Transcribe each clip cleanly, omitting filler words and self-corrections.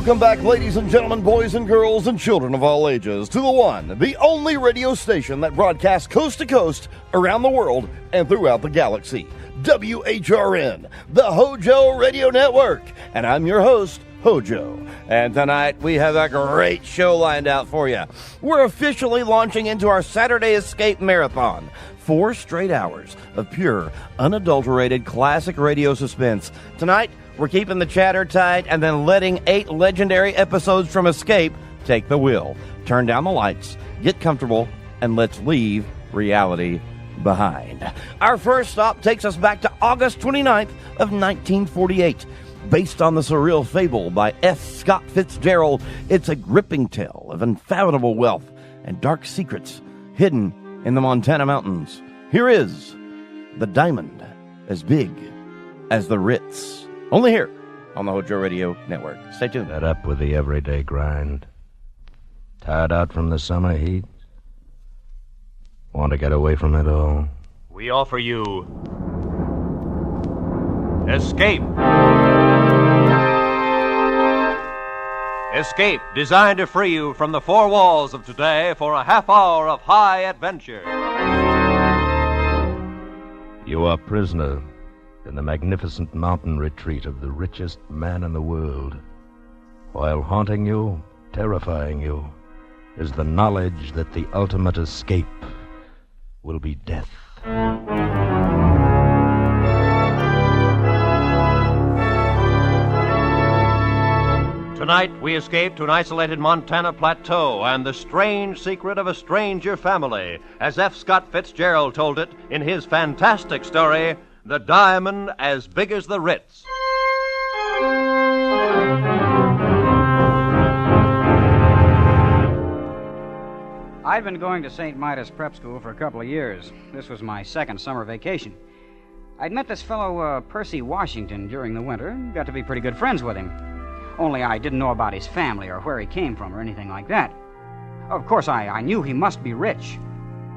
Welcome back, ladies and gentlemen, boys and girls, and children of all ages, to the one, the only radio station that broadcasts coast to coast around the world and throughout the galaxy. WHRN, the HOJO Radio Network. And I'm your host, HOJO. And tonight we have a great show lined out for you. We're officially launching into our Saturday Escape Marathon. 4 straight hours of pure, unadulterated classic radio suspense. Tonight, we're keeping the chatter tight and then letting 8 legendary episodes from Escape take the wheel. Turn down the lights, get comfortable, and let's leave reality behind. Our first stop takes us back to August 29th of 1948. Based on the surreal fable by F. Scott Fitzgerald, it's a gripping tale of unfathomable wealth and dark secrets hidden in the Montana mountains. Here is The Diamond as Big as the Ritz. Only here on the HOJO Radio Network. Stay tuned. Fed up with the everyday grind? Tired out from the summer heat? Want to get away from it all? We offer you Escape. Escape, designed to free you from the 4 walls of today for a half hour of high adventure. You are prisoner in the magnificent mountain retreat of the richest man in the world. While haunting you, terrifying you, is the knowledge that the ultimate escape will be death. Tonight, we escape to an isolated Montana plateau and the strange secret of a stranger family, as F. Scott Fitzgerald told it in his fantastic story, The Diamond as Big as the Ritz. I'd been going to St. Midas Prep School for a couple of years. This was my second summer vacation. I'd met this fellow, Percy Washington, during the winter. Got to be pretty good friends with him. Only I didn't know about his family or where he came from or anything like that. Of course, I knew he must be rich.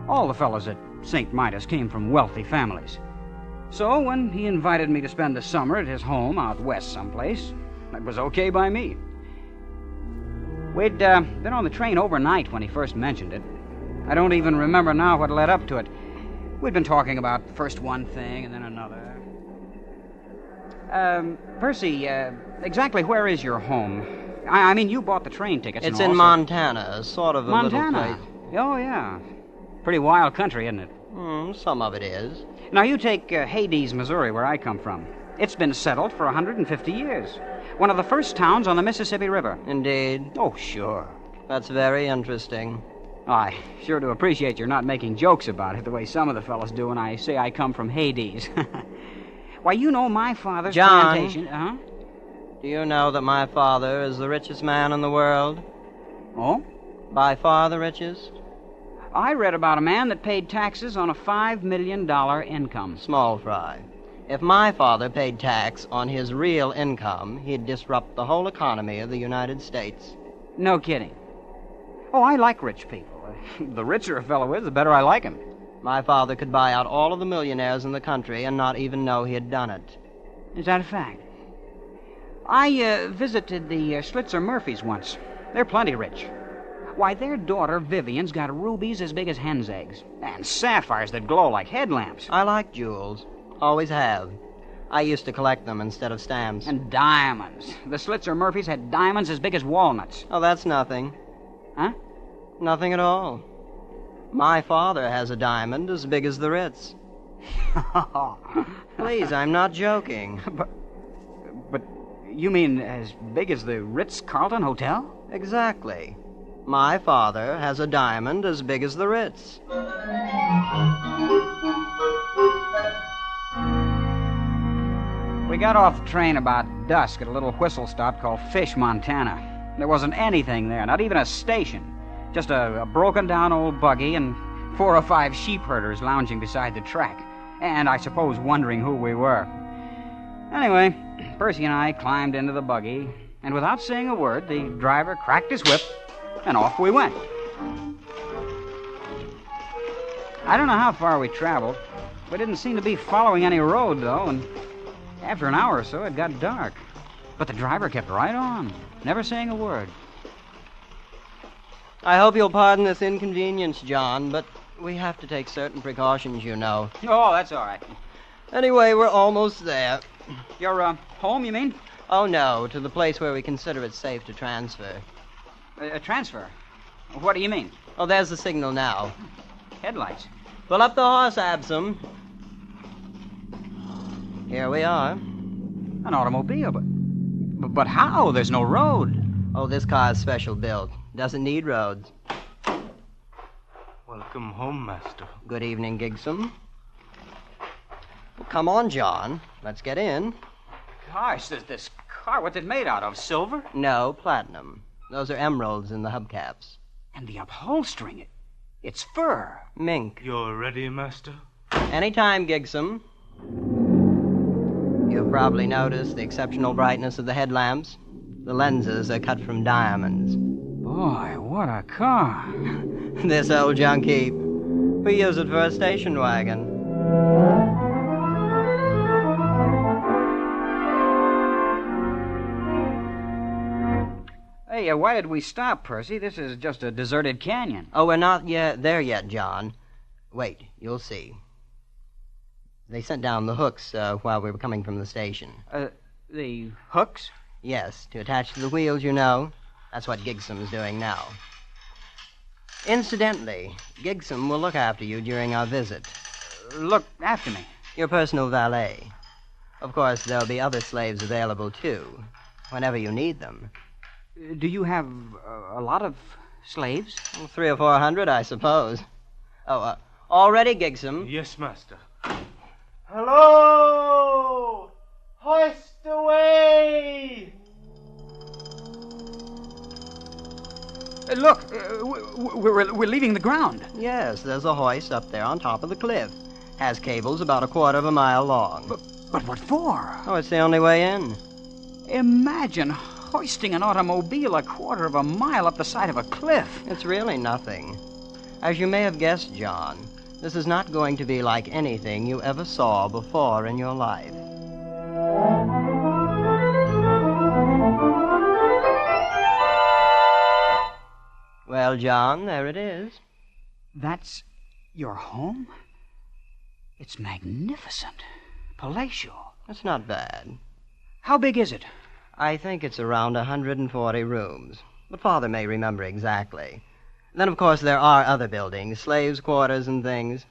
All the fellows at St. Midas came from wealthy families. So when he invited me to spend the summer at his home out west someplace, that was okay by me. We'd been on the train overnight when he first mentioned it. I don't even remember now what led up to it. We'd been talking about first one thing and then another. Percy, exactly where is your home? I mean, you bought the train tickets. It's and in all, Montana, sort of a Montana? little place. Oh, yeah. Pretty wild country, isn't it? Some of it is. Now, you take Hades, Missouri, where I come from. It's been settled for 150 years. One of the first towns on the Mississippi River. Indeed. Oh, sure. That's very interesting. I sure do appreciate you're not making jokes about it the way some of the fellas do when I say I come from Hades. Why, you know my father's John, plantation... Huh? Do you know that my father is the richest man in the world? Oh? By far the richest? I read about a man that paid taxes on a $5 million income. Small fry. If my father paid tax on his real income, he'd disrupt the whole economy of the United States. No kidding. Oh, I like rich people. The richer a fellow is, the better I like him. My father could buy out all of the millionaires in the country and not even know he had done it. Is that a fact? I visited the Schlitzer Murphys once. They're plenty rich. Why, their daughter Vivian's got rubies as big as hen's eggs, and sapphires that glow like headlamps. I like jewels. Always have. I used to collect them instead of stamps. And diamonds. The Schlitzer Murphys had diamonds as big as walnuts. Oh, that's nothing. Huh? Nothing at all. My father has a diamond as big as the Ritz. Please, I'm not joking. But you mean as big as the Ritz-Carlton Hotel? Exactly. My father has a diamond as big as the Ritz. We got off the train about dusk at a little whistle stop called Fish, Montana. There wasn't anything there, not even a station. Just a broken-down old buggy and 4 or 5 sheep herders lounging beside the track. And I suppose wondering who we were. Anyway, Percy and I climbed into the buggy, and without saying a word, the driver cracked his whip, and off we went. I don't know how far we traveled. We didn't seem to be following any road, though, and after an hour or so, it got dark. But the driver kept right on, never saying a word. I hope you'll pardon this inconvenience, John, but we have to take certain precautions, you know. Oh, that's all right. Anyway, we're almost there. You're, home, you mean? Oh, no, to the place where we consider it safe to transfer. A transfer? What do you mean? Oh, there's the signal now. Headlights. Pull up the horse, Absam. Here we are. An automobile, but how? There's no road. Oh, this car's special built. Doesn't need roads. Welcome home, Master. Good evening, Gigsum. Well, come on, John. Let's get in. Gosh, this car, what's it made out of? Silver? No, platinum. Those are emeralds in the hubcaps. And the upholstering, it's fur. Mink. You're ready, Master? Anytime, Gigsum. You've probably noticed the exceptional brightness of the headlamps. The lenses are cut from diamonds. Boy, what a car. This old junkie. We use it for a station wagon. Hey, why did we stop, Percy? This is just a deserted canyon. Oh, we're not there yet, John. Wait, you'll see. They sent down the hooks while we were coming from the station. The hooks? Yes, to attach to the wheels, you know. That's what Gigsum's doing now. Incidentally, Gigsum will look after you during our visit. Look after me. Your personal valet. Of course, there'll be other slaves available, too, whenever you need them. Do you have a lot of slaves? 300 or 400, I suppose. Oh, all ready, Gigsum? Yes, Master. Hello! Hoist away! Look, we're leaving the ground. Yes, there's a hoist up there on top of the cliff. Has cables about a quarter of a mile long. But what for? Oh, it's the only way in. Imagine hoisting an automobile a quarter of a mile up the side of a cliff. It's really nothing. As you may have guessed, John, this is not going to be like anything you ever saw before in your life. Well, John, there it is. That's your home? It's magnificent. Palatial. It's not bad. How big is it? I think it's around 140 rooms, but Father may remember exactly. Then, of course, there are other buildings, slaves' quarters and things.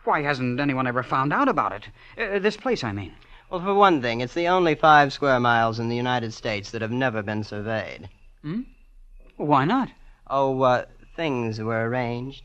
Why hasn't anyone ever found out about it? This place, I mean. Well, for one thing, it's the only 5 square miles in the United States that have never been surveyed. Why not? Oh, things were arranged.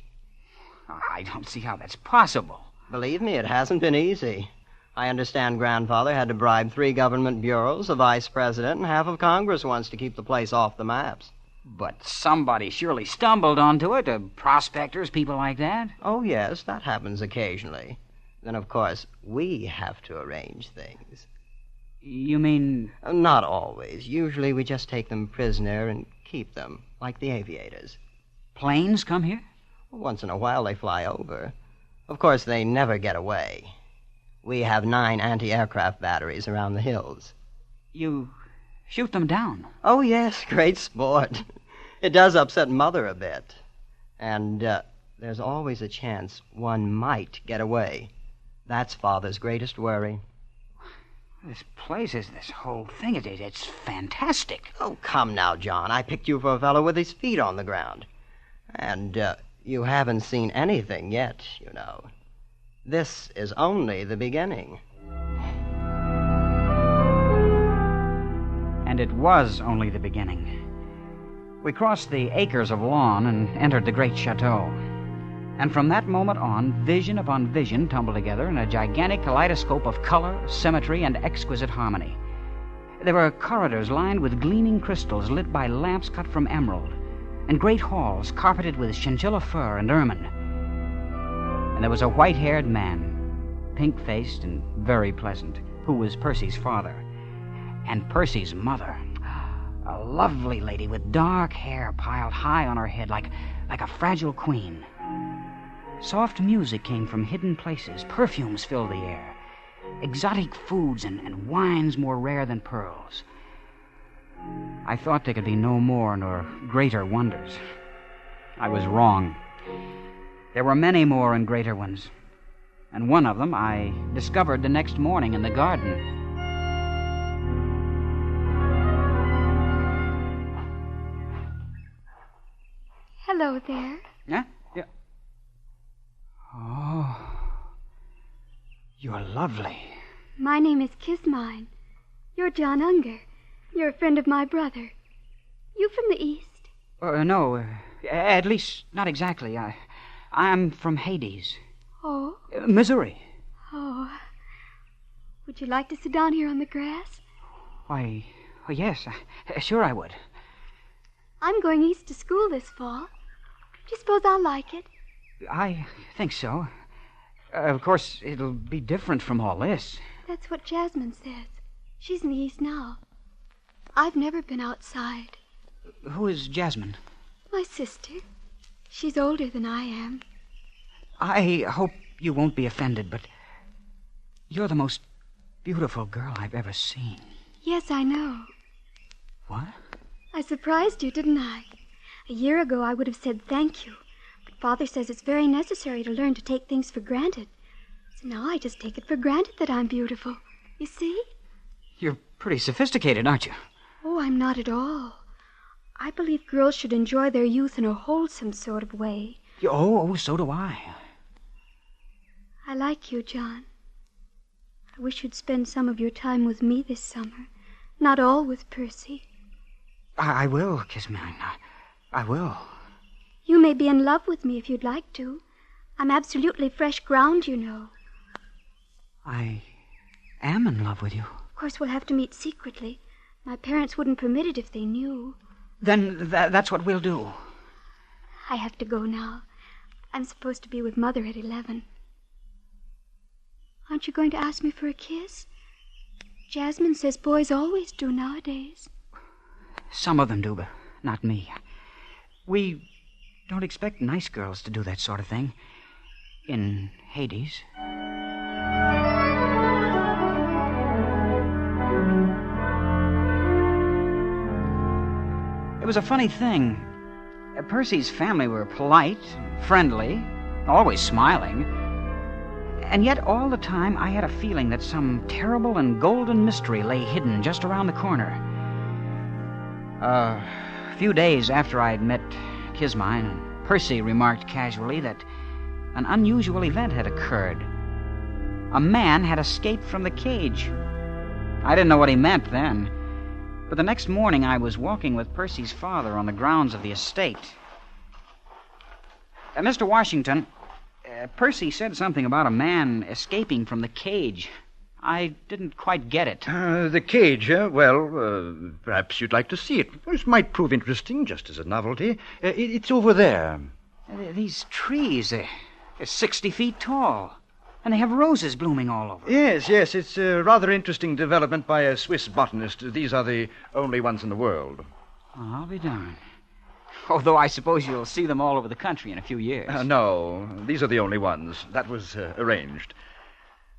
I don't see how that's possible. Believe me, it hasn't been easy. I understand Grandfather had to bribe 3 government bureaus, a vice president, and half of Congress once to keep the place off the maps. But somebody surely stumbled onto it, prospectors, people like that. Oh, yes, that happens occasionally. Then, of course, we have to arrange things. You mean... Not always. Usually we just take them prisoner and keep them, like the aviators. Planes come here? Once in a while they fly over. Of course, they never get away. We have 9 anti-aircraft batteries around the hills. You shoot them down? Oh, yes, great sport. It does upset Mother a bit. And there's always a chance one might get away. That's Father's greatest worry. This place is, this whole thing, it's fantastic. Oh, come now, John. I picked you for a fellow with his feet on the ground. And you haven't seen anything yet, you know. This is only the beginning. And it was only the beginning. We crossed the acres of lawn and entered the great chateau. And from that moment on, vision upon vision tumbled together in a gigantic kaleidoscope of color, symmetry, and exquisite harmony. There were corridors lined with gleaming crystals lit by lamps cut from emerald, and great halls carpeted with chinchilla fur and ermine. And there was a white-haired man, pink-faced and very pleasant, who was Percy's father. And Percy's mother, a lovely lady with dark hair piled high on her head like a fragile queen. Soft music came from hidden places. Perfumes filled the air. Exotic foods and wines more rare than pearls. I thought there could be no more nor greater wonders. I was wrong. There were many more and greater ones. And one of them I discovered the next morning in the garden. Hello there. Yeah? Yeah. Oh. You're lovely. My name is Kismine. You're John Unger. You're a friend of my brother. You from the East? No, at least not exactly. I'm from Hades. Oh? Missouri. Oh. Would you like to sit down here on the grass? Why, yes. Sure I would. I'm going east to school this fall. Do you suppose I'll like it? I think so. Of course, it'll be different from all this. That's what Jasmine says. She's in the East now. I've never been outside. Who is Jasmine? My sister. She's older than I am. I hope you won't be offended, but you're the most beautiful girl I've ever seen. Yes, I know. What? I surprised you, didn't I? A year ago, I would have said thank you. But Father says it's very necessary to learn to take things for granted. So now I just take it for granted that I'm beautiful. You see? You're pretty sophisticated, aren't you? Oh, I'm not at all. I believe girls should enjoy their youth in a wholesome sort of way. Oh, so do I. I like you, John. I wish you'd spend some of your time with me this summer, not all with Percy. I will, Kismine. I will. You may be in love with me if you'd like to. I'm absolutely fresh ground, you know. I am in love with you. Of course, we'll have to meet secretly. My parents wouldn't permit it if they knew. Then that's what we'll do. I have to go now. I'm supposed to be with Mother at 11. Aren't you going to ask me for a kiss? Jasmine says boys always do nowadays. Some of them do, but not me. We don't expect nice girls to do that sort of thing. In Hades. It was a funny thing. Percy's family were polite, friendly, always smiling. And yet all the time I had a feeling that some terrible and golden mystery lay hidden just around the corner. A few days after I'd met Kismine, Percy remarked casually that an unusual event had occurred. A man had escaped from the cage. I didn't know what he meant then. But the next morning I was walking with Percy's father on the grounds of the estate. Mr. Washington, Percy said something about a man escaping from the cage. I didn't quite get it. The cage, well, perhaps you'd like to see it. This might prove interesting, just as a novelty. It's over there. These trees, they're 60 feet tall. And they have roses blooming all over. Yes, it's a rather interesting development by a Swiss botanist. These are the only ones in the world. Oh, I'll be darned. Although I suppose you'll see them all over the country in a few years. No, these are the only ones. That was arranged.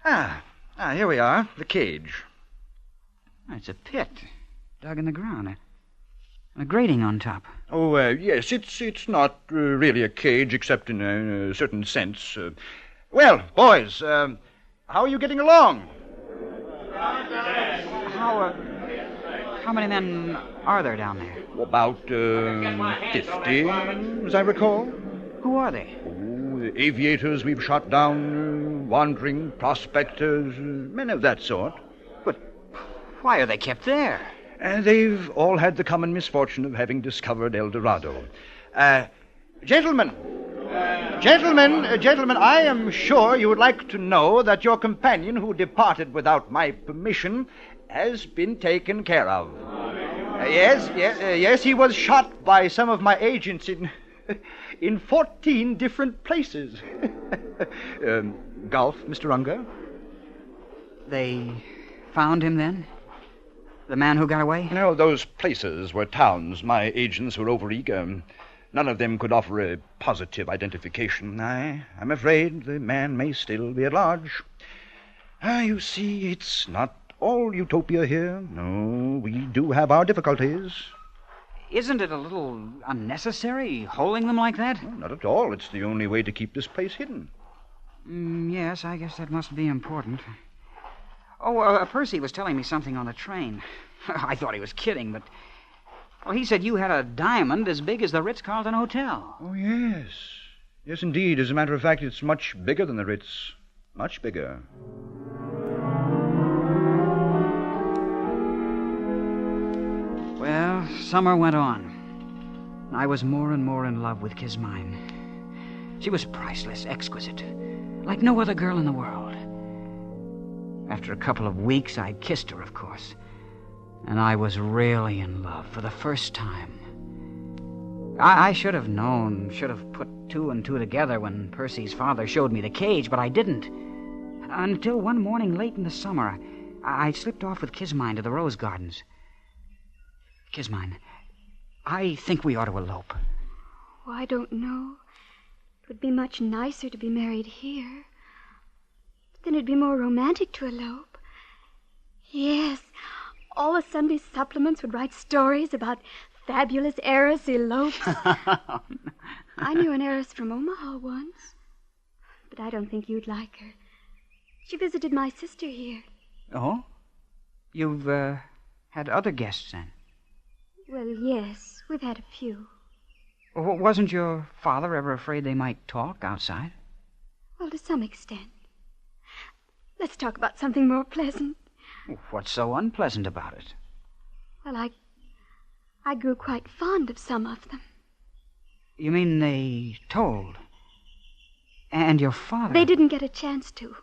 Here we are, the cage. It's a pit dug in the ground. And a grating on top. Oh, yes, it's not really a cage, except in a certain sense. Well, boys, how are you getting along? How many men are there down there? About 50, as I recall. Who are they? Oh, the aviators we've shot down, wandering prospectors, men of that sort. But why are they kept there? They've all had the common misfortune of having discovered El Dorado. Gentlemen, I am sure you would like to know that your companion who departed without my permission has been taken care of. Yes, he was shot by some of my agents in 14 different places. Golf, Mr. Unger? They found him then? The man who got away? No, those places were towns. My agents were overeager. None of them could offer a positive identification. I'm afraid the man may still be at large. You see, it's not all utopia here. No, we do have our difficulties. Isn't it a little unnecessary, holding them like that? No, not at all. It's the only way to keep this place hidden. Yes, I guess that must be important. Percy was telling me something on the train. I thought he was kidding, but... Well, he said you had a diamond as big as the Ritz-Carlton Hotel. Oh, yes. Yes, indeed. As a matter of fact, it's much bigger than the Ritz. Much bigger. Well, summer went on. I was more and more in love with Kismine. She was priceless, exquisite, like no other girl in the world. After a couple of weeks, I kissed her, of course. And I was really in love for the first time. I should have known, should have put two and two together when Percy's father showed me the cage, but I didn't. Until one morning late in the summer, I slipped off with Kismine to the rose gardens. Kismine, I think we ought to elope. Oh, I don't know. It would be much nicer to be married here. But then it'd be more romantic to elope. Yes, all the Sunday supplements would write stories about fabulous heiress elopes. I knew an heiress from Omaha once, but I don't think you'd like her. She visited my sister here. Oh? You've, had other guests, then? Well, yes, we've had a few. Wasn't your father ever afraid they might talk outside? Well, to some extent. Let's talk about something more pleasant. What's so unpleasant about it? Well, I grew quite fond of some of them. You mean they told? And your father... They didn't get a chance to.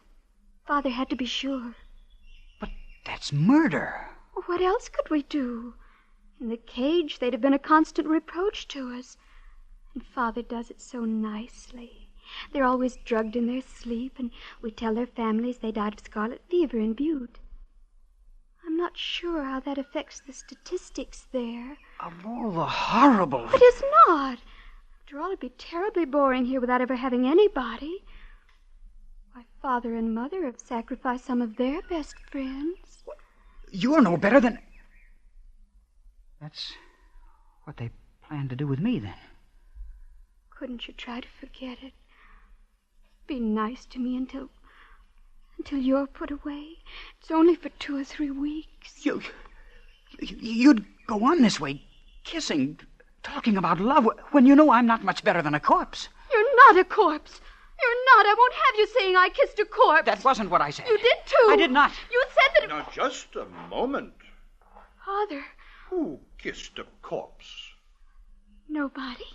Father had to be sure. But that's murder. What else could we do? In the cage, they'd have been a constant reproach to us. And Father does it so nicely. They're always drugged in their sleep, and we tell their families they died of scarlet fever in Butte. I'm not sure how that affects the statistics there. Of all the horrible... It is not. After all, it'd be terribly boring here without ever having anybody. Why, Father and Mother have sacrificed some of their best friends. You're no better than... That's what they plan to do with me, then. Couldn't you try to forget it? Be nice to me until you're put away. It's only for 2 or 3 weeks. You'd go on this way, kissing, talking about love, when you know I'm not much better than a corpse. You're not a corpse. You're not. I won't have you saying I kissed a corpse. That wasn't what I said. You did, too. I did not. You said that... Now, just a moment. Father. Who kissed a corpse? Nobody.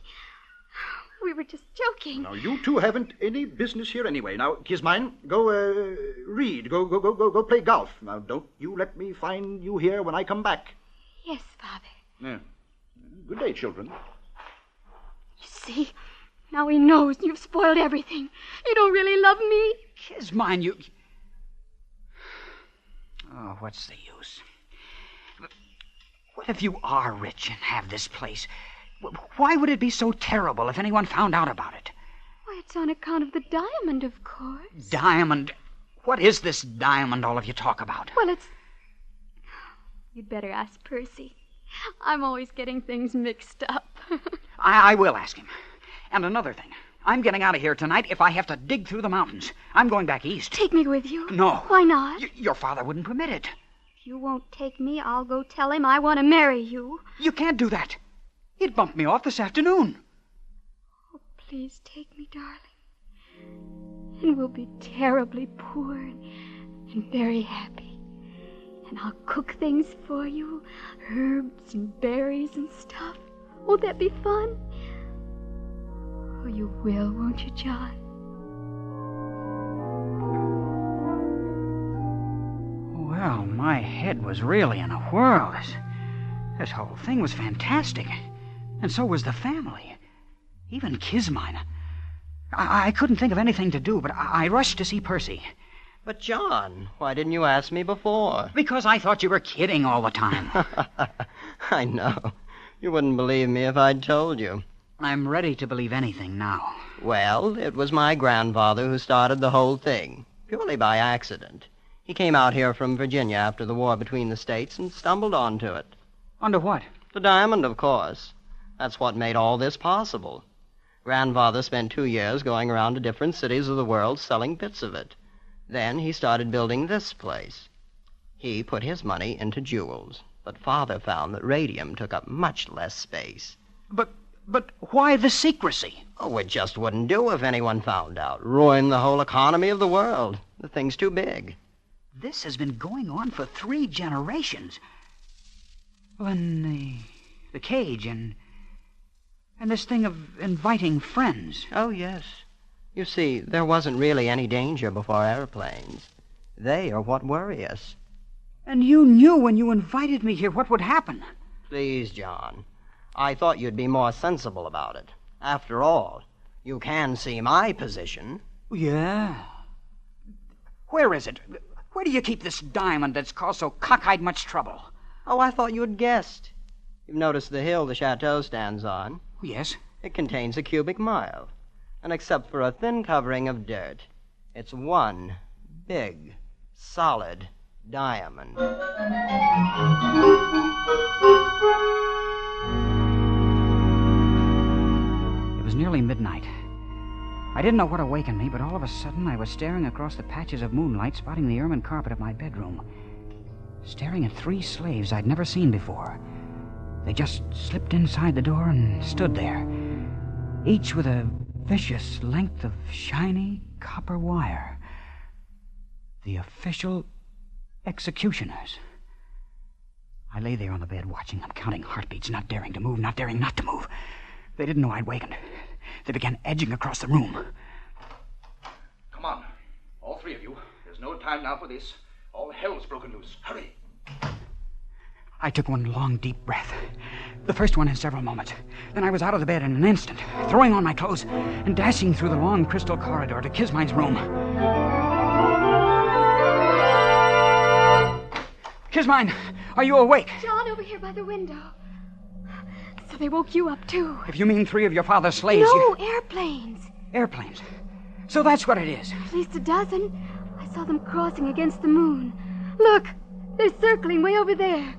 We were just joking. Now, you two haven't any business here anyway. Now, Kismine, go read. Go play golf. Now, don't you let me find you here when I come back. Yes, Father. Yeah. Good day, children. You see, now he knows you've spoiled everything. You don't really love me. Kismine, you... Oh, what's the use? What if you are rich and have this place? Why would it be so terrible if anyone found out about it? Why, it's on account of the diamond, of course. Diamond? What is this diamond all of you talk about? Well, it's... You'd better ask Percy. I'm always getting things mixed up. I will ask him. And another thing. I'm getting out of here tonight if I have to dig through the mountains. I'm going back east. Take me with you? No. Why not? Your father wouldn't permit it. If you won't take me, I'll go tell him I want to marry you. You can't do that. He'd bumped me off this afternoon. Oh, please take me, darling. And we'll be terribly poor and very happy. And I'll cook things for you, herbs and berries and stuff. Won't that be fun? Oh, you will, won't you, John? Well, my head was really in a whirl. This whole thing was fantastic. And so was the family. Even Kismine. I couldn't think of anything to do, but I rushed to see Percy. But, John, why didn't you ask me before? Because I thought you were kidding all the time. I know. You wouldn't believe me if I'd told you. I'm ready to believe anything now. Well, it was my grandfather who started the whole thing, purely by accident. He came out here from Virginia after the war between the states and stumbled onto it. Onto what? The diamond, of course. That's what made all this possible. Grandfather spent 2 years going around to different cities of the world selling bits of it. Then he started building this place. He put his money into jewels, but Father found that radium took up much less space. But why the secrecy? Oh, it just wouldn't do if anyone found out. Ruin the whole economy of the world. The thing's too big. This has been going on for 3 generations. Well, and the cage and this thing of inviting friends. Oh, yes. You see, there wasn't really any danger before airplanes. They are what worry us. And you knew when you invited me here what would happen. Please, John. I thought you'd be more sensible about it. After all, you can see my position. Yeah. Where is it? Where do you keep this diamond that's caused so cockeyed much trouble? Oh, I thought you'd guessed. You've noticed the hill the chateau stands on? Yes. It contains a cubic mile. And except for a thin covering of dirt, it's one big, solid diamond. It was nearly midnight. I didn't know what awakened me, but all of a sudden I was staring across the patches of moonlight, spotting the ermine carpet of my bedroom. Staring at 3 slaves I'd never seen before. They just slipped inside the door and stood there, each with a vicious length of shiny copper wire. The official executioners. I lay there on the bed watching them, counting heartbeats, not daring to move, not daring not to move. They didn't know I'd wakened. They began edging across the room. Come on, all 3 of you. There's no time now for this. All hell's broken loose. Hurry. I took one long, deep breath. The first one in several moments. Then I was out of the bed in an instant, throwing on my clothes and dashing through the long crystal corridor to Kismine's room. Kismine, are you awake? John, over here by the window. So they woke you up, too. If you mean 3 of your father's slaves... No, airplanes. Airplanes. So that's what it is. At least a dozen. I saw them crossing against the moon. Look, they're circling way over there.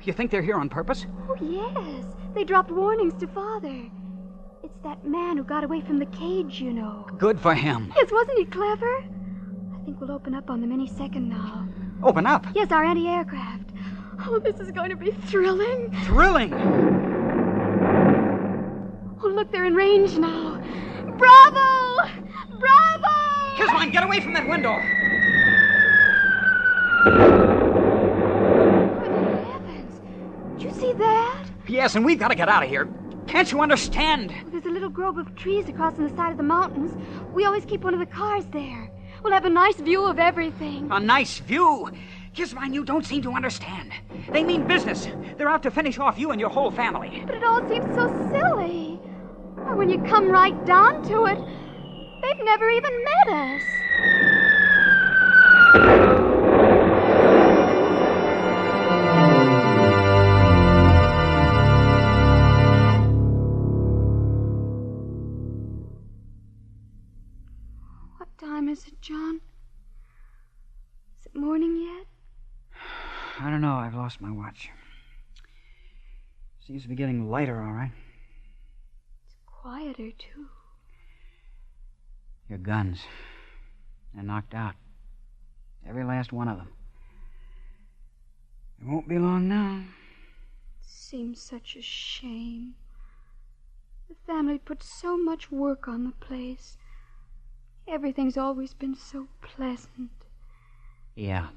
You think they're here on purpose? Oh, yes. They dropped warnings to Father. It's that man who got away from the cage, you know. Good for him. Yes, wasn't he clever? I think we'll open up on them any second now. Open up? Yes, our anti-aircraft. Oh, this is going to be thrilling. Thrilling? Oh, look, they're in range now. Bravo! Bravo! Kismine, get away from that window. Good heavens. Did you see that? Yes, and we've got to get out of here. Can't you understand? There's a little grove of trees across on the side of the mountains. We always keep one of the cars there. We'll have a nice view of everything. A nice view? Kismine, you don't seem to understand. They mean business. They're out to finish off you and your whole family. But it all seems so silly. Or when you come right down to it, they've never even met us. What time is it, John? Is it morning yet? I don't know. I've lost my watch. Seems to be getting lighter, all right. It's quieter, too. Your guns. They're knocked out. Every last one of them. It won't be long now. It seems such a shame. The family put so much work on the place. Everything's always been so pleasant. Yeah.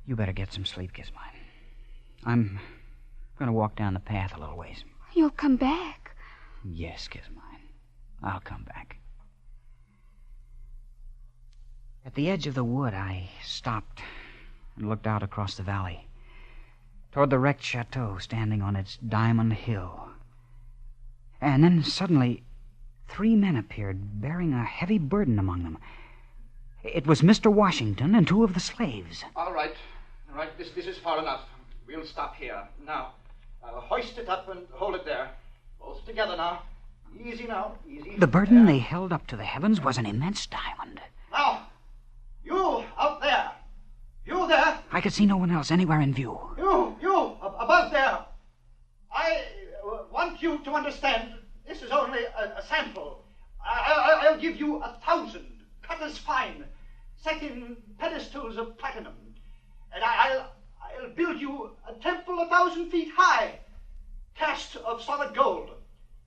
You better get some sleep, Kismine. I'm going to walk down the path a little ways. You'll come back. Yes, Kismine. I'll come back. At the edge of the wood, I stopped and looked out across the valley toward the wrecked chateau standing on its diamond hill. And then suddenly 3 men appeared, bearing a heavy burden among them. It was Mr. Washington and 2 of the slaves. All right. This is far enough. We'll stop here. Now, hoist it up and hold it there. Both together now. Easy now. Easy. The burden they held up to the heavens was an immense diamond. Now, you I could see no one else anywhere in view. You, above there. I want you to understand this is only a sample. I'll give you 1,000, cut as fine, set in pedestals of platinum. And I'll build you a temple 1,000 feet high, cast of solid gold.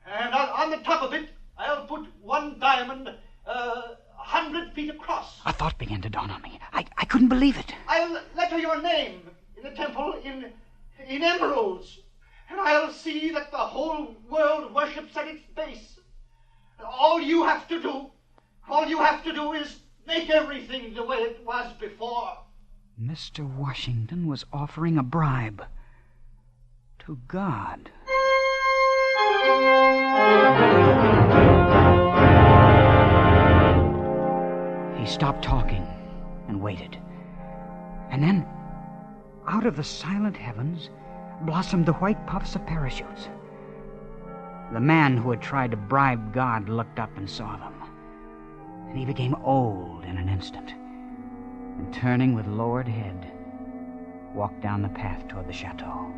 And on the top of it, I'll put one diamond 100 feet across. A thought began to dawn on me. I couldn't believe it. I'll letter your name in the temple in emeralds. And I'll see that the whole world worships at its base. All you have to do is make everything the way it was before. Mr. Washington was offering a bribe to God. He stopped talking and waited. And then, out of the silent heavens, blossomed the white puffs of parachutes. The man who had tried to bribe God looked up and saw them. And he became old in an instant. And turning with lowered head, walked down the path toward the chateau.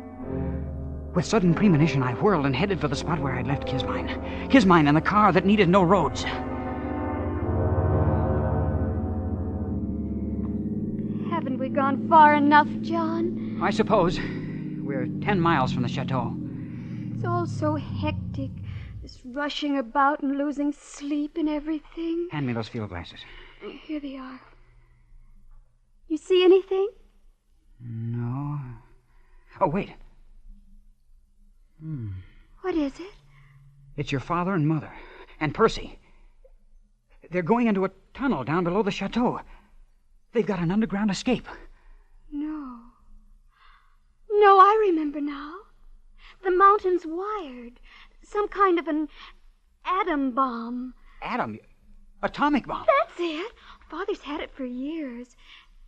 With sudden premonition, I whirled and headed for the spot where I'd left Kismine. Kismine and the car that needed no roads. Haven't we gone far enough, John? I suppose. We're 10 miles from the chateau. It's all so hectic. This rushing about and losing sleep and everything. Hand me those field glasses. Here they are. You see anything? No. Oh, wait. What is it? It's your father and mother. And Percy. They're going into a tunnel down below the chateau. They've got an underground escape. No, I remember now. The mountain's wired. Some kind of an atom bomb. Atomic bomb? That's it. Father's had it for years.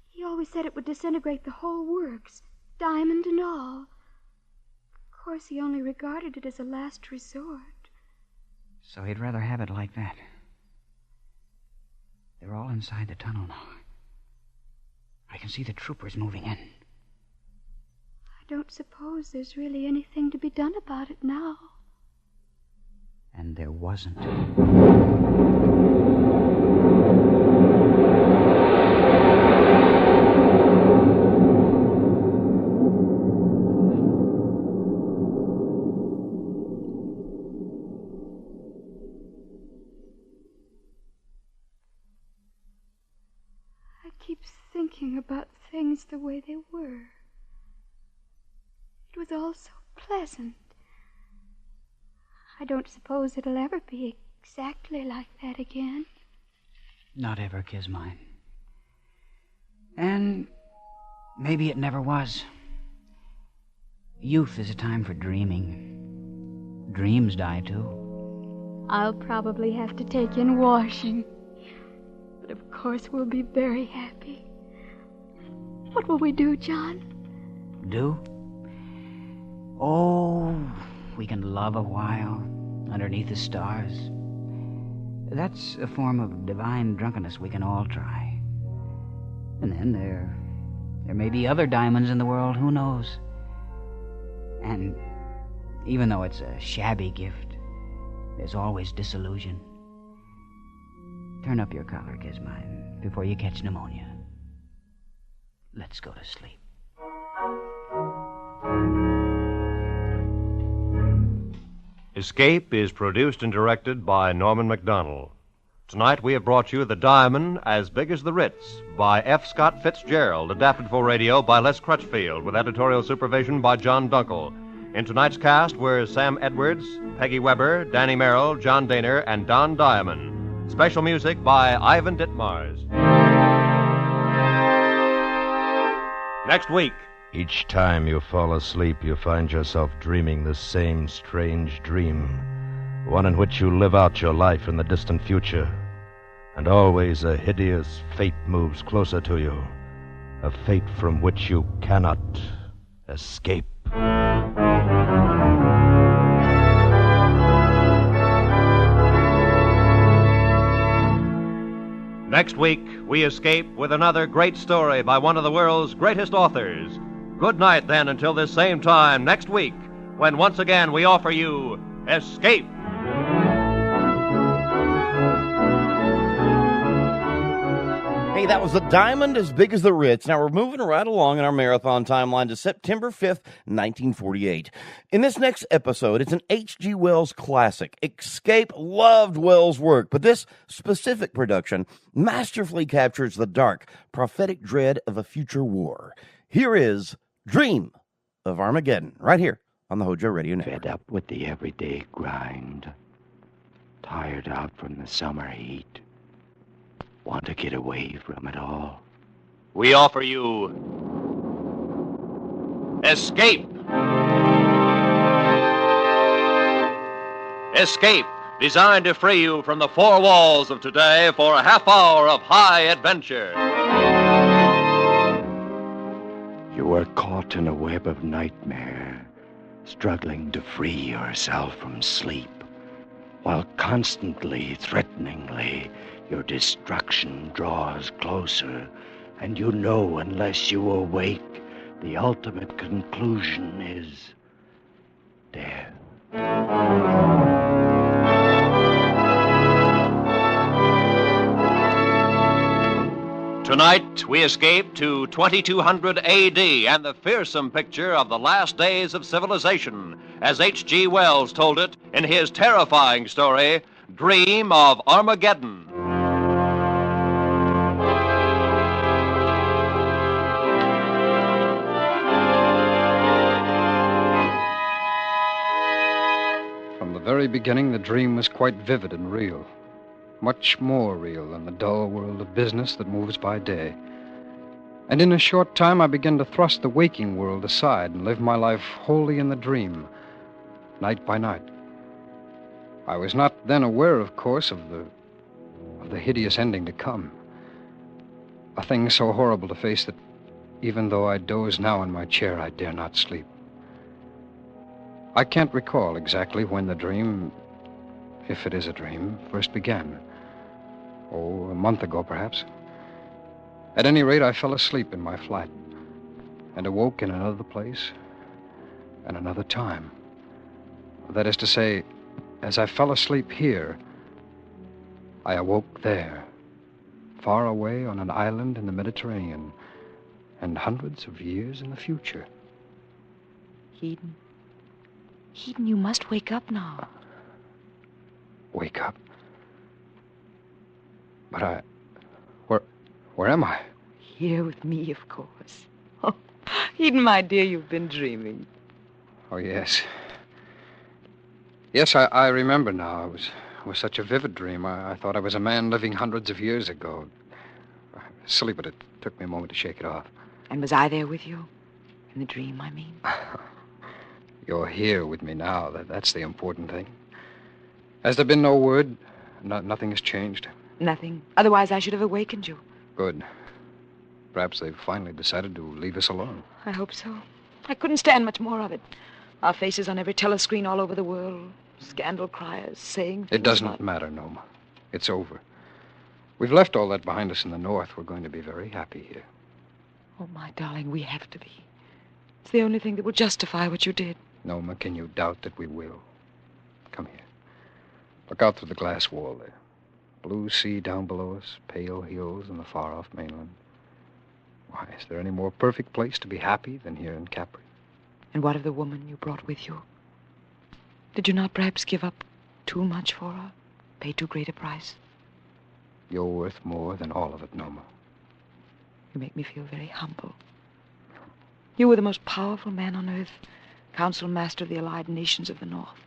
He always said it would disintegrate the whole works, diamond and all. Of course, he only regarded it as a last resort. So he'd rather have it like that. They're all inside the tunnel now. I can see the troopers moving in. I don't suppose there's really anything to be done about it now. And there wasn't. I keep thinking about things the way they were. It was all so pleasant. I don't suppose it'll ever be exactly like that again. Not ever, Kismine. And maybe it never was. Youth is a time for dreaming. Dreams die, too. I'll probably have to take in washing. But of course we'll be very happy. What will we do, John? Do? Oh, we can love a while underneath the stars. That's a form of divine drunkenness we can all try. And then there may be other diamonds in the world, who knows? And even though it's a shabby gift, there's always disillusion. Turn up your collar, Kismine, before you catch pneumonia. Let's go to sleep. Escape is produced and directed by Norman MacDonald. Tonight we have brought you The Diamond as Big as the Ritz by F. Scott Fitzgerald, adapted for radio by Les Crutchfield, with editorial supervision by John Dunkel. In tonight's cast were Sam Edwards, Peggy Weber, Danny Merrill, John Daner, and Don Diamond. Special music by Ivan Ditmars. Next week. Each time you fall asleep, you find yourself dreaming the same strange dream, one in which you live out your life in the distant future, and always a hideous fate moves closer to you, a fate from which you cannot escape. Next week, we escape with another great story by one of the world's greatest authors. Good night, then, until this same time next week, when once again we offer you Escape. Hey, that was The Diamond as Big as the Ritz. Now we're moving right along in our marathon timeline to September 5th, 1948. In this next episode, it's an H.G. Wells classic. Escape loved Wells' work, but this specific production masterfully captures the dark, prophetic dread of a future war. Here is Dream of Armageddon, right here on the HOJO Radio Network. Fed up with the everyday grind. Tired out from the summer heat. Want to get away from it all. We offer you Escape. Escape, designed to free you from the four walls of today for a half hour of high adventure. You are caught in a web of nightmare, struggling to free yourself from sleep, while constantly, threateningly, your destruction draws closer, and you know unless you awake, the ultimate conclusion is death. Tonight, we escape to 2200 A.D. and the fearsome picture of the last days of civilization, as H.G. Wells told it in his terrifying story, Dream of Armageddon. From the very beginning, the dream was quite vivid and real. Much more real than the dull world of business that moves by day. And in a short time, I began to thrust the waking world aside and live my life wholly in the dream, night by night. I was not then aware, of course, of the hideous ending to come. A thing so horrible to face that even though I doze now in my chair, I dare not sleep. I can't recall exactly when the dream, if it is a dream, first began. Oh, a month ago, perhaps. At any rate, I fell asleep in my flat and awoke in another place and another time. That is to say, as I fell asleep here, I awoke there, far away on an island in the Mediterranean, and hundreds of years in the future. Eden, you must wake up now. Wake up? But where am I? Here with me, of course. Oh, Eden, my dear, you've been dreaming. Oh, yes. Yes, I remember now. It was such a vivid dream. I thought I was a man living hundreds of years ago. Silly, but it took me a moment to shake it off. And was I there with you? In the dream, I mean. You're here with me now. That's the important thing. Has there been no word? Nothing has changed? Nothing. Otherwise, I should have awakened you. Good. Perhaps they've finally decided to leave us alone. I hope so. I couldn't stand much more of it. Our faces on every telescreen all over the world. Scandal criers saying things. It doesn't matter, Noma. It's over. We've left all that behind us in the north. We're going to be very happy here. Oh, my darling, we have to be. It's the only thing that will justify what you did. Noma, can you doubt that we will? Come here. Look out through the glass wall there. Blue sea down below us, pale hills and the far-off mainland. Why, is there any more perfect place to be happy than here in Capri? And what of the woman you brought with you? Did you not perhaps give up too much for her? Pay too great a price? You're worth more than all of it, Noma. You make me feel very humble. You were the most powerful man on earth, council master of the allied nations of the North,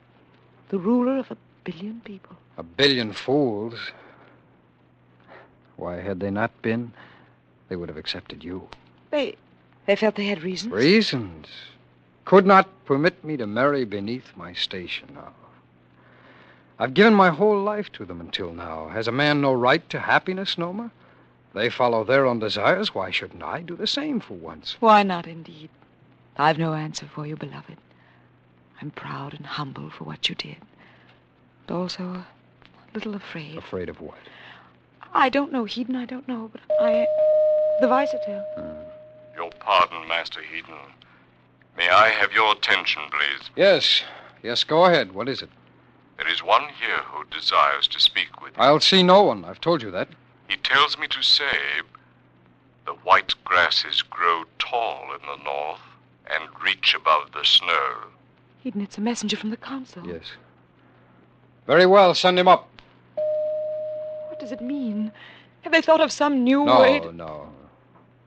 the ruler of 1 billion people. 1 billion fools? Why, had they not been, they would have accepted you. They felt they had reasons? Reasons? Could not permit me to marry beneath my station now. I've given my whole life to them until now. Has a man no right to happiness, Noma? They follow their own desires. Why shouldn't I do the same for once? Why not, indeed? I've no answer for you, beloved. I'm proud and humble for what you did. But also a little afraid. Afraid of what? I don't know, Heaton, I don't know, but the Vicetel. Your pardon, Master Heaton. May I have your attention, please? Yes. Yes, go ahead. What is it? There is one here who desires to speak with you. I'll see no one. I've told you that. He tells me to say the white grasses grow tall in the north and reach above the snow. Heaton, it's a messenger from the council. Yes. Very well, send him up. What does it mean? Have they thought of some new way to... No,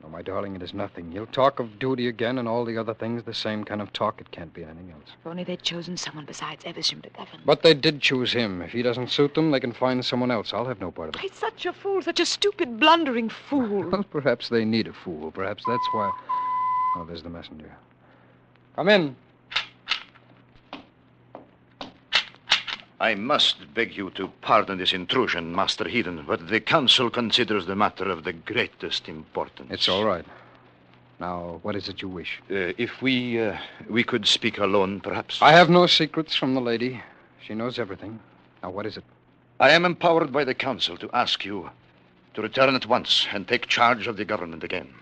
my darling, it is nothing. He'll talk of duty again and all the other things, the same kind of talk. It can't be anything else. If only they'd chosen someone besides Evesham to govern. But they did choose him. If he doesn't suit them, they can find someone else. I'll have no part of it. He's such a fool, such a stupid, blundering fool. Well, perhaps they need a fool. Perhaps that's why... Oh, there's the messenger. Come in. I must beg you to pardon this intrusion, Master Heaton, but the council considers the matter of the greatest importance. It's all right. Now, what is it you wish? If we could speak alone, perhaps. I have no secrets from the lady. She knows everything. Now, what is it? I am empowered by the council to ask you to return at once and take charge of the government again.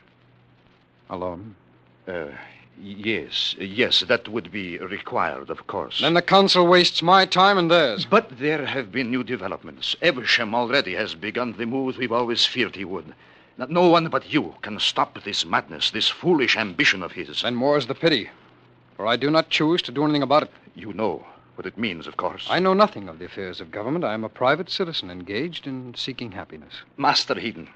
Alone? Yes, that would be required, of course. Then the council wastes my time and theirs. But there have been new developments. Evesham already has begun the moves we've always feared he would. Now, no one but you can stop this madness, this foolish ambition of his. And more's the pity, for I do not choose to do anything about it. You know what it means, of course. I know nothing of the affairs of government. I am a private citizen engaged in seeking happiness. Master Heaton,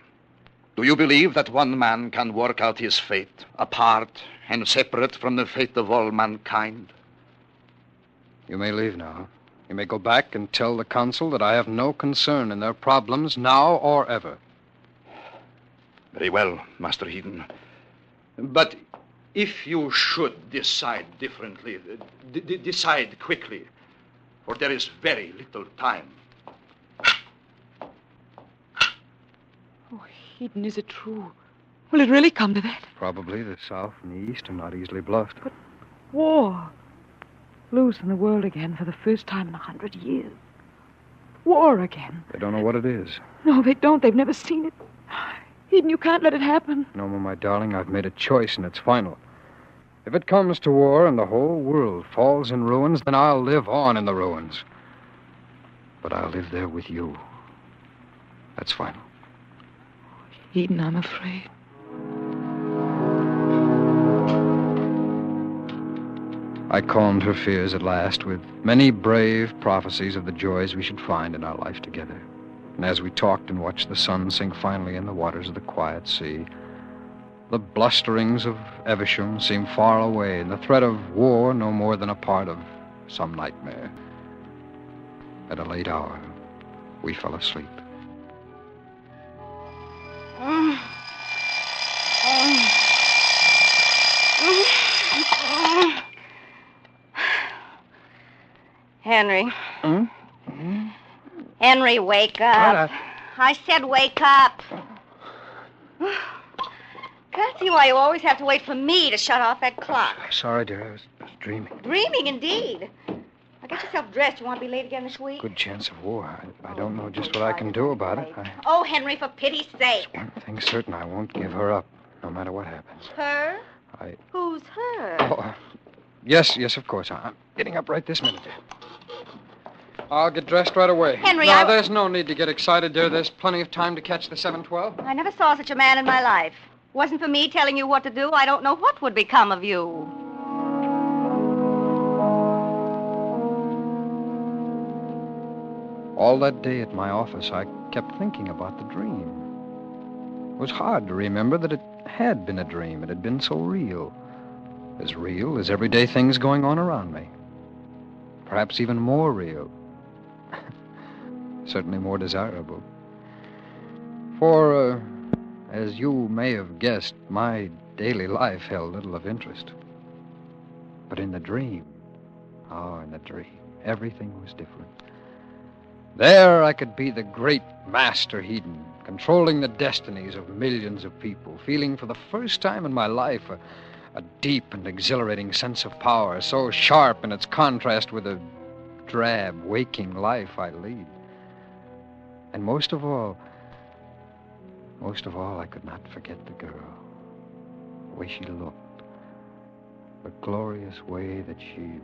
do you believe that one man can work out his fate, apart and separate from the fate of all mankind? You may leave now. You may go back and tell the council that I have no concern in their problems now or ever. Very well, Master Heaton. But if you should decide differently, decide quickly, for there is very little time. Heaton, is it true? Will it really come to that? Probably. The South and the East are not easily bluffed. But war. Loose in the world again for the first time in 100 years. War again. They don't know what it is. No, they don't. They've never seen it. Heaton, you can't let it happen. No, my darling, I've made a choice, and it's final. If it comes to war and the whole world falls in ruins, then I'll live on in the ruins. But I'll live there with you. That's final. Heaton, I'm afraid. I calmed her fears at last with many brave prophecies of the joys we should find in our life together. And as we talked and watched the sun sink finally in the waters of the quiet sea, the blusterings of Evesham seemed far away, and the threat of war no more than a part of some nightmare. At a late hour, we fell asleep. Henry. Henry, wake up. I said wake up. Can't see why you always have to wait for me to shut off that clock. Sorry, dear. I was dreaming. Dreaming, indeed. Now get yourself dressed. You want to be late again this week? Good chance of war. I don't know just what I can do about it. Oh, Henry, for pity's sake. One thing's certain, I won't give her up, no matter what happens. Her? Who's her? Oh, yes, of course. I'm getting up right this minute. I'll get dressed right away. Henry, Now, there's no need to get excited, dear. There's plenty of time to catch the 7:12. I never saw such a man in my life. Wasn't for me telling you what to do, I don't know what would become of you. All that day at my office, I kept thinking about the dream. It was hard to remember that it had been a dream. It had been so real as everyday things going on around me. Perhaps even more real. Certainly more desirable. For, as you may have guessed, my daily life held little of interest. But in the dream, everything was different. There I could be the great Master Heaton, controlling the destinies of millions of people, feeling for the first time in my life a deep and exhilarating sense of power, so sharp in its contrast with the drab, waking life I lead. And most of all, Most of all, I could not forget the girl. The way she looked. The glorious way that she...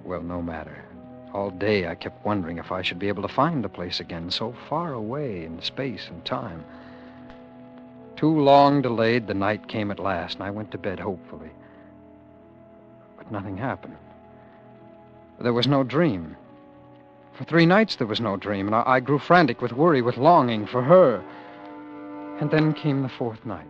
Well, no matter. All day I kept wondering if I should be able to find the place again, so far away in space and time. Too long delayed, the night came at last, and I went to bed hopefully. But nothing happened. There was no dream. For 3 nights there was no dream, and I grew frantic with worry, with longing for her. And then came the 4th night.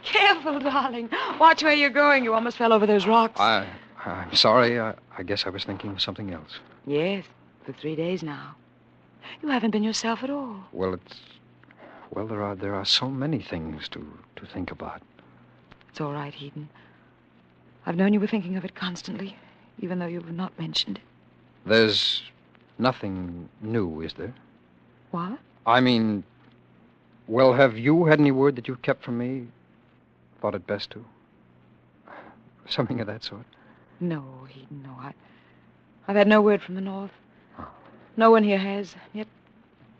Careful, darling. Watch where you're going. You almost fell over those rocks. I'm sorry. I guess I was thinking of something else. Yes, for 3 days now. You haven't been yourself at all. Well, there are so many things to think about. It's all right, Eden. I've known you were thinking of it constantly, even though you've not mentioned it. There's nothing new, is there? What? I mean, well, have you had any word that you've kept from me? Thought it best to? Something of that sort? No, Eden, no. I've had no word from the North. Oh. No one here has, yet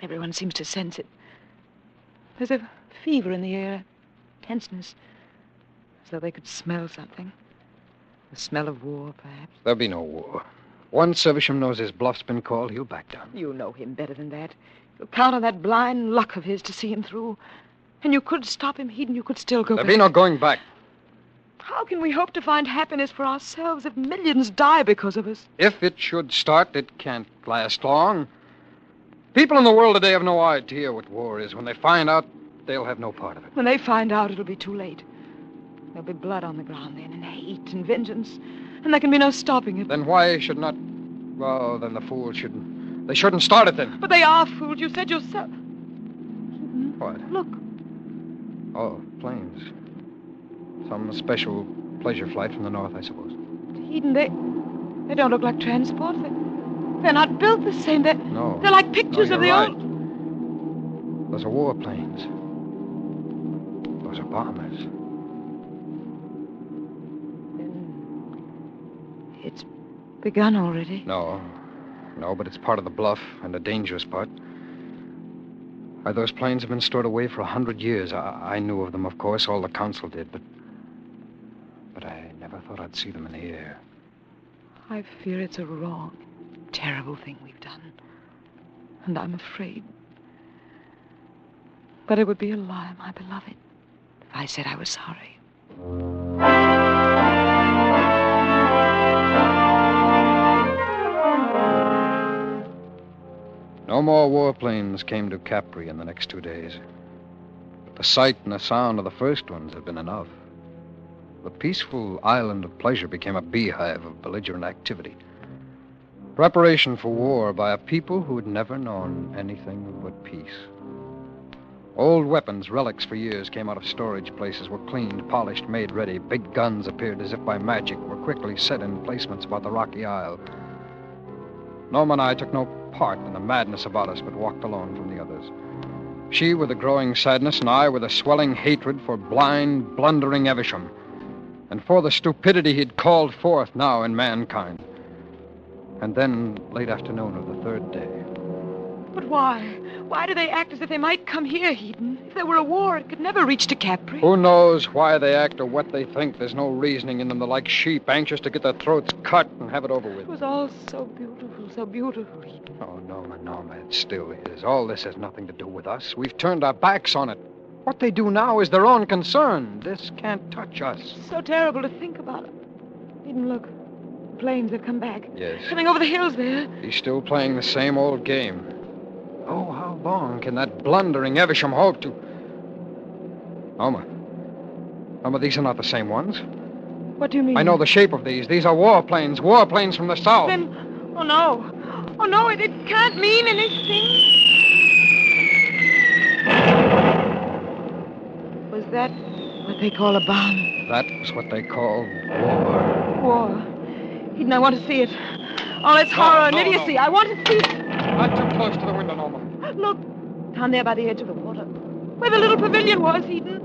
everyone seems to sense it. There's a fever in the air, tenseness, as though they could smell something. The smell of war, perhaps. There'll be no war. Once Evesham knows his bluff's been called, he'll back down. You know him better than that. You'll count on that blind luck of his to see him through. And you could stop him, Eden. You could still go back. There'll be no going back. How can we hope to find happiness for ourselves if millions die because of us? If it should start, it can't last long. People in the world today have no idea what war is. When they find out, they'll have no part of it. When they find out, it'll be too late. There'll be blood on the ground then, and hate and vengeance. And there can be no stopping it. Then why should not... Well, then the fools shouldn't... They shouldn't start it then. But they are fools. You said yourself... What? Look. Oh, planes. Some special pleasure flight from the North, I suppose. Eden, they don't look like transports. They're not built the same. No. They're like pictures of the right. old... Those are war planes. Those are bombers. It's begun already. No, but it's part of the bluff, and a dangerous part. Why, those planes have been stored away for 100 years. I knew of them, of course. All the council did, but I never thought I'd see them in the air. I fear it's a wrong, terrible thing we've done. And I'm afraid. But it would be a lie, my beloved, if I said I was sorry. No more warplanes came to Capri in the next 2 days. But the sight and the sound of the first ones had been enough. The peaceful island of pleasure became a beehive of belligerent activity. Preparation for war by a people who had never known anything but peace. Old weapons, relics for years, came out of storage places, were cleaned, polished, made ready. Big guns appeared as if by magic, were quickly set in placements about the rocky isle. Norma and I took no part in the madness about us, but walked alone from the others. She with a growing sadness, and I with a swelling hatred for blind, blundering Evesham, and for the stupidity he'd called forth now in mankind. And then, late afternoon of the 3rd day. But why? Why do they act as if they might come here, Eden? If there were a war, it could never reach to Capri. Who knows why they act or what they think? There's no reasoning in them. They're like sheep, anxious to get their throats cut and have it over with. It was all so beautiful, Eden. Oh, Norma, it still is. All this has nothing to do with us. We've turned our backs on it. What they do now is their own concern. This can't touch us. It's so terrible to think about it. Eden, look. The planes have come back. Yes. Coming over the hills there. He's still playing the same old game. Oh, how long can that blundering Evesham hope to... Norma, these are not the same ones. What do you mean? I know the shape of these. These are warplanes from the south. Then, oh no, it can't mean anything. Was that what they call a bomb? That was what they call war. War. Eden, I want to see it. All its horror and idiocy. I want to see it. Not too close to the window, Norma. Look, down there by the edge of the water. Where the little pavilion was, Eden.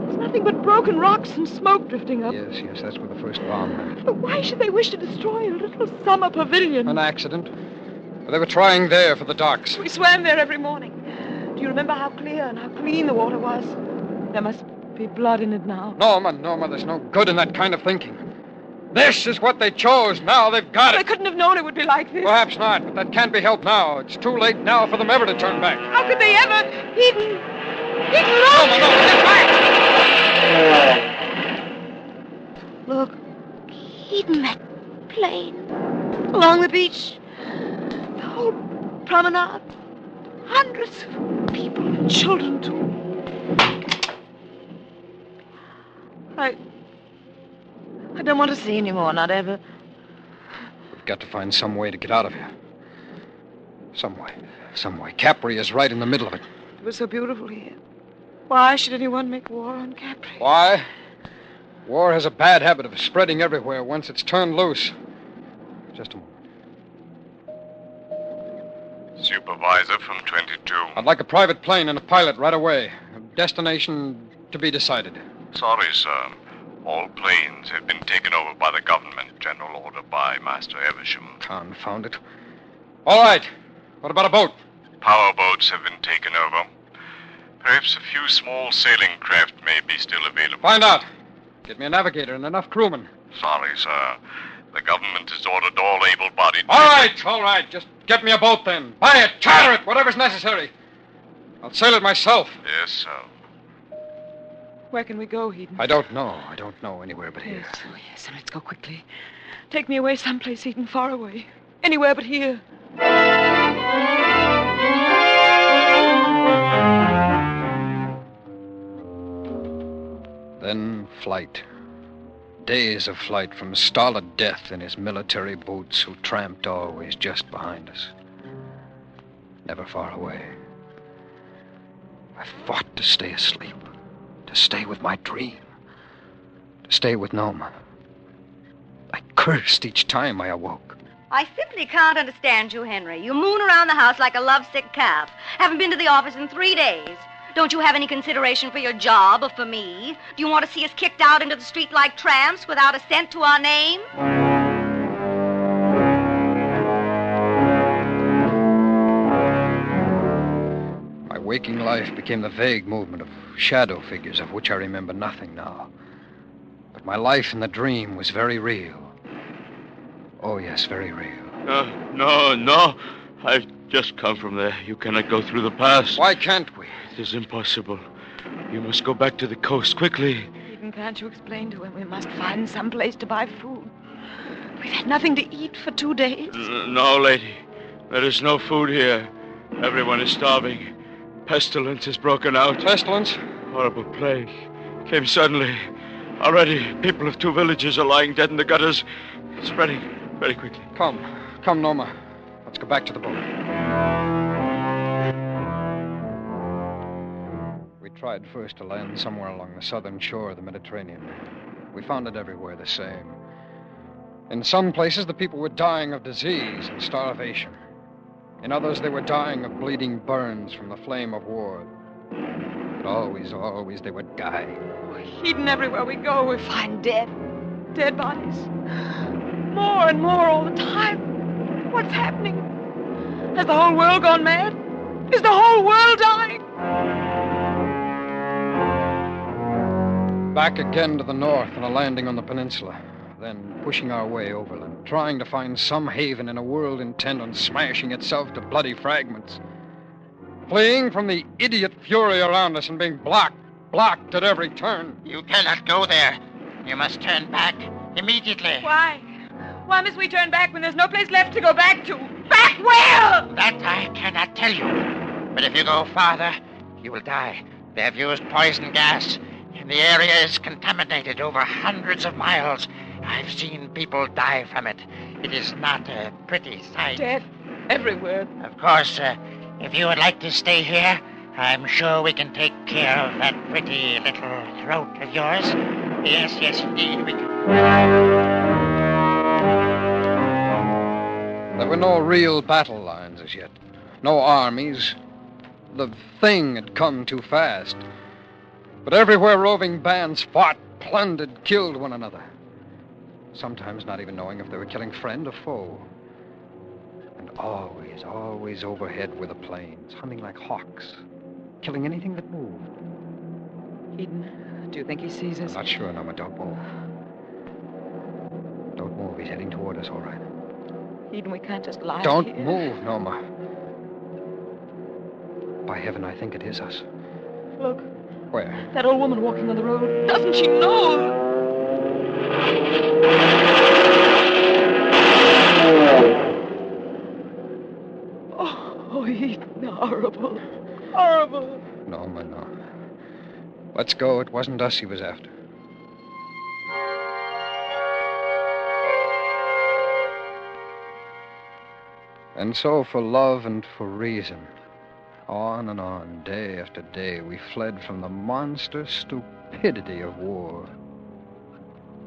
There's nothing but broken rocks and smoke drifting up. Yes, that's where the first bomb went. But why should they wish to destroy a little summer pavilion? An accident. They were trying there for the docks. We swam there every morning. Do you remember how clear and how clean the water was? There must be blood in it now. Norma, there's no good in that kind of thinking. This is what they chose. Now they've got They it. couldn't have known it would be like this. Perhaps not, but that can't be helped now. It's too late now for them ever to turn back. How could they ever? Eden, look! Look, Eden, that plane along the beach, the whole promenade, hundreds of people and children too. I don't want to see any more, not ever. We've got to find some way to get out of here. Some way. Capri is right in the middle of it. It was so beautiful here. Why should anyone make war on Capri? Why? War has a bad habit of spreading everywhere once it's turned loose. Just a moment. Supervisor from 22. I'd like a private plane and a pilot right away. Destination to be decided. Sorry, sir. All planes have been taken over by the government. General order by Master Evesham. Confound it. All right. What about a boat? Power boats have been taken over. Perhaps a few small sailing craft may be still available. Find out. Get me a navigator and enough crewmen. Sorry, sir. The government has ordered all able-bodied... All right. Just get me a boat then. Buy it, charter it, whatever's necessary. I'll sail it myself. Yes, sir. Where can we go, Eden? I don't know anywhere but here. Yes, and let's go quickly. Take me away someplace, Eden, far away. Anywhere but here. Then flight. Days of flight from stolid death in his military boots who tramped always just behind us. Never far away. I fought to stay asleep. To stay with my dream. To stay with Norma. I cursed each time I awoke. I simply can't understand you, Henry. You moon around the house like a lovesick calf. Haven't been to the office in 3 days. Don't you have any consideration for your job or for me? Do you want to see us kicked out into the street like tramps without a cent to our name? My waking life became the vague movement of shadow figures of which I remember nothing now. But my life in the dream was very real. Oh, yes, very real. No. I've just come from there. You cannot go through the pass. Why can't we? It is impossible. You must go back to the coast quickly. Eden, can't you explain to him we must find some place to buy food? We've had nothing to eat for 2 days. No, lady. There is no food here. Everyone is starving. Pestilence has broken out. Pestilence? Horrible plague. Came suddenly. Already, people of 2 villages are lying dead in the gutters. Spreading very quickly. Come, Norma. Let's go back to the boat. We tried first to land somewhere along the southern shore of the Mediterranean. We found it everywhere the same. In some places, the people were dying of disease and starvation. In others, they were dying of bleeding burns from the flame of war. But always they were dying. Eden, everywhere we go, we find dead bodies. More and more all the time. What's happening? Has the whole world gone mad? Is the whole world dying? Back again to the north and a landing on the peninsula. Then pushing our way overland, trying to find some haven in a world intent on smashing itself to bloody fragments. Fleeing from the idiot fury around us and being blocked at every turn. You cannot go there. You must turn back immediately. Why? Why must we turn back when there's no place left to go back to? Back where? That I cannot tell you. But if you go farther, you will die. They have used poison gas, and the area is contaminated over hundreds of miles. I've seen people die from it. It is not a pretty sight. Death everywhere. Of course, if you would like to stay here, I'm sure we can take care of that pretty little throat of yours. Yes, indeed, we can. There were no real battle lines as yet. No armies. The thing had come too fast. But everywhere roving bands fought, plundered, killed one another. Sometimes not even knowing if they were killing friend or foe. And Always overhead were the planes, humming like hawks, killing anything that moved. Eden, do you think he sees us? I'm not sure, Norma. Don't move. Don't move. He's heading toward us, all right. Eden, we can't just lie Don't here. move, Norma. By heaven, I think it is us. Look. Where? That old woman walking on the road. Doesn't she know? Oh, Eden, horrible. Horrible. Norma. Let's go. It wasn't us he was after. And so, for love and for reason, on and on, day after day, we fled from the monster stupidity of war,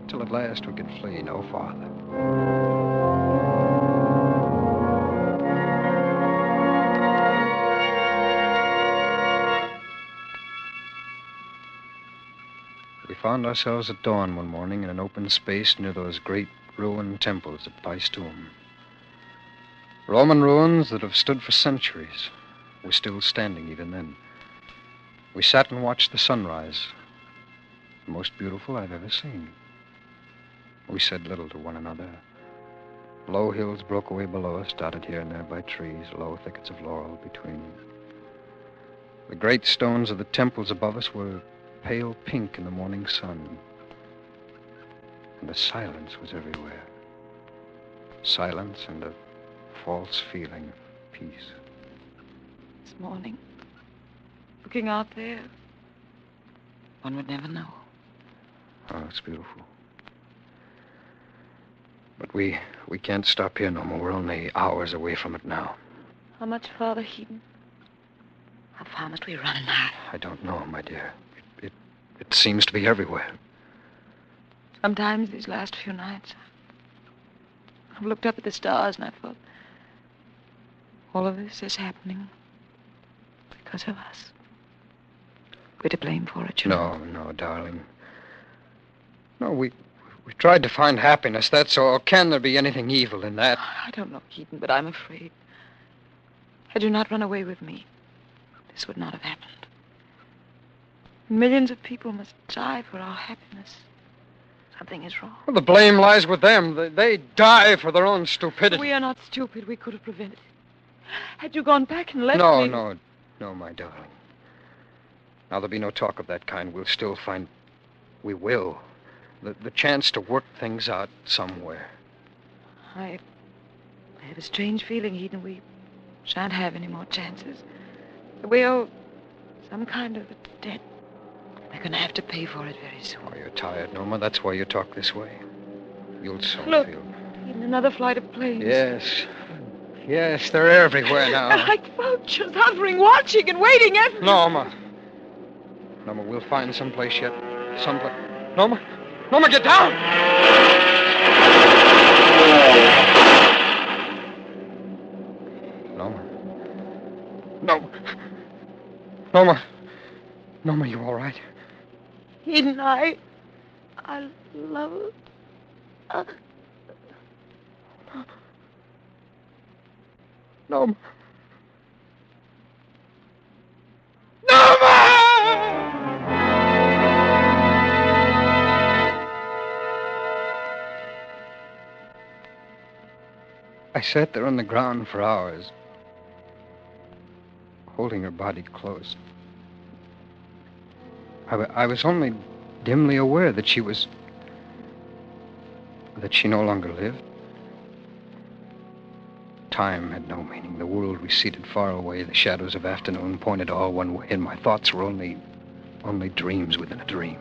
till at last we could flee no farther. We found ourselves at dawn one morning in an open space near those great ruined temples at Paestum. Roman ruins that have stood for centuries were still standing even then. We sat and watched the sunrise, the most beautiful I've ever seen. We said little to one another. Low hills broke away below us, dotted here and there by trees, low thickets of laurel between. The great stones of the temples above us were pale pink in the morning sun. And the silence was everywhere. Silence and a false feeling of peace. This morning, looking out there, one would never know. Oh, it's beautiful. But we can't stop here no more. We're only hours away from it now. How much farther, Eden? How far must we run now? I don't know, my dear. It seems to be everywhere. Sometimes these last few nights, I've looked up at the stars and I've thought, all of this is happening because of us. We're to blame for it, you know. No, darling. No, we tried to find happiness, that's all. Can there be anything evil in that? I don't know, Eden, but I'm afraid. Had you not run away with me, this would not have happened. Millions of people must die for our happiness. Something is wrong. Well, the blame lies with them. They die for their own stupidity. We are not stupid. We could have prevented it. Had you gone back and left me... No, my darling. Now, there'll be no talk of that kind. We'll still find... We will. The chance to work things out somewhere. I have a strange feeling, Eden. We shan't have any more chances. We owe some kind of a debt. They're going to have to pay for it very soon. Oh, you're tired, Norma. That's why you talk this way. You'll soon Look, feel... Eden, another flight of planes. Yes, they're everywhere now. Like vultures hovering, watching and waiting everywhere. Norma, we'll find someplace yet. Someplace. Norma, get down! Norma, you all right? Eden, I love her. Norma. I sat there on the ground for hours, holding her body close. I was only dimly aware that she no longer lived. Time had no meaning. The world receded far away. The shadows of afternoon pointed all one way, and my thoughts were only dreams within a dream.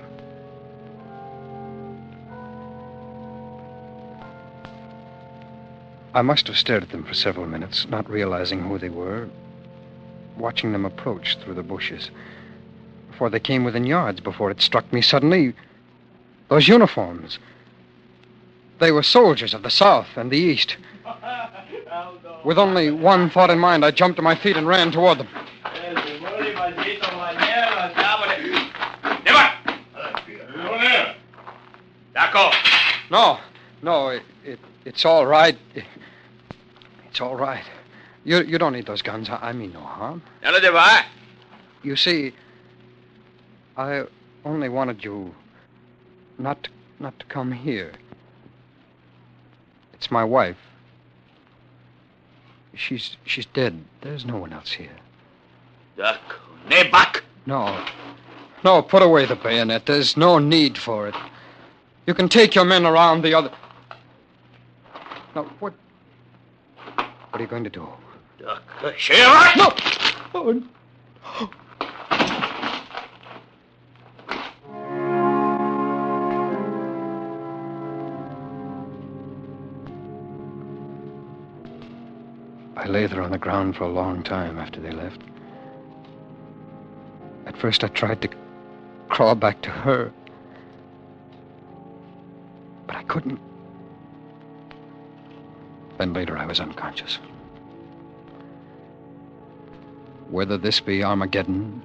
I must have stared at them for several minutes, not realizing who they were, watching them approach through the bushes. Before they came within yards, before it struck me suddenly, those uniforms. They were soldiers of the South and the East. With only one thought in mind, I jumped to my feet and ran toward them. No, it's all right. It's all right. You don't need those guns. I mean no harm. Allora, You see, I only wanted you not to come here. It's my wife. She's dead. There's no one else here. back. No, put away the bayonet. There's no need for it. You can take your men around the other... Now, what are you going to do? No! Oh. I lay there on the ground for a long time after they left. At first I tried to crawl back to her, but I couldn't. Then later I was unconscious. Whether this be Armageddon,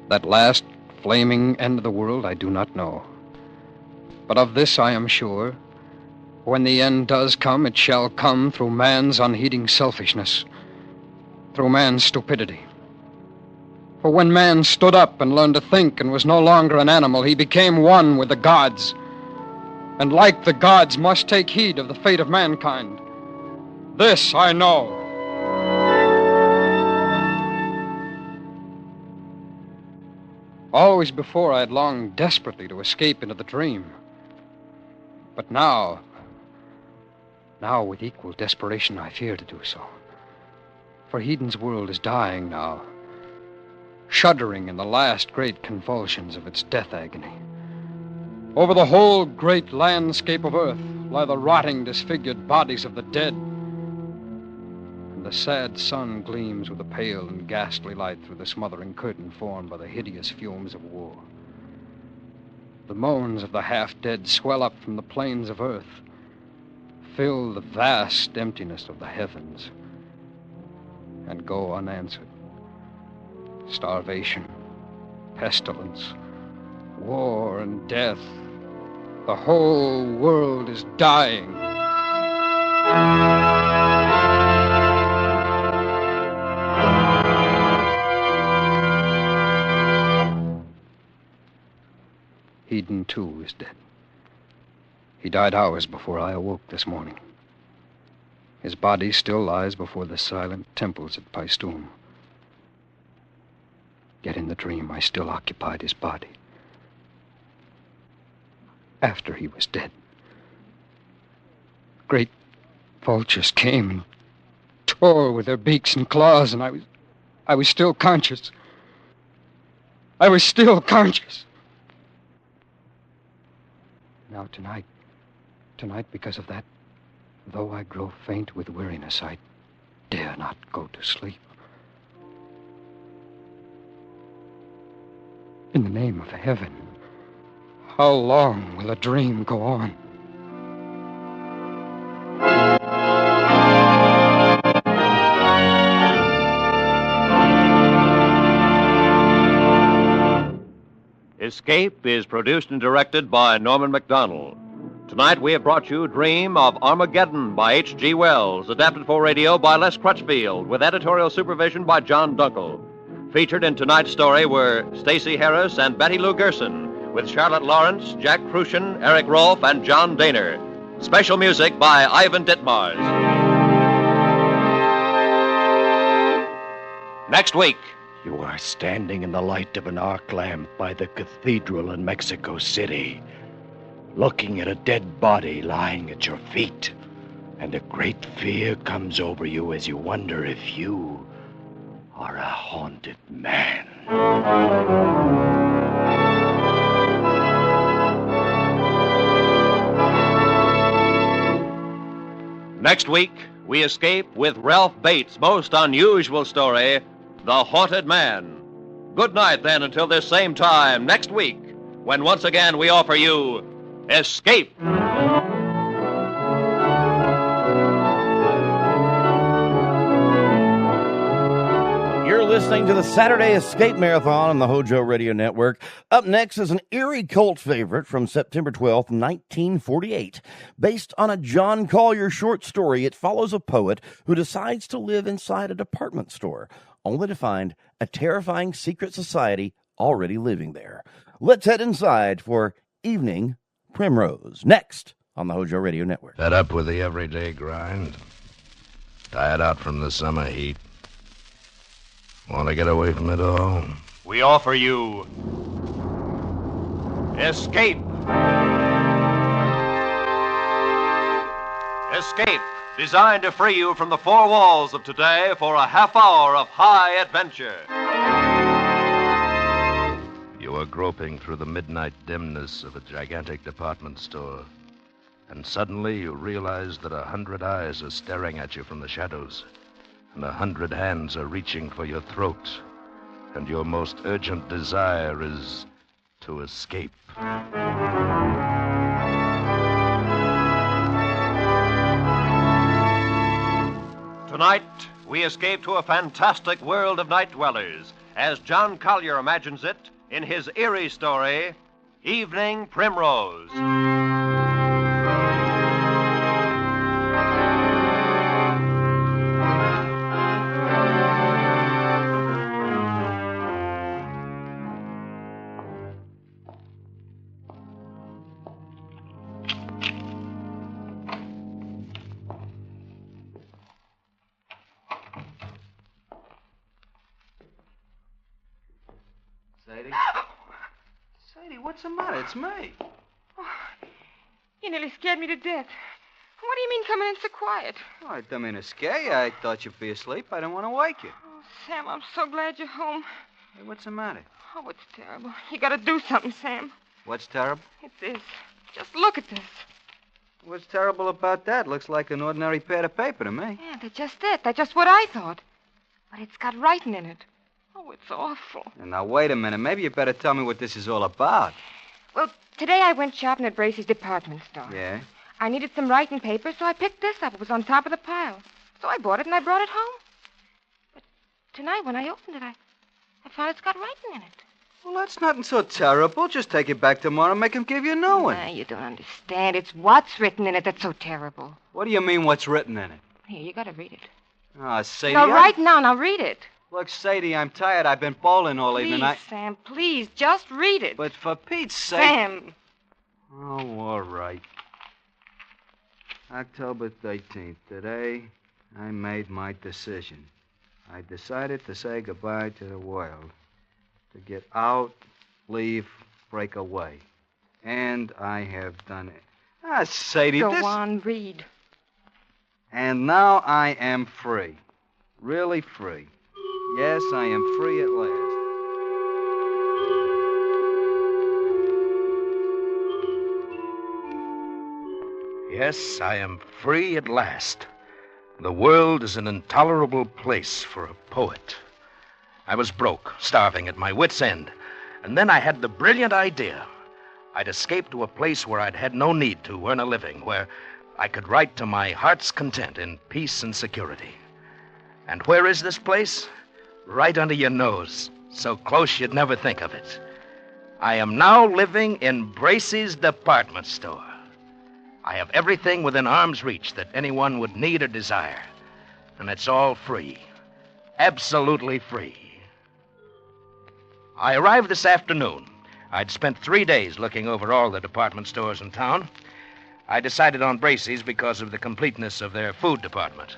that last flaming end of the world, I do not know. But of this I am sure. When the end does come, it shall come through man's unheeding selfishness, through man's stupidity. For when man stood up and learned to think and was no longer an animal, he became one with the gods. And like the gods, must take heed of the fate of mankind. This I know. Always before I had longed desperately to escape into the dream. But now with equal desperation I fear to do so. For Heden's world is dying now, shuddering in the last great convulsions of its death agony. Over the whole great landscape of earth lie the rotting, disfigured bodies of the dead. And the sad sun gleams with a pale and ghastly light through the smothering curtain formed by the hideous fumes of war. The moans of the half-dead swell up from the plains of earth, fill the vast emptiness of the heavens, and go unanswered. Starvation, pestilence, war, and death. The whole world is dying. Heden, too, is dead. He died hours before I awoke this morning. His body still lies before the silent temples at Paestum. Yet in the dream, I still occupied his body. After he was dead, great vultures came and tore with their beaks and claws, and I was still conscious. I was still conscious. Now tonight, because of that, though I grow faint with weariness, I dare not go to sleep. In the name of heaven, how long will a dream go on? Escape is produced and directed by Norman MacDonald. Tonight we have brought you Dream of Armageddon by H.G. Wells, adapted for radio by Les Crutchfield, with editorial supervision by John Dunkel. Featured in tonight's story were Stacey Harris and Betty Lou Gerson, with Charlotte Lawrence, Jack Crucian, Eric Rolfe, and John Daner. Special music by Ivan Ditmars. Next week. You are standing in the light of an arc lamp by the cathedral in Mexico City, looking at a dead body lying at your feet, and a great fear comes over you as you wonder if you are a haunted man. Next week, we escape with Ralph Bates' most unusual story, The Haunted Man. Good night, then, until this same time next week, when once again we offer you Escape. You're listening to the Saturday Escape Marathon on the HOJO Radio Network. Up next is an eerie cult favorite from September 12th, 1948. Based on a John Collier short story, it follows a poet who decides to live inside a department store, only to find a terrifying secret society already living there. Let's head inside for Evening Primrose, next on the HOJO Radio Network. Fed up with the everyday grind? Tired out from the summer heat? Want to get away from it all? We offer you Escape. Escape, designed to free you from the four walls of today for a half hour of high adventure. You are groping through the midnight dimness of a gigantic department store, and suddenly you realize that 100 eyes are staring at you from the shadows, and 100 hands are reaching for your throat, and your most urgent desire is to escape. Tonight, we escape to a fantastic world of night dwellers, as John Collier imagines it in his eerie story, Evening Primrose. Sadie? Sadie, what's the matter? It's me. Oh, you nearly scared me to death. What do you mean coming in so quiet? Oh, I didn't mean to scare you. I thought you'd be asleep. I didn't want to wake you. Oh, Sam, I'm so glad you're home. Hey, what's the matter? Oh, it's terrible. You gotta do something, Sam. What's terrible? It's this. Just look at this. What's terrible about that? Looks like an ordinary pad of paper to me. Yeah, that's just it. That's just what I thought. But it's got writing in it. Oh, it's awful. And now, wait a minute. Maybe you better tell me what this is all about. Well, today I went shopping at Bracey's department store. Yeah? I needed some writing paper, so I picked this up. It was on top of the pile. So I bought it and I brought it home. But tonight, when I opened it, I found it's got writing in it. Well, that's nothing so terrible. Just take it back tomorrow and make him give you a new one. Nah, you don't understand. It's what's written in it that's so terrible. What do you mean, what's written in it? Here, you gotta read it. Ah, Sadie. No, right now. Now read it. Look, Sadie, I'm tired. I've been bowling all evening. Please, Sam, please, just read it. But for Pete's sake... Sam! Oh, all right. October 13th. Today, I made my decision. I decided to say goodbye to the world. To get out, leave, break away. And I have done it. Ah, Sadie, Go on, read. And now I am free. Really free. Yes, I am free at last. Yes, I am free at last. The world is an intolerable place for a poet. I was broke, starving, at my wit's end. And then I had the brilliant idea. I'd escape to a place where I'd had no need to earn a living, where I could write to my heart's content in peace and security. And where is this place? Right under your nose, so close you'd never think of it. I am now living in Bracey's department store. I have everything within arm's reach that anyone would need or desire. And it's all free. Absolutely free. I arrived this afternoon. I'd spent 3 days looking over all the department stores in town. I decided on Bracey's because of the completeness of their food department.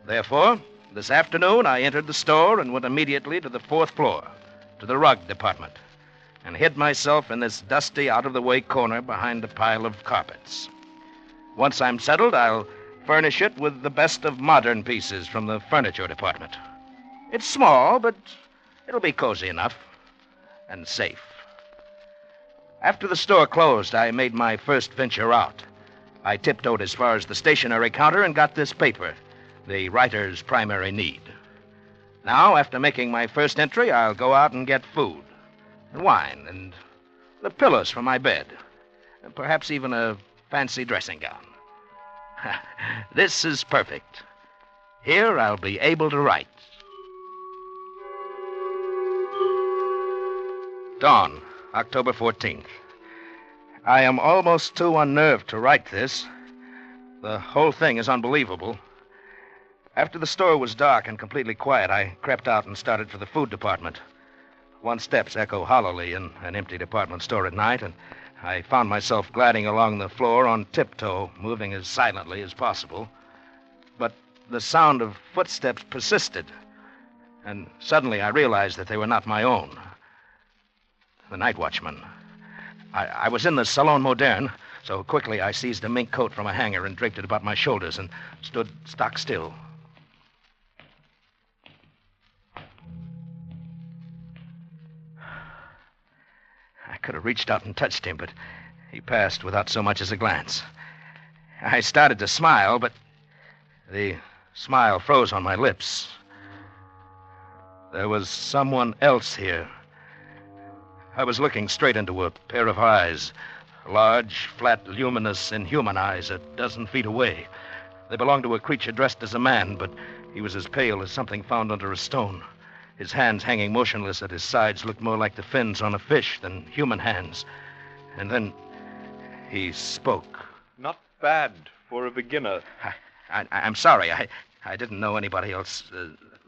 Therefore, this afternoon I entered the store and went immediately to the 4th floor, to the rug department, and hid myself in this dusty, out-of-the-way corner behind a pile of carpets. Once I'm settled, I'll furnish it with the best of modern pieces from the furniture department. It's small, but it'll be cozy enough and safe. After the store closed, I made my first venture out. I tiptoed as far as the stationery counter and got this paper, the writer's primary need. Now, after making my first entry, I'll go out and get food, and wine, and the pillows for my bed, and perhaps even a fancy dressing gown. This is perfect. Here I'll be able to write. Dawn, October 14th. I am almost too unnerved to write this. The whole thing is unbelievable. After the store was dark and completely quiet, I crept out and started for the food department. One's steps echo hollowly in an empty department store at night, and I found myself gliding along the floor on tiptoe, moving as silently as possible. But the sound of footsteps persisted, and suddenly I realized that they were not my own. The night watchman. I was in the Salon Moderne, so quickly I seized a mink coat from a hanger and draped it about my shoulders and stood stock still. I could have reached out and touched him, but he passed without so much as a glance. I started to smile, but the smile froze on my lips. There was someone else here. I was looking straight into a pair of eyes, large, flat, luminous, inhuman eyes a dozen feet away. They belonged to a creature dressed as a man, but he was as pale as something found under a stone. His hands hanging motionless at his sides looked more like the fins on a fish than human hands. And then he spoke. Not bad for a beginner. I'm sorry. I didn't know anybody else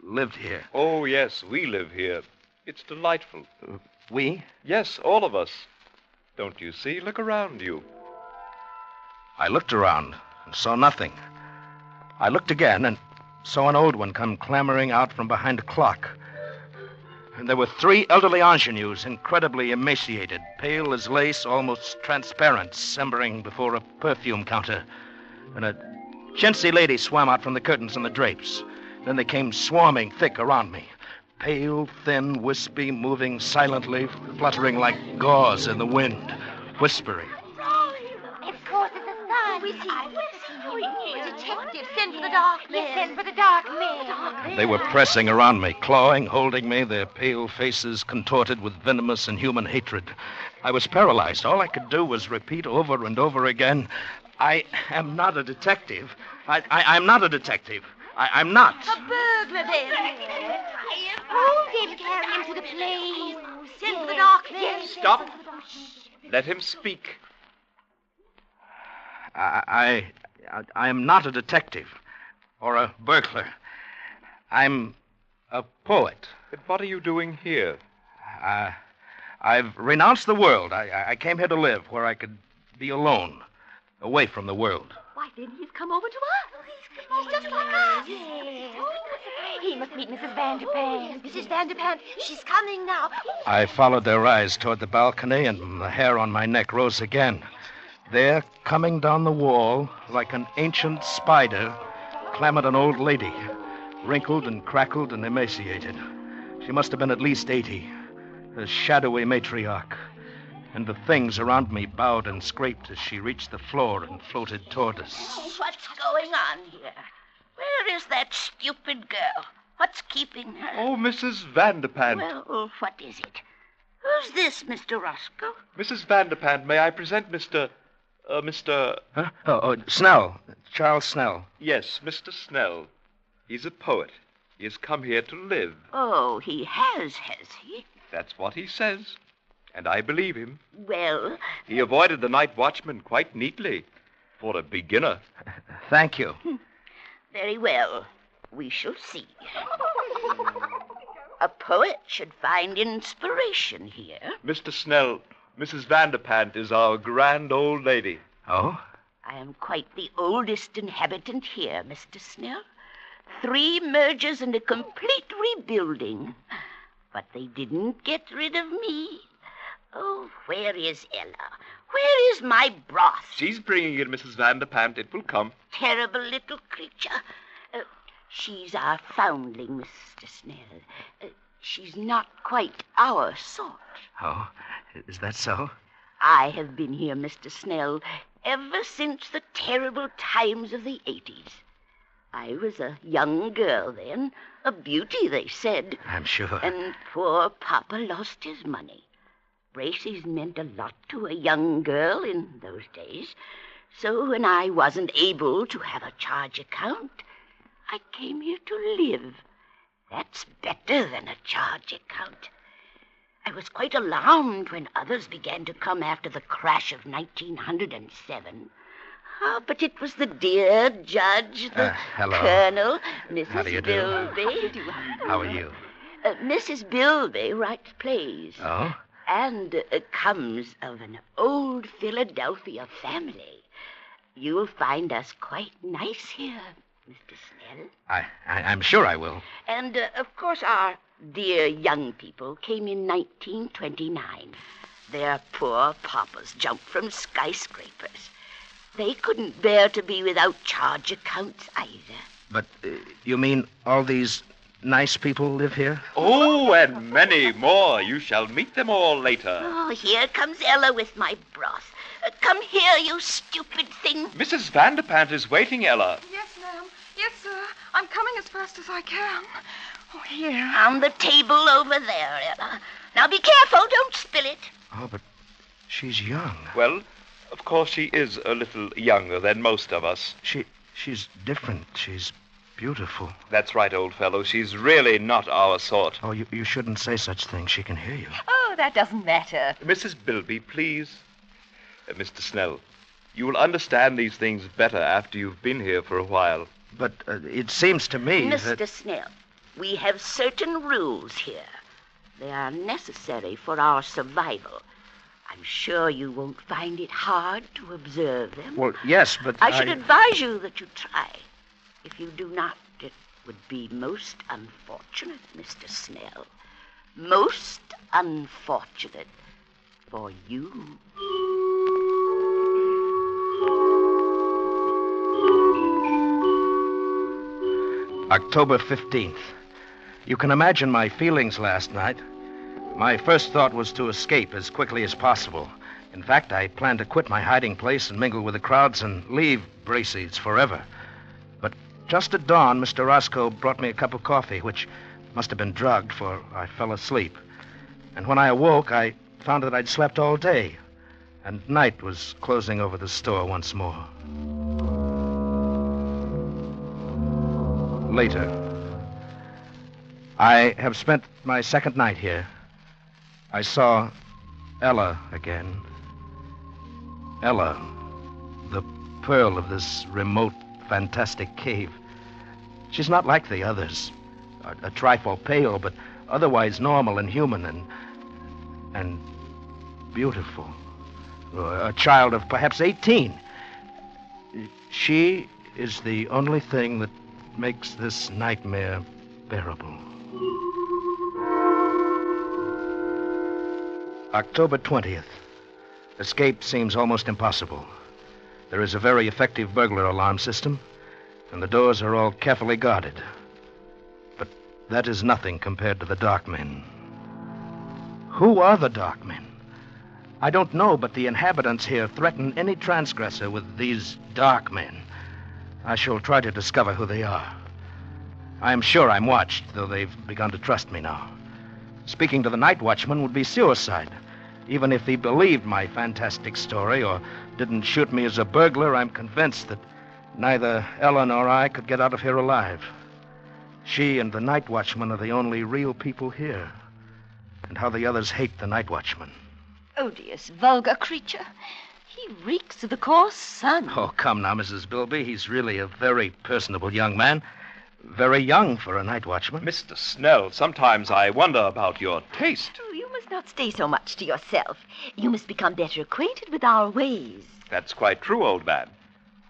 lived here. Oh, yes, we live here. It's delightful. We? Yes, all of us. Don't you see? Look around you. I looked around and saw nothing. I looked again and saw an old one come clambering out from behind a clock. And there were 3 elderly ingenues, incredibly emaciated, pale as lace, almost transparent, simmering before a perfume counter. And a chintzy lady swam out from the curtains and the drapes. Then they came swarming thick around me. Pale, thin, wispy, moving silently, fluttering like gauze in the wind, whispering. Of course, it's a sign. We see. Detective, send for the dark men. Yes, send for the dark men. They were pressing around me, clawing, holding me, their pale faces contorted with venomous and human hatred. I was paralyzed. All I could do was repeat over and over again, I am not a detective. I'm not a detective. I'm not. A burglar, then. Hold him, carry him to the place. Send for the dark men. Stop. Let him speak. I am not a detective or a burglar. I'm a poet. But what are you doing here? I've renounced the world. I came here to live where I could be alone, away from the world. Why, then he's come over to us. He's just like us. Yes. He must meet Mrs. Vanderpant. Mrs. Vanderpant, she's coming now. I followed their eyes toward the balcony, and the hair on my neck rose again. There, coming down the wall, like an ancient spider, clambered an old lady, wrinkled and crackled and emaciated. She must have been at least 80, a shadowy matriarch. And the things around me bowed and scraped as she reached the floor and floated toward us. What's going on here? Where is that stupid girl? What's keeping her? Oh, Mrs. Vanderpant. Well, what is it? Who's this, Mr. Roscoe? Mrs. Vanderpant, may I present Mr. Huh? Oh, Snell. Charles Snell. Yes, Mr. Snell. He's a poet. He has come here to live. Oh, he has he? That's what he says. And I believe him. Well? He avoided the night watchman quite neatly. For a beginner. Thank you. Very well. We shall see. A poet should find inspiration here. Mr. Snell, Mrs. Vanderpant is our grand old lady. Oh? I am quite the oldest inhabitant here, Mr. Snell. 3 mergers and a complete rebuilding. But they didn't get rid of me. Oh, where is Ella? Where is my broth? She's bringing it, Mrs. Vanderpant. It will come. Terrible little creature. She's our foundling, Mr. Snell. She's not quite our sort. Oh, is that so? I have been here, Mr. Snell, ever since the terrible times of the 80s. I was a young girl then, a beauty, they said. I'm sure. And poor Papa lost his money. Braces meant a lot to a young girl in those days. So when I wasn't able to have a charge account, I came here to live. That's better than a charge account. I was quite alarmed when others began to come after the crash of 1907. Oh, but it was the dear judge, the hello. colonel, Mrs. How do you do? Bilby. How are you? Mrs. Bilby writes plays. Oh? And comes of an old Philadelphia family. You'll find us quite nice here, Mr. Snell. I'm sure I will. And, of course, our dear young people came in 1929. Their poor papas jumped from skyscrapers. They couldn't bear to be without charge accounts either. But you mean all these nice people live here? Oh, and many more. You shall meet them all later. Oh, here comes Ella with my broth. Come here, you stupid thing. Mrs. Vanderpant is waiting, Ella. Yes, ma'am. Yes, sir. I'm coming as fast as I can. Oh, here. On the table over there, Ella. Now be careful, don't spill it. Oh, but she's young. Well, of course she is a little younger than most of us. She's different. She's beautiful. That's right, old fellow. She's really not our sort. Oh, you shouldn't say such things. She can hear you. Oh, that doesn't matter. Mrs. Bilby, please. Mr. Snell, you will understand these things better after you've been here for a while. But it seems to me Mr. Snell, we have certain rules here. They are necessary for our survival. I'm sure you won't find it hard to observe them. Well, yes, but I should advise you that you try. If you do not, it would be most unfortunate, Mr. Snell. Most unfortunate for you. October 15th. You can imagine my feelings last night. My first thought was to escape as quickly as possible. In fact, I planned to quit my hiding place and mingle with the crowds and leave Bracey's forever. But just at dawn, Mr. Roscoe brought me a cup of coffee, which must have been drugged, for I fell asleep. And when I awoke, I found that I'd slept all day, and night was closing over the store once more. Later. I have spent my second night here. I saw Ella again. Ella, the pearl of this remote, fantastic cave. She's not like the others. A trifle pale, but otherwise normal and human and beautiful. A child of perhaps 18. She is the only thing that makes this nightmare bearable. October 20th. Escape seems almost impossible. There is a very effective burglar alarm system, and the doors are all carefully guarded. But that is nothing compared to the dark men. Who are the dark men? I don't know, but the inhabitants here threaten any transgressor with these dark men. I shall try to discover who they are. I am sure I'm watched, though they've begun to trust me now. Speaking to the night watchman would be suicide. Even if he believed my fantastic story or didn't shoot me as a burglar, I'm convinced that neither Ella nor I could get out of here alive. She and the night watchman are the only real people here. And how the others hate the night watchman. Odious, vulgar creature. He reeks of the coarse sun. Oh, come now, Mrs. Bilby. He's really a very personable young man. Very young for a night watchman. Mr. Snell, sometimes I wonder about your taste. Oh, you must not stay so much to yourself. You must become better acquainted with our ways. That's quite true, old man.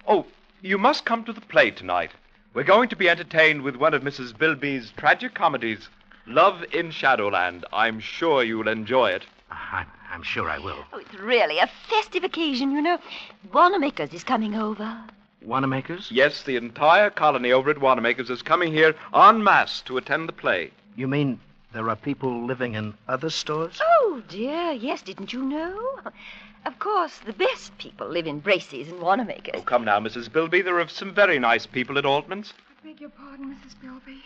Oh, you must come to the play tonight. We're going to be entertained with one of Mrs. Bilby's tragic comedies, Love in Shadowland. I'm sure you'll enjoy it. I'm sure I will. Oh, it's really a festive occasion, you know. Wanamaker's is coming over. Wanamaker's? Yes, the entire colony over at Wanamaker's is coming here en masse to attend the play. You mean there are people living in other stores? Oh, dear, yes, didn't you know? Of course, the best people live in Bracey's and Wanamaker's. Oh, come now, Mrs. Bilby. There are some very nice people at Altman's. I beg your pardon, Mrs. Bilby.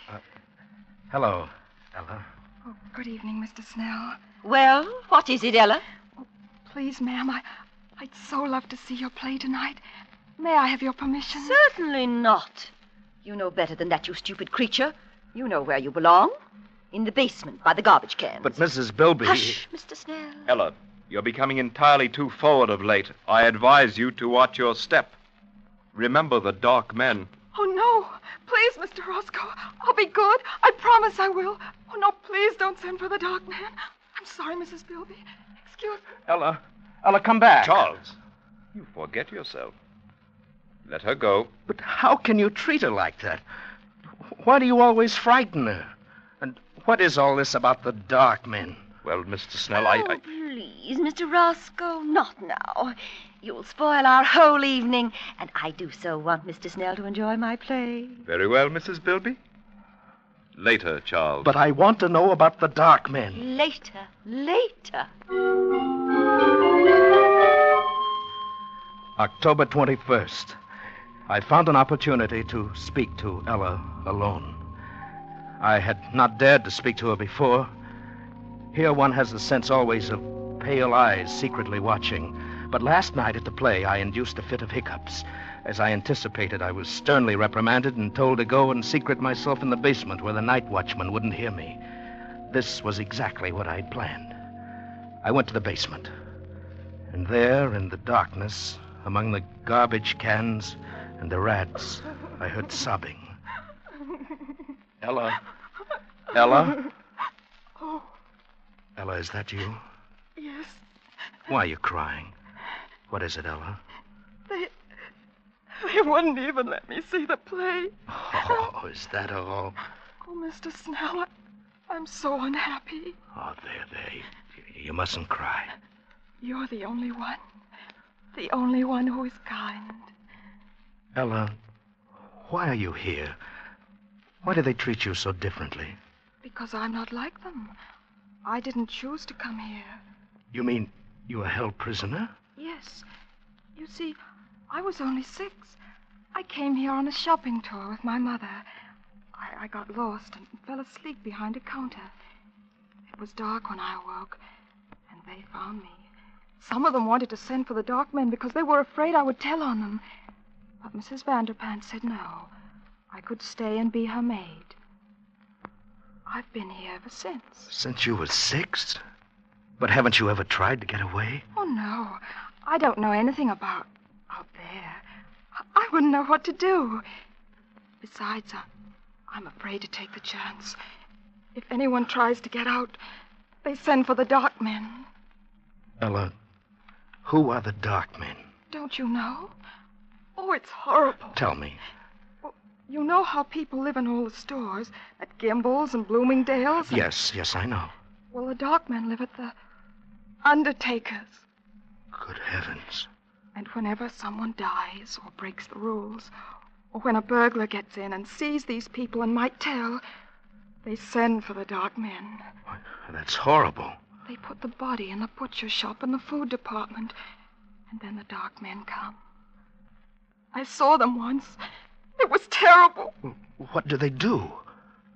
Hello, Ella. Oh, good evening, Mr. Snell. Well, what is it, Ella? Oh, please, ma'am, I'd so love to see your play tonight. May I have your permission? Certainly not. You know better than that, you stupid creature. You know where you belong. In the basement, by the garbage cans. But Mrs. Bilby... Hush, Mr. Snell. Ella, you're becoming entirely too forward of late. I advise you to watch your step. Remember the dark men. Oh, no. Please, Mr. Roscoe. I'll be good. I promise I will. Oh, no, please don't send for the dark man. I'm sorry, Mrs. Bilby. Excuse me. Ella, come back. Charles, you forget yourself. Let her go. But how can you treat her like that? Why do you always frighten her? And what is all this about the dark men? Well, Mr. Snell, Oh, please, Mr. Roscoe, not now. You'll spoil our whole evening, and I do so want Mr. Snell to enjoy my play. Very well, Mrs. Bilby. Later, Charles. But I want to know about the dark men. Later. October 21st. I found an opportunity to speak to Ella alone. I had not dared to speak to her before. Here one has the sense always of pale eyes secretly watching. But last night at the play, I induced a fit of hiccups. As I anticipated, I was sternly reprimanded and told to go and secret myself in the basement where the night watchman wouldn't hear me. This was exactly what I'd planned. I went to the basement. And there, in the darkness, among the garbage cans and the rats, I heard sobbing. Ella? Ella? Oh, Ella, is that you? yes. Why are you crying? What is it, Ella? They wouldn't even let me see the play. Oh, is that all? Oh, Mr. Snell, I'm so unhappy. Oh, there. You mustn't cry. You're the only one. The only one who is kind. Ella, why are you here? Why do they treat you so differently? Because I'm not like them. I didn't choose to come here. You mean you were held prisoner? Yes. You see, I was only 6. I came here on a shopping tour with my mother. I got lost and fell asleep behind a counter. It was dark when I awoke, and they found me. Some of them wanted to send for the dark men because they were afraid I would tell on them. But Mrs. Vanderpant said no. I could stay and be her maid. I've been here ever since. Since you were 6? But haven't you ever tried to get away? Oh, no. I don't know anything about out there. I wouldn't know what to do. Besides, I'm afraid to take the chance. If anyone tries to get out, they send for the dark men. Ella, who are the dark men? Don't you know? Oh, it's horrible. Tell me. Well, you know how people live in all the stores, at Gimbel's and Bloomingdale's? And... Yes, I know. Well, the dark men live at the undertakers. Good heavens. And whenever someone dies or breaks the rules, or when a burglar gets in and sees these people and might tell, they send for the dark men. That's horrible. They put the body in the butcher shop and the food department, and then the dark men come. I saw them once. It was terrible. What do they do?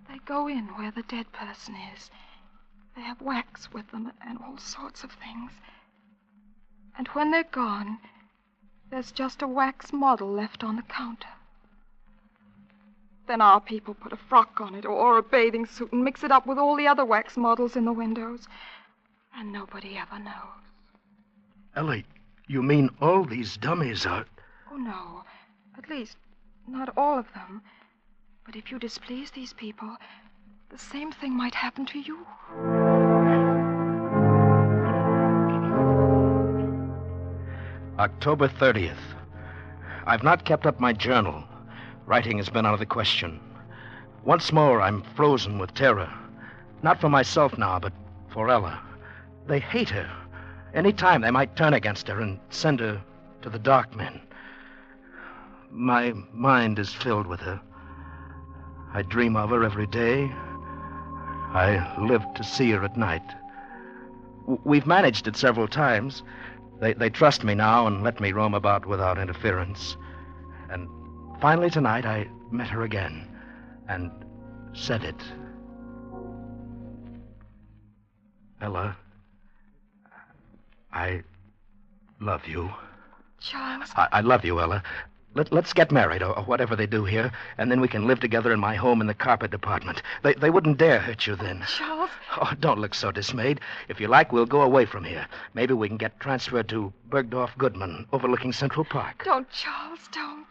They go in where the dead person is. They have wax with them and all sorts of things. And when they're gone, there's just a wax model left on the counter. Then our people put a frock on it or a bathing suit and mix it up with all the other wax models in the windows. And nobody ever knows. Ellie, you mean all these dummies are... Oh, no. At least, not all of them. But if you displease these people, the same thing might happen to you. October 30th. I've not kept up my journal. Writing has been out of the question. Once more, I'm frozen with terror. Not for myself now, but for Ella. They hate her. Any time they might turn against her and send her to the dark men. My mind is filled with her. I dream of her every day. I live to see her at night. We've managed it several times. They trust me now and let me roam about without interference. And finally tonight I met her again and said it. Ella, I love you. Charles. I love you, Ella. Let's get married, or whatever they do here, and then we can live together in my home in the carpet department. They wouldn't dare hurt you then. Charles? Oh, don't look so dismayed. If you like, we'll go away from here. Maybe we can get transferred to Bergdorf Goodman, overlooking Central Park. Don't, Charles, don't.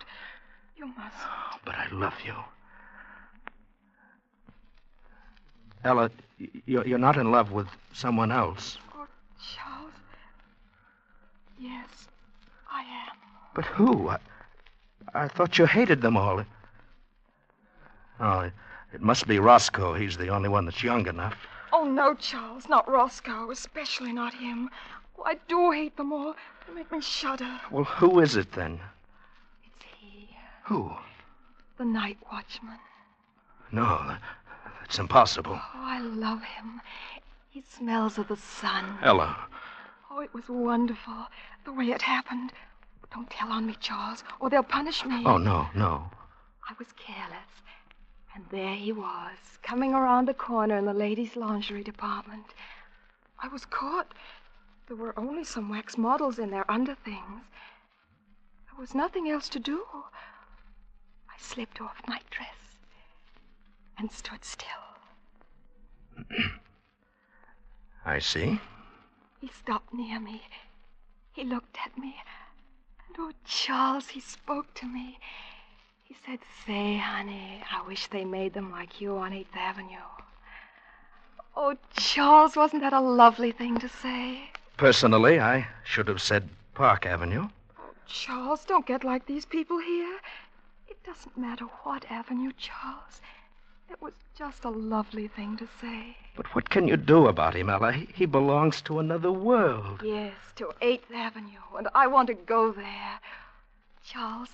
You must. Oh, but I love you. Ella, you're not in love with someone else. Oh, Charles. Yes, I am. But who? I thought you hated them all. Oh, it must be Roscoe. He's the only one that's young enough. Oh, no, Charles, not Roscoe, especially not him. Oh, I do hate them all. They make me shudder. Well, who is it then? It's he. Who? The night watchman. No, that's impossible. Oh, I love him. He smells of the sun. Ella. Oh, it was wonderful, the way it happened. Don't tell on me, Charles, or they'll punish me. Oh, no. I was careless. And there he was, coming around the corner in the ladies' lingerie department. I was caught. There were only some wax models in their underthings. There was nothing else to do. I slipped off my dress and stood still. I see. He stopped near me. He looked at me. And, oh, Charles, he spoke to me. He said, "Say, honey, I wish they made them like you on 8th Avenue." Oh, Charles, wasn't that a lovely thing to say? Personally, I should have said Park Avenue. Charles, don't get like these people here. It doesn't matter what avenue, Charles. It was just a lovely thing to say. But what can you do about him, Ella? He belongs to another world. Yes, to 8th Avenue, and I want to go there. Charles,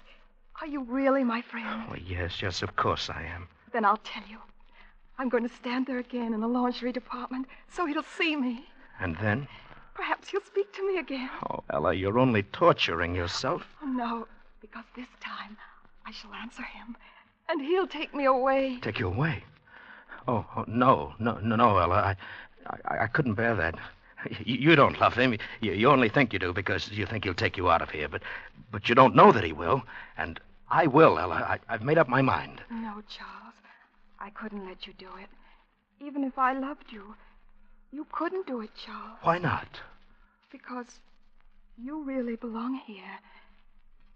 are you really my friend? Oh, yes, of course I am. Then I'll tell you. I'm going to stand there again in the lingerie department so he'll see me. And then? Perhaps he'll speak to me again. Oh, Ella, you're only torturing yourself. Oh, no, because this time I shall answer him, and he'll take me away. Take you away? Oh, no, Ella. I couldn't bear that. You don't love him. You only think you do because you think he'll take you out of here. But you don't know that he will. And I will, Ella. I've made up my mind. No, Charles. I couldn't let you do it. Even if I loved you, you couldn't do it, Charles. Why not? Because you really belong here.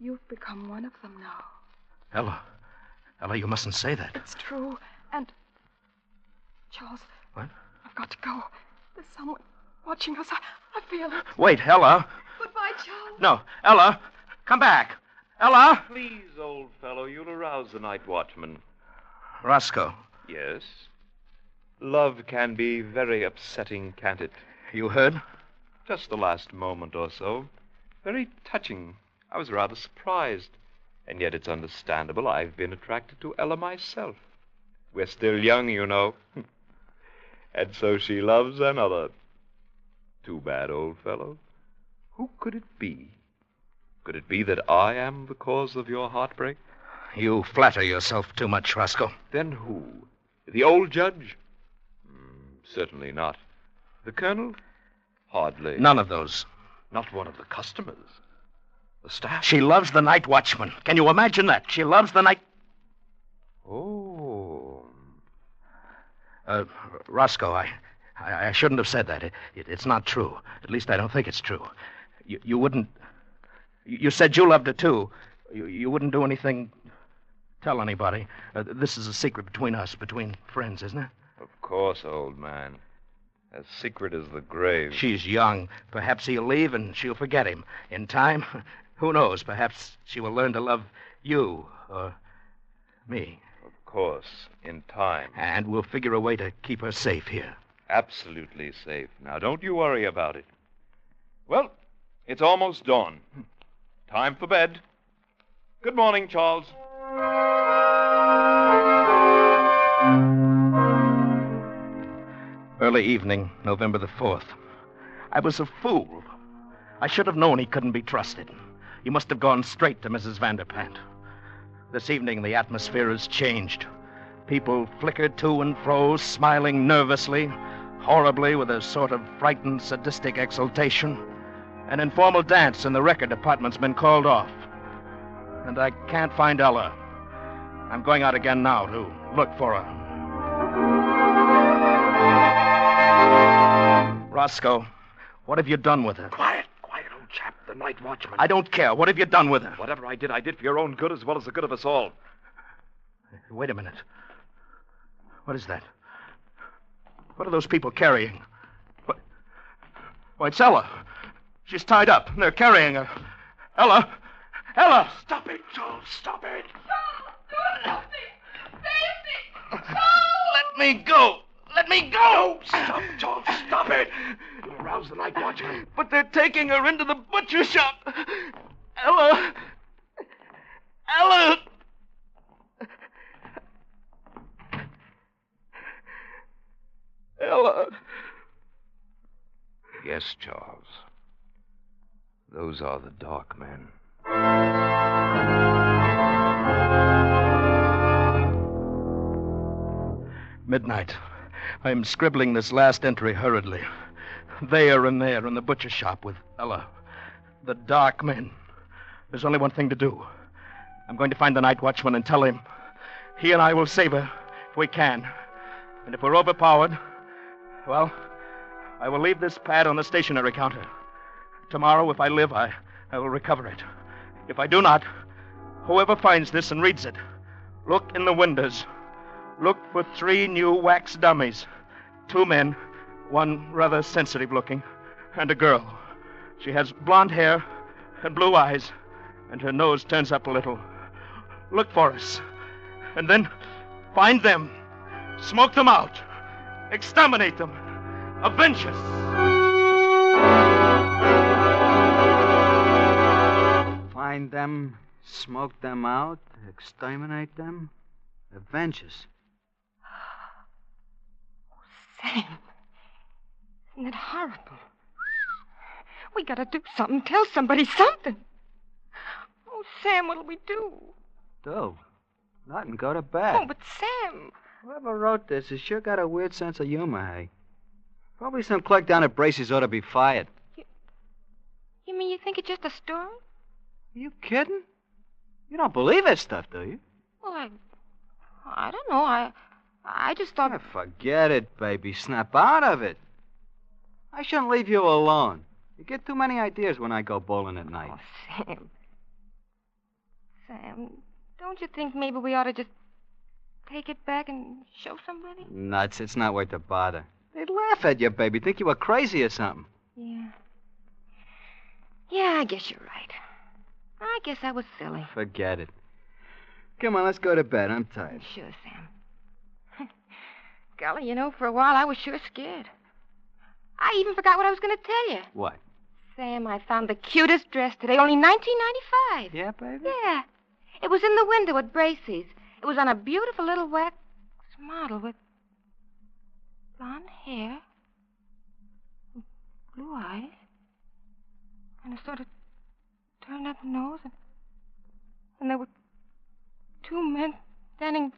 You've become one of them now. Ella, you mustn't say that. It's true. And, Charles. What? I've got to go. There's someone watching us. I feel it. Wait, Ella. Goodbye, Charles. No, Ella, come back. Ella! Please, old fellow, you'll arouse the night watchman. Roscoe. Yes? Love can be very upsetting, can't it? You heard? Just the last moment or so. Very touching. I was rather surprised. And yet it's understandable. I've been attracted to Ella myself. We're still young, you know. And so she loves another. Too bad, old fellow. Who could it be? Could it be that I am the cause of your heartbreak? You flatter yourself too much, Roscoe. Then who? The old judge? Certainly not. The colonel? Hardly. None of those. Not one of the customers. The staff? She loves the night watchman. Can you imagine that? She loves the night... Oh. Roscoe, I shouldn't have said that. It's not true. At least I don't think it's true. You wouldn't... You said you loved her, too. You wouldn't do anything... Tell anybody. This is a secret between us, between friends, isn't it? Of course, old man. As secret as the grave. She's young. Perhaps he'll leave and she'll forget him. In time, who knows? Perhaps she will learn to love you or me. Of course, in time. And we'll figure a way to keep her safe here. Absolutely safe. Now, don't you worry about it. Well, it's almost dawn. Time for bed. Good morning, Charles. Early evening, November the 4th. I was a fool. I should have known he couldn't be trusted. He must have gone straight to Mrs. Vanderpant. This evening, the atmosphere has changed. People flickered to and fro, smiling nervously, horribly, with a sort of frightened, sadistic exultation. An informal dance in the record department's been called off. And I can't find Ella. I'm going out again now to look for her. Roscoe, what have you done with her? Quiet, old chap. The night watchman. I don't care. What have you done with her? Whatever I did for your own good as well as the good of us all. Wait a minute. What is that? What are those people carrying? Why, it's Ella. She's tied up. They're carrying her. Ella! Ella! Stop it, Joel. Stop it. Let me go! Let me go! No, stop, Joel. Stop it. You'll arouse the night watchman. But they're taking her into the butcher shop. Ella! Ella! Ella! Yes, Charles. Those are the dark men. Midnight. I'm scribbling this last entry hurriedly. They are in there in the butcher shop with Ella. The dark men. There's only one thing to do. I'm going to find the night watchman and tell him. He and I will save her if we can. And if we're overpowered, well, I will leave this pad on the stationery counter. Tomorrow, if I live, I will recover it. If I do not, whoever finds this and reads it, look in the windows. Look for 3 new wax dummies. 2 men, one rather sensitive looking, and a girl. She has blonde hair and blue eyes, and her nose turns up a little. Look for us. And then find them. Smoke them out. Exterminate them. Avenge us. Find them, smoke them out, exterminate them, avenge us. Sam, isn't it horrible? We gotta do something. Tell somebody something. Oh, Sam, what'll we do? Do? Nothing, go to bed. Oh, but Sam. Whoever wrote this has sure got a weird sense of humor, hey? Probably some clerk down at Bracey's ought to be fired. You mean you think it's just a story? Are you kidding? You don't believe that stuff, do you? Well, I don't know. I just thought... Forget it, baby. Snap out of it. I shouldn't leave you alone. You get too many ideas when I go bowling at night. Oh, Sam. Sam, don't you think maybe we ought to just take it back and show somebody? Nuts. It's not worth the bother. They'd laugh at you, baby. Think you were crazy or something. Yeah. Yeah, I guess you're right. I guess I was silly. Forget it. Come on, let's go to bed. I'm tired. Sure, Sam. Golly, for a while I was sure scared. I even forgot what I was going to tell you. What? Sam, I found the cutest dress today, only $19.95. Yeah, baby? Yeah. It was in the window at Bracey's. It was on a beautiful little wax model with blonde hair, blue eyes, and a sort of turned-up nose, and there were 2 men standing...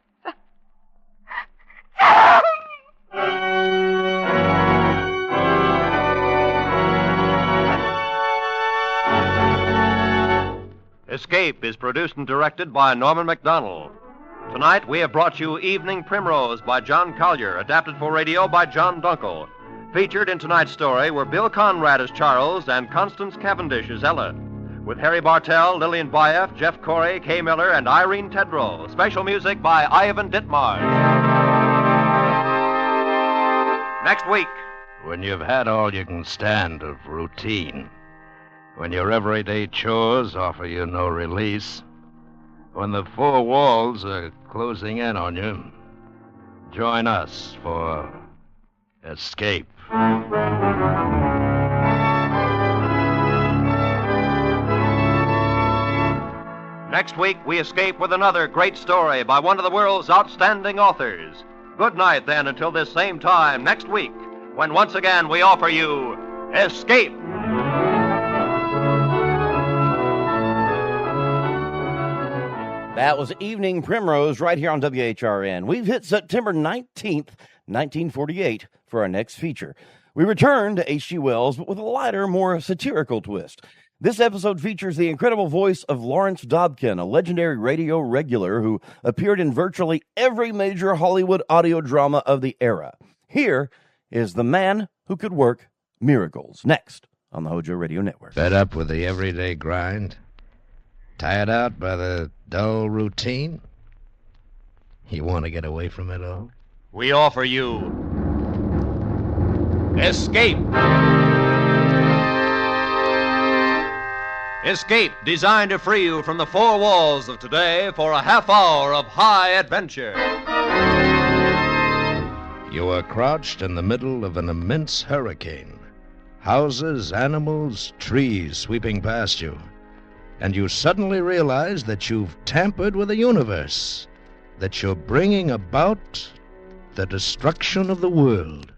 Escape is produced and directed by Norman MacDonald. Tonight, we have brought you Evening Primrose by John Collier, adapted for radio by John Dunkel. Featured in tonight's story were Bill Conrad as Charles and Constance Cavendish as Ella, with Harry Bartell, Lillian Baeff, Jeff Corey, Kay Miller, and Irene Tedrow. Special music by Ivan Ditmars. Next week. When you've had all you can stand of routine, when your everyday chores offer you no release, when the 4 walls are closing in on you, join us for Escape. Next week, we escape with another great story by one of the world's outstanding authors. Good night, then, until this same time next week, when once again we offer you Escape. That was Evening Primrose right here on WHRN. We've hit September 19th, 1948 for our next feature. We return to H.G. Wells, but with a lighter, more satirical twist. This episode features the incredible voice of Lawrence Dobkin, a legendary radio regular who appeared in virtually every major Hollywood audio drama of the era. Here is the man who could work miracles. Next on the HOJO Radio Network. Fed up with the everyday grind? Tired out by the dull routine? You want to get away from it all? We offer you Escape. Escape, designed to free you from the four walls of today for a half hour of high adventure. You are crouched in the middle of an immense hurricane. Houses, animals, trees sweeping past you. And you suddenly realize that you've tampered with the universe, that you're bringing about the destruction of the world.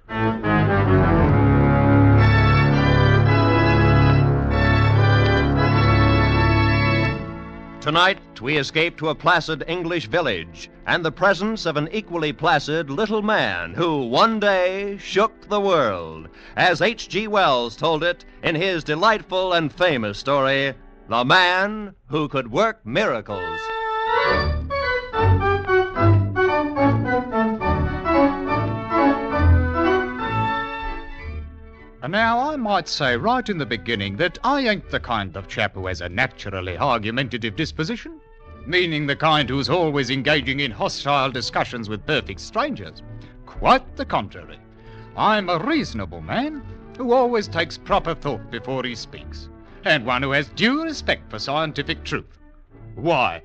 Tonight, we escape to a placid English village and the presence of an equally placid little man who one day shook the world, as H.G. Wells told it in his delightful and famous story, The Man Who Could Work Miracles. Now, I might say right in the beginning that I ain't the kind of chap who has a naturally argumentative disposition, meaning the kind who's always engaging in hostile discussions with perfect strangers. Quite the contrary. I'm a reasonable man who always takes proper thought before he speaks, and one who has due respect for scientific truth. Why,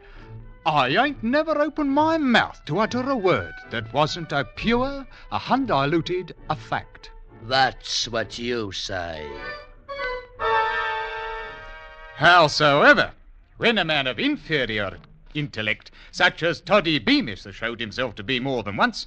I ain't never opened my mouth to utter a word that wasn't a pure, a undiluted, a fact. That's what you say. Howsoever, when a man of inferior intellect, such as Toddy Beamish has showed himself to be more than once,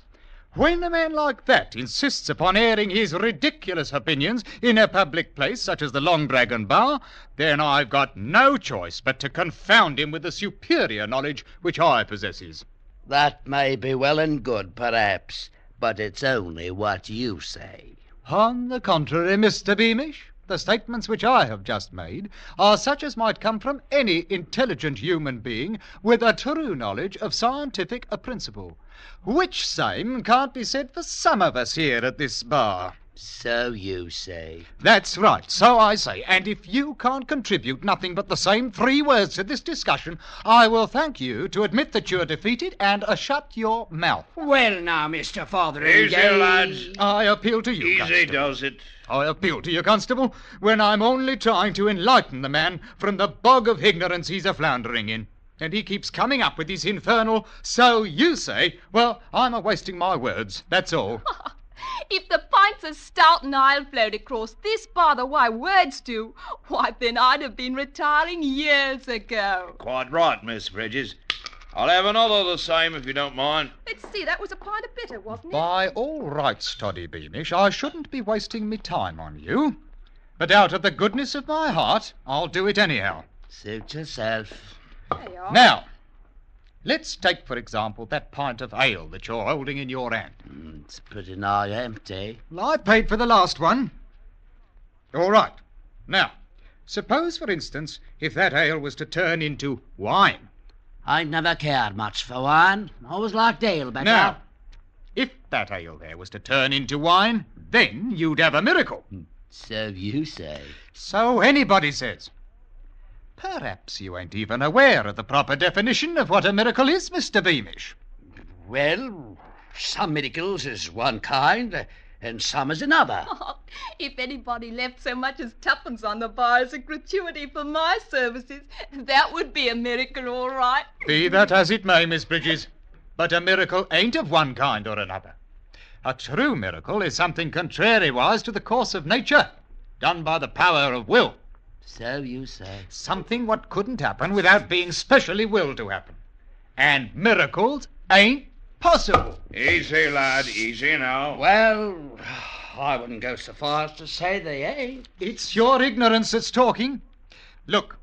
when a man like that insists upon airing his ridiculous opinions in a public place such as the Long Dragon Bar, then I've got no choice but to confound him with the superior knowledge which I possesses. That may be well and good, perhaps, but it's only what you say. On the contrary, Mr. Beamish, the statements which I have just made are such as might come from any intelligent human being with a true knowledge of scientific principle, which same can't be said for some of us here at this bar. So you say. That's right, so I say, and if you can't contribute nothing but the same three words to this discussion, I will thank you to admit that you're defeated and shut your mouth. Well now, Mr. Fotheringay. Easy, lads. I appeal to you, Easy Constable. does it. I appeal to you, Constable, when I'm only trying to enlighten the man from the bog of ignorance he's a-floundering in. And he keeps coming up with his infernal, so you say. Well, I'm a-wasting my words, that's all. If the pints of stout and ale flowed across this bar the way words do, why, then I'd have been retiring years ago. Quite right, Miss Bridges. I'll have another the same if you don't mind. Let's see, that was a pint of bitter, wasn't it? By all rights, Toddy Beamish, I shouldn't be wasting me time on you. But out of the goodness of my heart, I'll do it anyhow. Suit yourself. There you are. Now, let's take, for example, that pint of ale that you're holding in your hand. It's pretty nigh empty. Well, I paid for the last one. All right. Now, suppose, for instance, if that ale was to turn into wine. I never cared much for wine. Always liked ale better. Now, if that ale there was to turn into wine, then you'd have a miracle. So you say. So anybody says. Perhaps you ain't even aware of the proper definition of what a miracle is, Mr. Beamish. Well, some miracles is one kind, and some is another. Oh, if anybody left so much as tuppence on the bar as a gratuity for my services, that would be a miracle, all right. Be that as it may, Miss Bridges, but a miracle ain't of one kind or another. A true miracle is something contrariwise to the course of nature, done by the power of will. So you say. Something what couldn't happen without being specially willed to happen. And miracles ain't possible. Easy, lad, easy now. Well, I wouldn't go so far as to say they ain't. It's your ignorance that's talking. Look,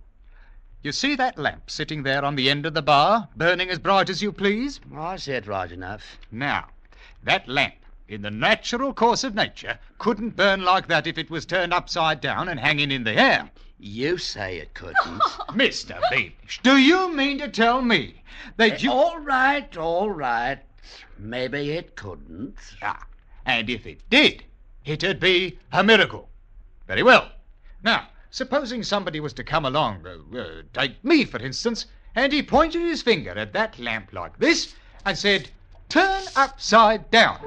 you see that lamp sitting there on the end of the bar, burning as bright as you please? I see it right enough. Now, that lamp, in the natural course of nature, couldn't burn like that if it was turned upside down and hanging in the air. You say it couldn't. Mr. Beamish, do you mean to tell me that you... All right. Maybe it couldn't. And if it did, it'd be a miracle. Very well. Now, supposing somebody was to come along, take me, for instance, and he pointed his finger at that lamp like this and said, turn upside down.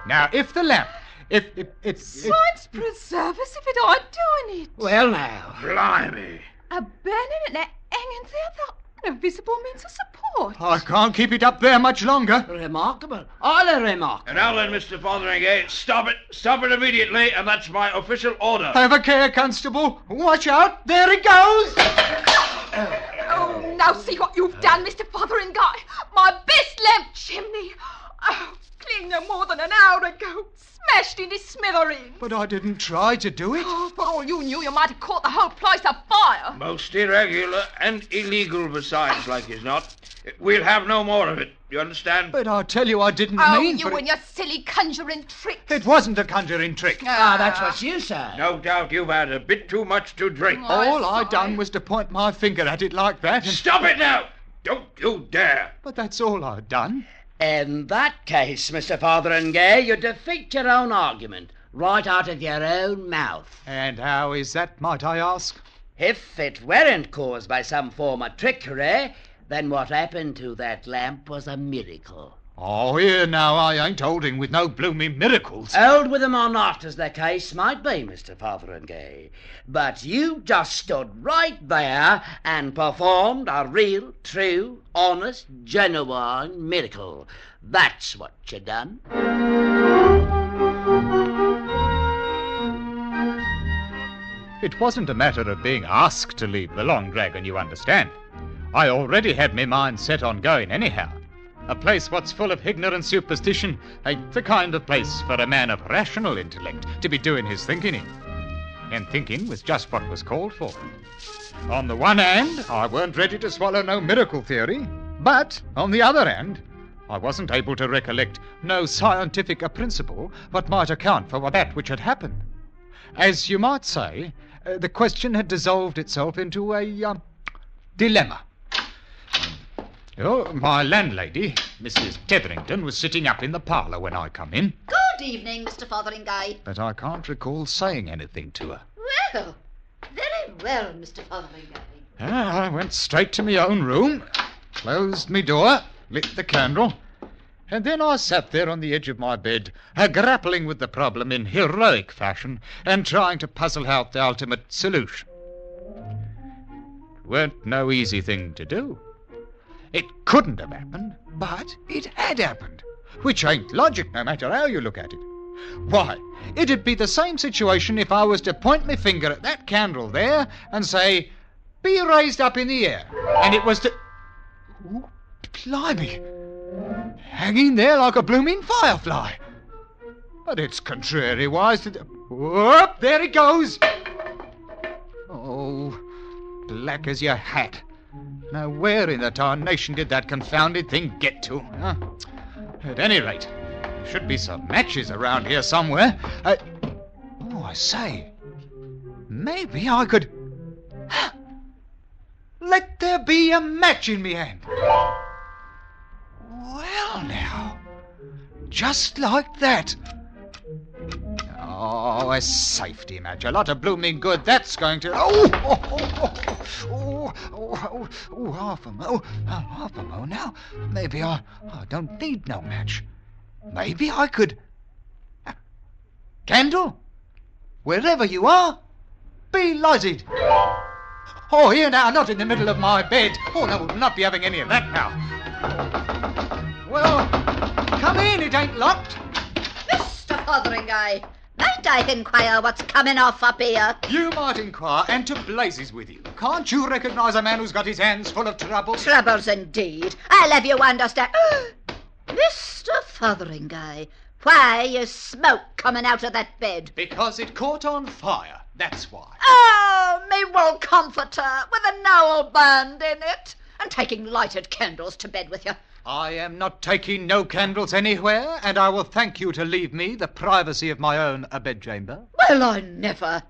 Now, if the lamp... Science preserve us if it aren't doing it. Well, now. Blimey. A burning and a hanging there without a visible means of support. I can't keep it up there much longer. Remarkable. All remarkable. Now then, Mr. Fotheringay, stop it. Stop it immediately, and that's my official order. Have a care, Constable. Watch out. There it goes. Oh, now see what you've done, Mr. Fotheringay. My best lamp chimney. Oh, clean no more than an hour ago. Smashed into smithereens. But I didn't try to do it. Oh, for all you knew, you might have caught the whole place afire. Most irregular and illegal besides, like as not. We'll have no more of it. You understand? But I tell you, I didn't Oh, mean you for and your silly conjuring tricks. It wasn't a conjuring trick. That's what you say. No doubt you've had a bit too much to drink. All I done was to point my finger at it like that and... Stop it now! Don't you dare! But that's all I'd done. In that case, Mr. Fotheringay, you defeat your own argument right out of your own mouth. And how is that, might I ask? If it weren't caused by some form of trickery, then what happened to that lamp was a miracle. Oh, here now, I ain't holding with no blooming miracles. Hold with them or not, as the case might be, Mr. Fotheringay. But you just stood right there and performed a real, true, honest, genuine miracle. That's what you done. It wasn't a matter of being asked to leave the Long Dragon, you understand. I already had my mind set on going anyhow. A place what's full of ignorant superstition ain't the kind of place for a man of rational intellect to be doing his thinking in. And thinking was just what was called for. On the one hand, I weren't ready to swallow no miracle theory, but on the other hand, I wasn't able to recollect no scientific principle what might account for that which had happened. As you might say, the question had dissolved itself into a dilemma. Oh, my landlady, Mrs. Tetherington, was sitting up in the parlour when I come in. Good evening, Mr. Fotheringay. But I can't recall saying anything to her. Well, very well, Mr. Fotheringay. I went straight to my own room, closed my door, lit the candle, and then I sat there on the edge of my bed, grappling with the problem in heroic fashion and trying to puzzle out the ultimate solution. It weren't no easy thing to do. It couldn't have happened, but it had happened, which ain't logic no matter how you look at it. Why, it'd be the same situation if I was to point my finger at that candle there and say, be raised up in the air, and it was to... Ooh, blimey! Hanging there like a blooming firefly. But it's contrariwise to... Whoop, there it goes! Oh, black as your hat. Now, where in the tarnation did that confounded thing get to? Huh? At any rate, there should be some matches around here somewhere. Oh, I say, maybe I could... Let there be a match in me hand. Well, now, just like that. Oh, a safety match. A lot of blooming good that's going to... half a mo now. Maybe I don't need no match. Maybe I could... Candle, wherever you are, be lighted. Oh, here now, not in the middle of my bed. Oh, no, we'll not be having any of that now. Well, come in, it ain't locked. Mr. Fotheringay, might I inquire what's coming off up here? You might inquire, and to blazes with you. Can't you recognize a man who's got his hands full of troubles? Troubles indeed. I'll have you understand. Mr. Fotheringay, why is smoke coming out of that bed? Because it caught on fire, that's why. Oh, me wool comforter with a Noel band in it, and taking lighted candles to bed with you. I am not taking no candles anywhere, and I will thank you to leave me the privacy of my own bedchamber. Well, I never.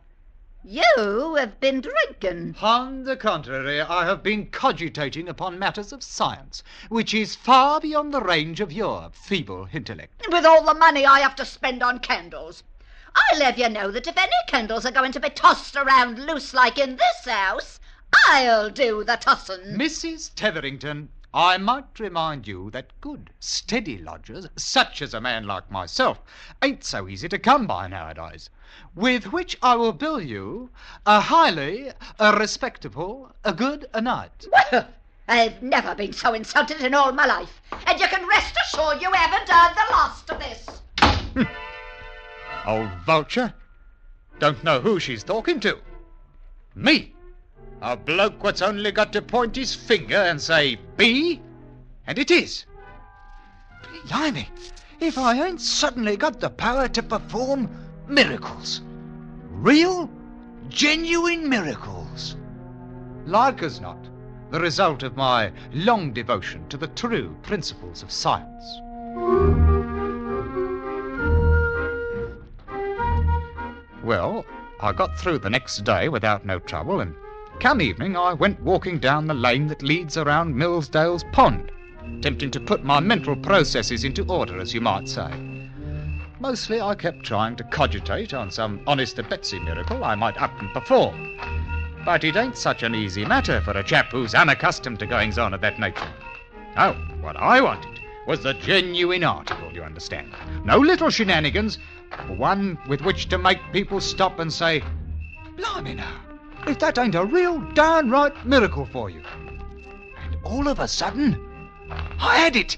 You have been drinking. On the contrary, I have been cogitating upon matters of science, which is far beyond the range of your feeble intellect. With all the money I have to spend on candles. I'll have you know that if any candles are going to be tossed around loose like in this house, I'll do the tossing. Mrs. Tetherington, I might remind you that good, steady lodgers, such as a man like myself, ain't so easy to come by nowadays. With which I will bill you a highly, a respectable, a good a night. Well, I've never been so insulted in all my life, and you can rest assured you haven't heard the last of this. Old vulture. Don't know who she's talking to. Me? A bloke what's only got to point his finger and say, be, and it is. Blimey, if I ain't suddenly got the power to perform miracles. Real, genuine miracles. Like as not, the result of my long devotion to the true principles of science. Well, I got through the next day without no trouble, and come evening I went walking down the lane that leads around Millsdale's pond, attempting to put my mental processes into order, as you might say. Mostly I kept trying to cogitate on some honest-to-Betsy miracle I might up and perform. But it ain't such an easy matter for a chap who's unaccustomed to goings-on of that nature. Oh, what I wanted was the genuine article, you understand. No little shenanigans, but one with which to make people stop and say, blimey now, if that ain't a real downright miracle for you. And all of a sudden, I had it.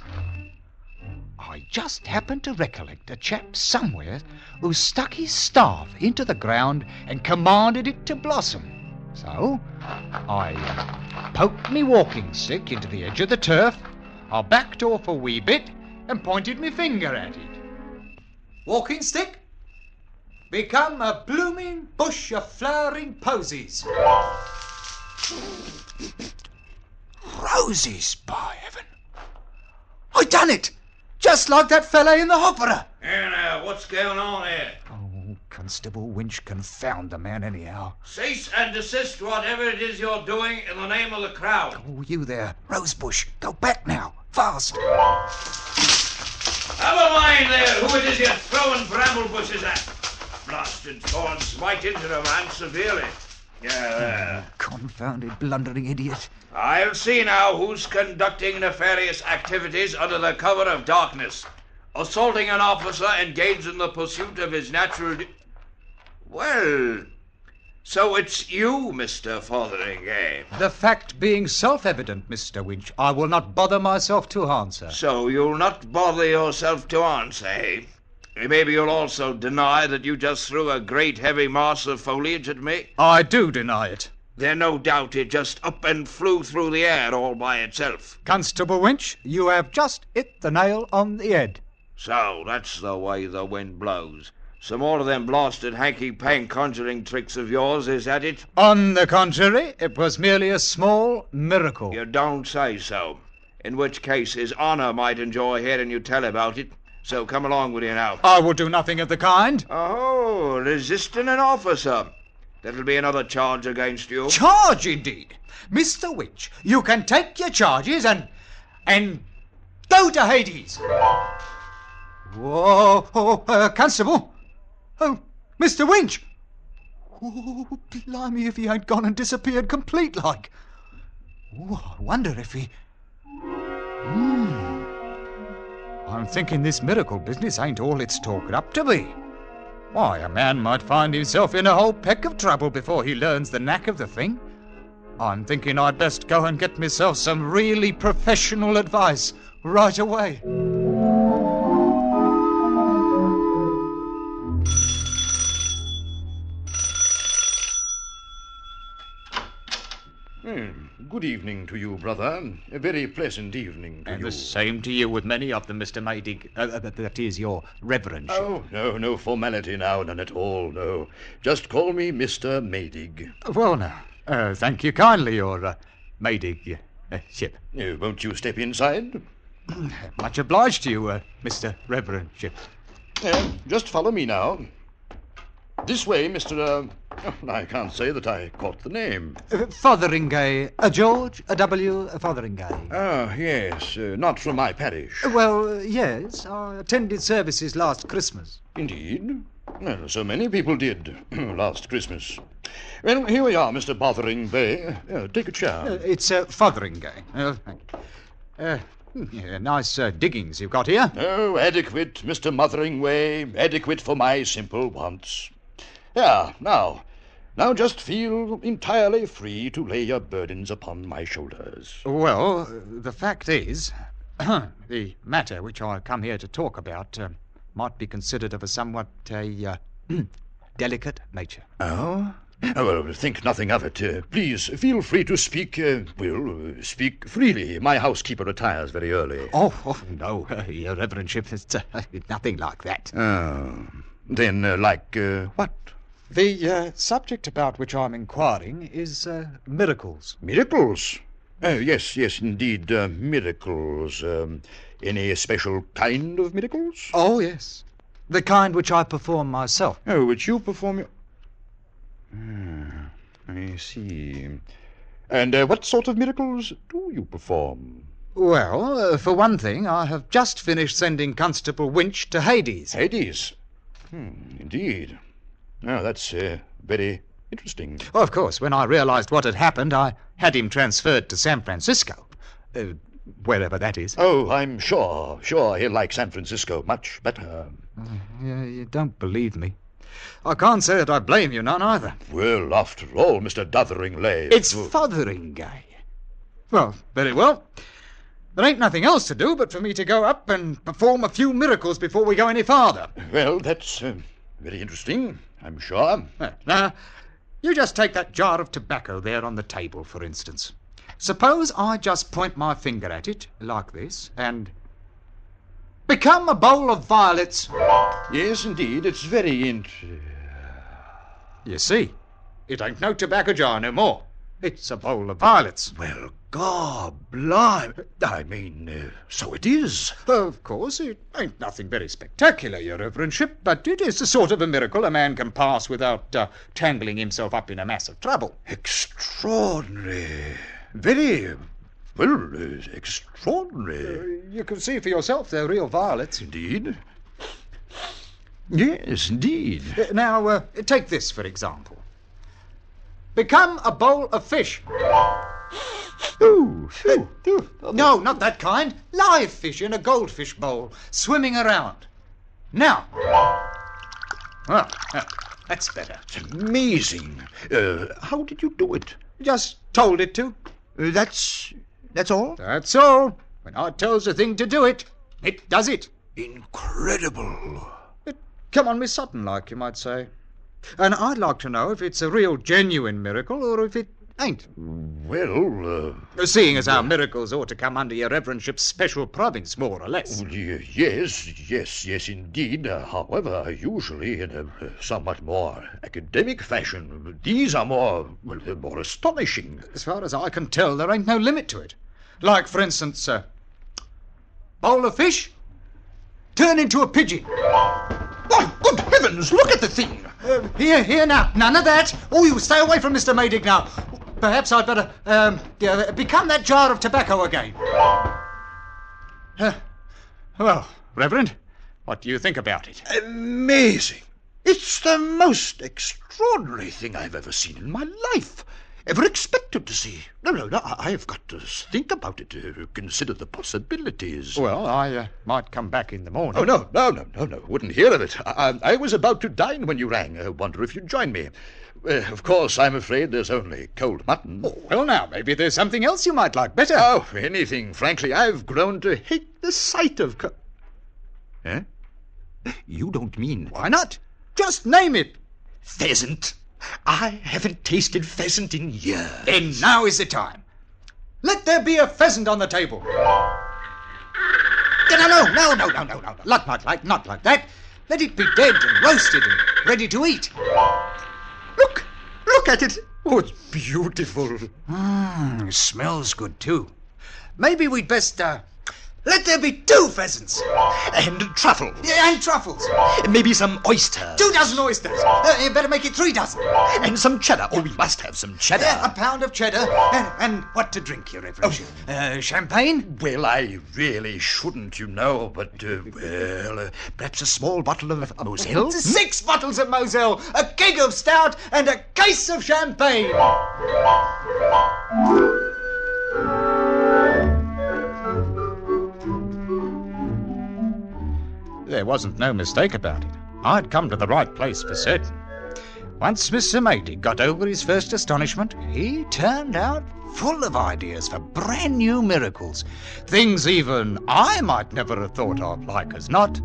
I just happened to recollect a chap somewhere who stuck his staff into the ground and commanded it to blossom. So, I poked me walking stick into the edge of the turf, I backed off a wee bit and pointed me finger at it. Walking stick, become a blooming bush of flowering posies. Roses, by heaven. I done it! Just like that fella in the opera. Here now, what's going on here? Oh, Constable Winch, confound the man anyhow. Cease and desist whatever it is you're doing in the name of the crowd. Oh, you there, Rosebush, go back now, fast. Have a mind there who it is you're throwing bramble bushes at. Blasted thorns might injure a man severely. Yeah, Confounded blundering idiot. I'll see now who's conducting nefarious activities under the cover of darkness. Assaulting an officer engaged in the pursuit of his natural... Well, so it's you, Mr. Fotheringay. The fact being self-evident, Mr. Winch, I will not bother myself to answer. So you'll not bother yourself to answer, eh? Maybe you'll also deny that you just threw a great heavy mass of foliage at me? I do deny it. Then no doubt it just up and flew through the air all by itself. Constable Winch, you have just hit the nail on the head. So, that's the way the wind blows. Some more of them blasted hanky-pank conjuring tricks of yours, is that it? On the contrary, it was merely a small miracle. You don't say so. In which case his honour might enjoy hearing you tell about it. So come along with you now. I will do nothing of the kind. Oh, resisting an officer. That'll be another charge against you. Charge, indeed. Mr. Winch, you can take your charges and go to Hades. Whoa, Constable. Oh, Mr. Winch. Oh, blimey if he ain't gone and disappeared complete like. Oh, I wonder if he... I'm thinking this miracle business ain't all it's talked up to be. Why, a man might find himself in a whole peck of trouble before he learns the knack of the thing. I'm thinking I'd best go and get myself some really professional advice right away. Good evening to you, brother. A very pleasant evening to you. And the same to you with many of them, Mr. Maydig. That is, your reverendship. Oh, no formality now, none at all, no. Just call me Mr. Maydig. Well, now, thank you kindly, your Maydig ship. Won't you step inside? Much obliged to you, Mr. Reverendship. Just follow me now. This way, Mr. I can't say that I caught the name. Fotheringay. George W. Fotheringay. Oh, yes. Not from my parish. Well, yes. I attended services last Christmas. Indeed? Well, so many people did last Christmas. Well, here we are, Mr. Fotheringay. Take a chair. It's Fotheringay. Nice diggings you've got here. Oh, adequate, Mr. Motheringay. Adequate for my simple wants. Now just feel entirely free to lay your burdens upon my shoulders. Well, the fact is, the matter which I come here to talk about might be considered of a somewhat delicate nature. Oh? Well, think nothing of it. Please, feel free to speak, speak freely. My housekeeper retires very early. Oh no, Your Reverendship, it's nothing like that. Oh, then, like what? The subject about which I'm inquiring is miracles. Miracles? Yes, indeed, miracles. Any special kind of miracles? Oh, yes. The kind which I perform myself. Oh, which you perform I see. And what sort of miracles do you perform? Well, for one thing, I have just finished sending Constable Winch to Hades. Hades? Indeed. Oh, that's very interesting. Well, of course, when I realized what had happened, I had him transferred to San Francisco. Wherever that is. Oh, I'm sure he'll like San Francisco much better. You don't believe me. I can't say that I blame you none either. Well, after all, Mr. Dotheringay... It's Fotheringay. Well, very well. There ain't nothing else to do but for me to go up and perform a few miracles before we go any farther. Well, that's very interesting, I'm sure. Now, you just take that jar of tobacco there on the table, for instance. Suppose I just point my finger at it, like this, and... become a bowl of violets. Yes, indeed, it's very You see, it ain't no tobacco jar no more. It's a bowl of violets. Well, God blimey. I mean, so it is. Of course, it ain't nothing very spectacular, Your Reverendship, but it is the sort of a miracle a man can pass without tangling himself up in a mass of trouble. Extraordinary. Very... well, extraordinary. You can see for yourself they're real violets. Indeed. Yes, indeed. Now, take this, for example. Become a bowl of fish. Ooh. No, not that kind. Live fish in a goldfish bowl, swimming around. Now. Well, that's better. It's amazing. How did you do it? Just told it to. That's all? That's all. When I tells a thing to do it, it does it. Incredible. It come on me sudden, like you might say. And I'd like to know if it's a real genuine miracle or if it ain't. Well, seeing as our miracles ought to come under Your Reverendship's special province, more or less. Yes, indeed. However, usually in a somewhat more academic fashion. These are more astonishing. As far as I can tell, there ain't no limit to it. Like, for instance, bowl of fish, turn into a pigeon. Why, good heavens, look at the thing. Here now. None of that. Oh, you stay away from Mr. Maydig now. Perhaps I'd better become that jar of tobacco again. Well, Reverend, what do you think about it? Amazing. It's the most extraordinary thing I've ever seen in my life. Ever expected to see. No, I've got to think about it, consider the possibilities. Well, I might come back in the morning. Oh, no, wouldn't hear of it. I was about to dine when you rang. I wonder if you'd join me. Of course, I'm afraid there's only cold mutton. Oh, well, now, maybe there's something else you might like better. Oh, anything. Frankly, I've grown to hate the sight of... Eh? You don't mean... Why not? Just name it. Pheasant. I haven't tasted pheasant in years. Then now is the time. Let there be a pheasant on the table. No. Not like that. Let it be dead and roasted and ready to eat. Look at it. Oh, it's beautiful. Smells good, too. Maybe we'd best Let there be 2 pheasants. And truffles. Yeah, and truffles. Maybe some oysters. 2 dozen oysters. You better make it 3 dozen. And some cheddar. Oh, we must have some cheddar. Yeah, a pound of cheddar. And what to drink, Your Reverence? Champagne? Well, I really shouldn't, you know, but, perhaps a small bottle of Moselle? 6 bottles of Moselle, a keg of stout, and a case of champagne. There wasn't no mistake about it. I'd come to the right place for certain. Once Mr. Maydig got over his first astonishment, he turned out full of ideas for brand new miracles. Things even I might never have thought of, like as not.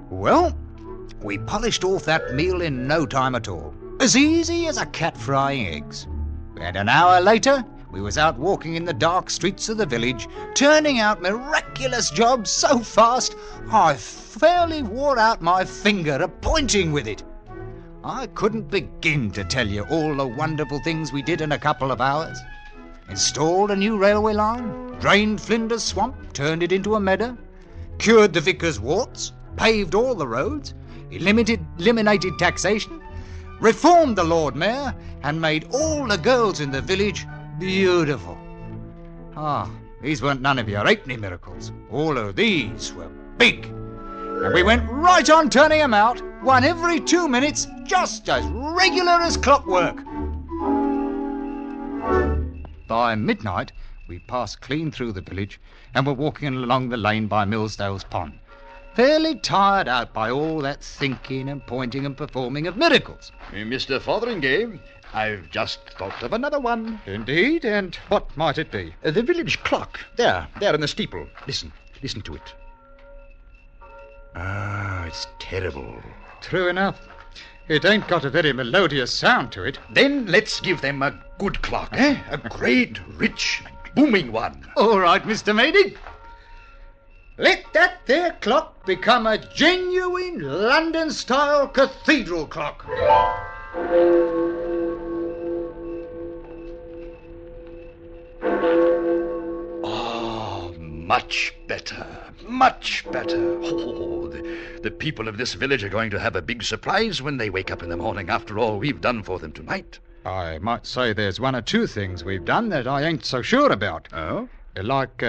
Well, we polished off that meal in no time at all. As easy as a cat frying eggs. And an hour later, we was out walking in the dark streets of the village, turning out miraculous jobs so fast, I fairly wore out my finger a-pointing with it. I couldn't begin to tell you all the wonderful things we did in a couple of hours. Installed a new railway line, drained Flinders Swamp, turned it into a meadow, cured the vicar's warts, paved all the roads, eliminated taxation, reformed the Lord Mayor, and made all the girls in the village beautiful. These weren't none of your halfpenny miracles. All of these were big. And we went right on turning them out, one every 2 minutes, just as regular as clockwork. By midnight, we passed clean through the village and were walking along the lane by Millsdale's Pond, fairly tired out by all that thinking and pointing and performing of miracles. Mr. Fotheringay, I've just thought of another one. Indeed? And what might it be? The village clock. There in the steeple. Listen to it. It's terrible. True enough. It ain't got a very melodious sound to it. Then let's give them a good clock, eh? A great, rich, booming one. All right, Mr. Maydig. Let that there clock become a genuine London-style cathedral clock. Much better. Much better. Oh, the people of this village are going to have a big surprise when they wake up in the morning after all we've done for them tonight. I might say there's 1 or 2 things we've done that I ain't so sure about. Oh? Like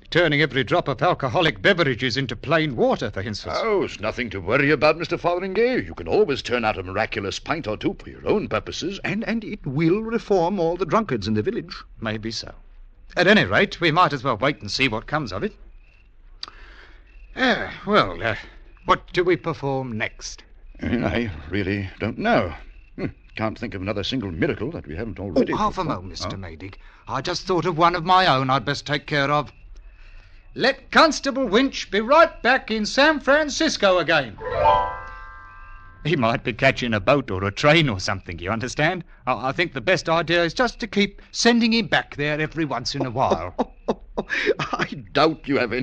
turning every drop of alcoholic beverages into plain water, for instance. Oh, it's nothing to worry about, Mr. Fotheringay. You can always turn out a miraculous pint or 2 for your own purposes, and it will reform all the drunkards in the village. Maybe so. At any rate, we might as well wait and see what comes of it. What do we perform next? I really don't know. Can't think of another single miracle that we haven't already half a moment, Mr. Maydig. I just thought of one of my own I'd best take care of. Let Constable Winch be right back in San Francisco again. He might be catching a boat or a train or something, you understand? I think the best idea is just to keep sending him back there every once in a while. I doubt you have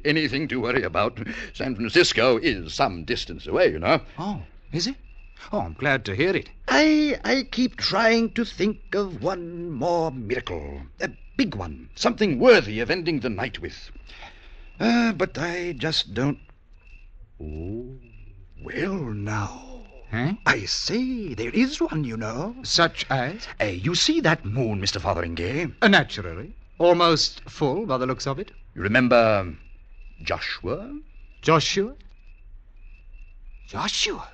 anything to worry about. San Francisco is some distance away, you know. Oh, is it? Oh, I'm glad to hear it. I keep trying to think of one more miracle. A big one. Something worthy of ending the night with. But I just don't... Oh, well now. Huh? I say, there is one, you know. Such as? You see that moon, Mr. Fotheringay? Naturally. Almost full by the looks of it. You remember Joshua? Joshua? Joshua?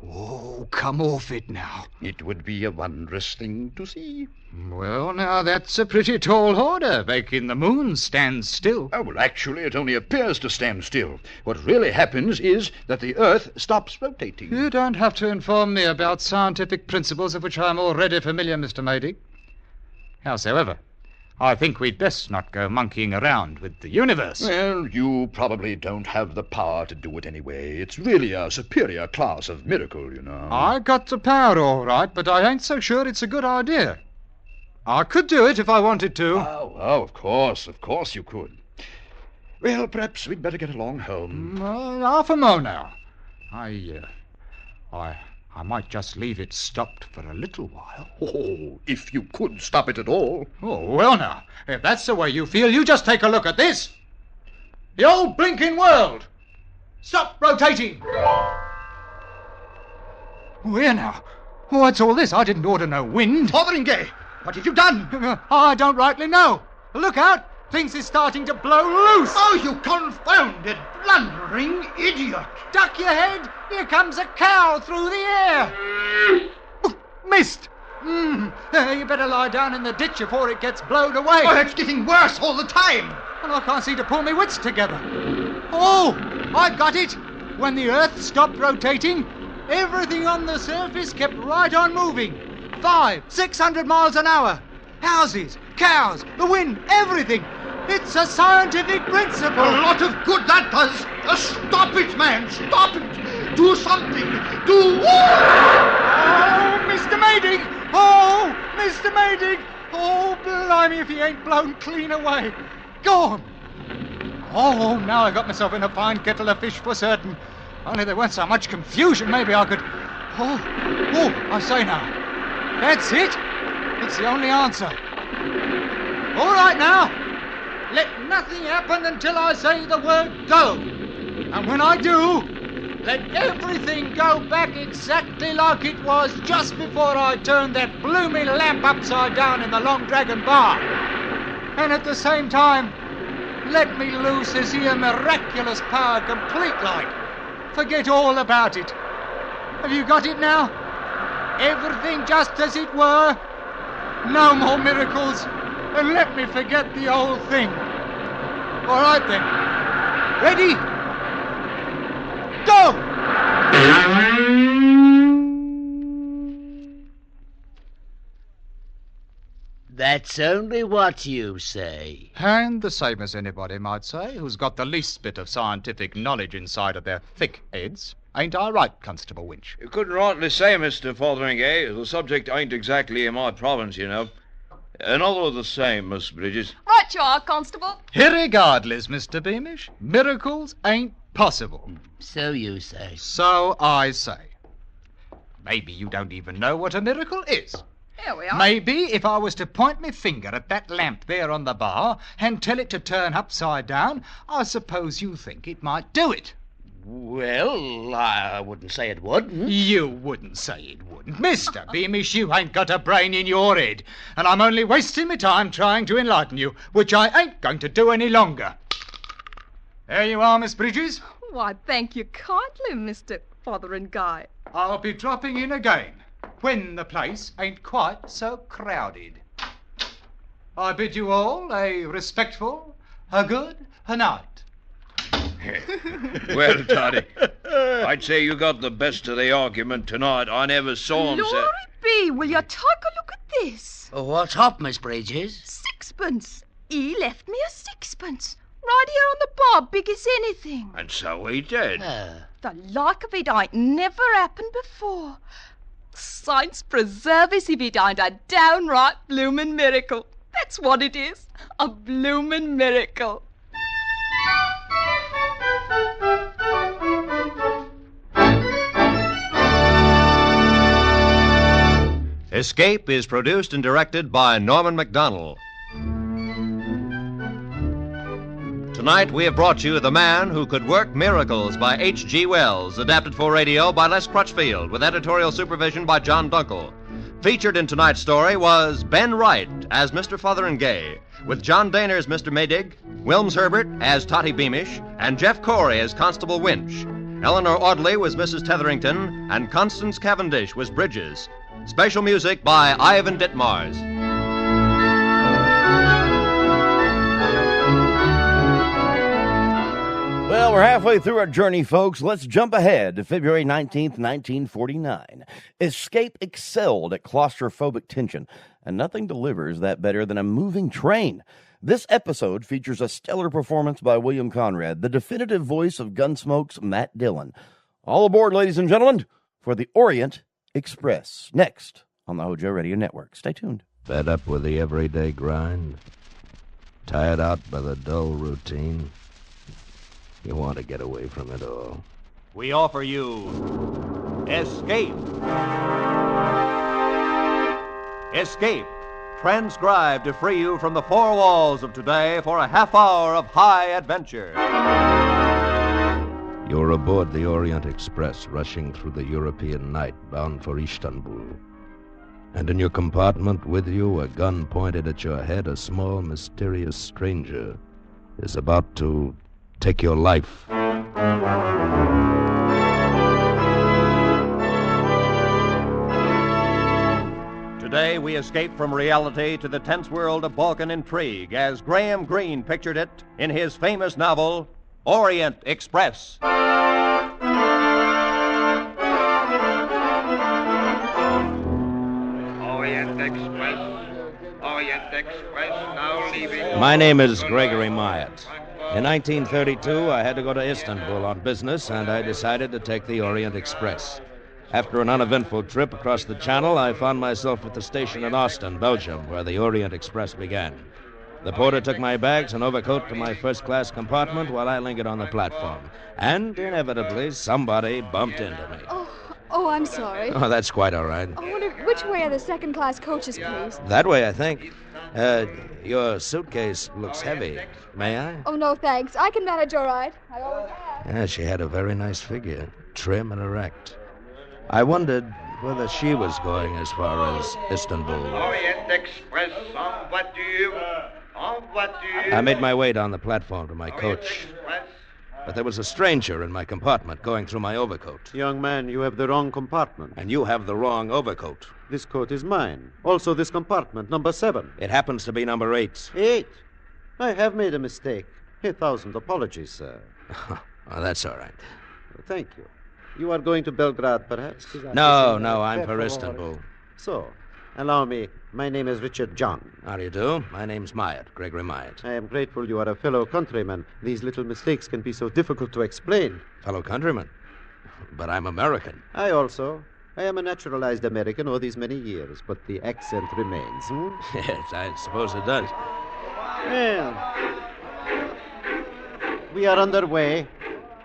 Oh, come off it now. It would be a wondrous thing to see. Well, now, that's a pretty tall order, making the moon stand still. Oh, well, actually, it only appears to stand still. What really happens is that the Earth stops rotating. You don't have to inform me about scientific principles of which I'm already familiar, Mr. Maydig. Howsoever, I think we'd best not go monkeying around with the universe. Well, you probably don't have the power to do it anyway. It's really a superior class of miracle, you know. I got the power, all right, but I ain't so sure it's a good idea. I could do it if I wanted to. Oh, of course you could. Well, perhaps we'd better get along home. Half a mo now. I I might just leave it stopped for a little while. Oh, if you could stop it at all. Oh, well now, if that's the way you feel, you just take a look at this. The old blinking world. Stop rotating. Oh, here now. What's all this? I didn't order no wind. Fotheringay, what have you done? I don't rightly know. Look out. Things is starting to blow loose. Oh, you confounded, blundering idiot. Duck your head. Here comes a cow through the air. Missed. You better lie down in the ditch before it gets blown away. Oh, it's getting worse all the time. Well, I can't seem to pull my wits together. Oh, I got it. When the Earth stopped rotating, everything on the surface kept right on moving. 500-600 miles an hour. Houses, cows, the wind, everything. It's a scientific principle. A lot of good that does. Stop it, man. Stop it. Do something. Do... Oh, Mr. Maydig. Oh, Mr. Maydig. Oh, blimey if he ain't blown clean away. Gone. Oh, now I got myself in a fine kettle of fish for certain. Only there weren't so much confusion, maybe I could... Oh, I say now. That's it. It's the only answer. All right now. Let nothing happen until I say the word go. And when I do, let everything go back exactly like it was just before I turned that blooming lamp upside down in the Long Dragon bar. And at the same time, let me loose this here miraculous power complete like. Forget all about it. Have you got it now? Everything just as it were? No more miracles, and let me forget the old thing. All right then. Ready? Go! That's only what you say. And the same as anybody might say who's got the least bit of scientific knowledge inside of their thick heads. Ain't I right, Constable Winch? You couldn't rightly say, Mr. Fotheringay. The subject ain't exactly in my province, you know. Another of the same, Miss Bridges. Right you are, Constable. Irregardless, Mr. Beamish, miracles ain't possible. So you say. So I say. Maybe you don't even know what a miracle is. Here we are. Maybe if I was to point my finger at that lamp there on the bar and tell it to turn upside down, I suppose you think it might do it. Well, I wouldn't say it wouldn't. You wouldn't say it wouldn't. Mr. Beamish, you ain't got a brain in your head. And I'm only wasting my time trying to enlighten you, which I ain't going to do any longer. There you are, Miss Bridges. Why, thank you kindly, Mr. Fotheringay. I'll be dropping in again when the place ain't quite so crowded. I bid you all a respectful, a good night. Well, Toddy, I'd say you got the best of the argument tonight. I never saw him Glory be, will you take a look at this? What's up, Miss Bridges? Sixpence. He left me a sixpence. Right here on the bar, big as anything. And so he did. The like of it ain't never happened before. Saints preserve us if it ain't a downright bloomin' miracle. That's what it is. A bloomin' miracle. Escape is produced and directed by Norman MacDonald. Tonight we have brought you The Man Who Could Work Miracles by H.G. Wells, adapted for radio by Les Crutchfield, with editorial supervision by John Dunkel. Featured in tonight's story was Ben Wright as Mr. Fotheringay, with John Daner as Mr. Maydig, Wilms Herbert as Totty Beamish, and Jeff Corey as Constable Winch. Eleanor Audley was Mrs. Tetherington, and Constance Cavendish was Bridges. Special music by Ivan Ditmars. Well, we're halfway through our journey, folks. Let's jump ahead to February 19th, 1949. Escape excelled at claustrophobic tension, and nothing delivers that better than a moving train. This episode features a stellar performance by William Conrad, the definitive voice of Gunsmoke's Matt Dillon. All aboard, ladies and gentlemen, for the Orient Express. Next on the HOJO Radio Network. Stay tuned. Fed up with the everyday grind? Tired out by the dull routine? You want to get away from it all. We offer you Escape. Escape. Transcribed to free you from the four walls of today for a half hour of high adventure. You're aboard the Orient Express, rushing through the European night, bound for Istanbul. And in your compartment with you, a gun pointed at your head, a small, mysterious stranger is about to take your life. Today, we escape from reality to the tense world of Balkan intrigue as Graham Greene pictured it in his famous novel, Orient Express. Orient Express, now leaving. My name is Gregory Myatt. In 1932, I had to go to Istanbul on business, and I decided to take the Orient Express. After an uneventful trip across the Channel, I found myself at the station in Ostend, Belgium, where the Orient Express began. The porter took my bags and overcoat to my first-class compartment while I lingered on the platform. And, inevitably, somebody bumped into me. Oh, I'm sorry. Oh, that's quite all right. I wonder which way are the second-class coaches, please? That way, I think. Your suitcase looks heavy. May I? Oh, no, thanks. I can manage all right. I always have. Yeah, she had a very nice figure, trim and erect. I wondered whether she was going as far as Istanbul. Orient Express, en voiture. En voiture. I made my way down the platform to my coach. But there was a stranger in my compartment going through my overcoat. Young man, you have the wrong compartment. And you have the wrong overcoat. This coat is mine. Also this compartment, number 7. It happens to be number 8. 8? I have made a mistake. 1,000 apologies, sir. Oh, that's all right. Thank you. You are going to Belgrade, perhaps? No, I'm for Istanbul. So, allow me. My name is Richard John. How do you do? My name's Myatt, Gregory Myatt. I am grateful you are a fellow countryman. These little mistakes can be so difficult to explain. Fellow countryman? But I'm American. I also. I am a naturalized American all these many years, but the accent remains. Yes, I suppose it does. Well, we are underway.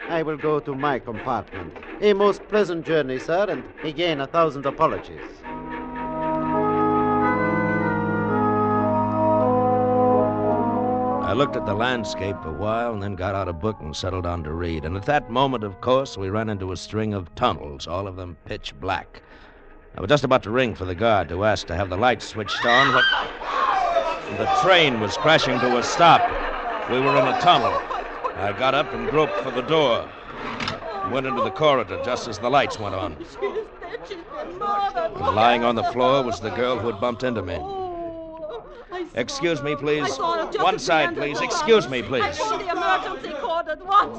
I will go to my compartment. A most pleasant journey, sir, and again 1,000 apologies. I looked at the landscape for a while and then got out a book and settled down to read. And at that moment, of course, we ran into a string of tunnels, all of them pitch black. I was just about to ring for the guard to ask to have the lights switched on when the train was crashing to a stop. We were in a tunnel. I got up and groped for the door. Went into the corridor just as the lights went on. And lying on the floor was the girl who had bumped into me. Excuse me, please. One side, please. Excuse me, please.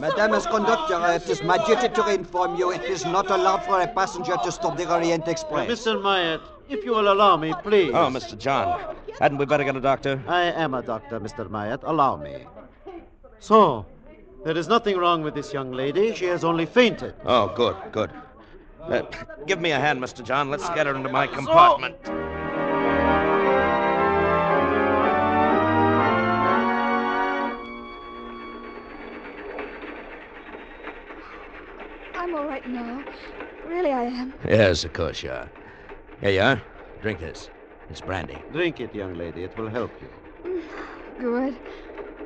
Madame as conductor, it is my duty to inform you it is not allowed for a passenger to stop the Orient Express. Mr. Myatt, if you will allow me, please. Oh, Mr. John. Hadn't we better get a doctor? I am a doctor, Mr. Myatt. Allow me. So, there is nothing wrong with this young lady. She has only fainted. Oh, good. Give me a hand, Mr. John. Let's get her into my compartment. I'm all right now. Really, I am. Yes, of course you are. Here you are. Drink this. It's brandy. Drink it, young lady. It will help you. Good.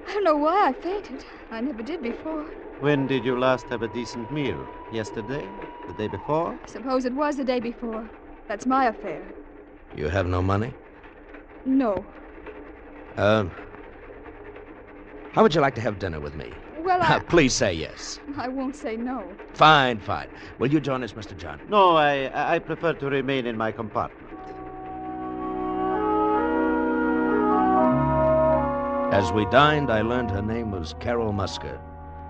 I don't know why I fainted. I never did before. When did you last have a decent meal? Yesterday? The day before? I suppose it was the day before. That's my affair. You have no money? No. How would you like to have dinner with me? Well, Please say yes. I won't say no. Fine. Will you join us, Mr. John? No, I prefer to remain in my compartment. As we dined, I learned her name was Carol Musker.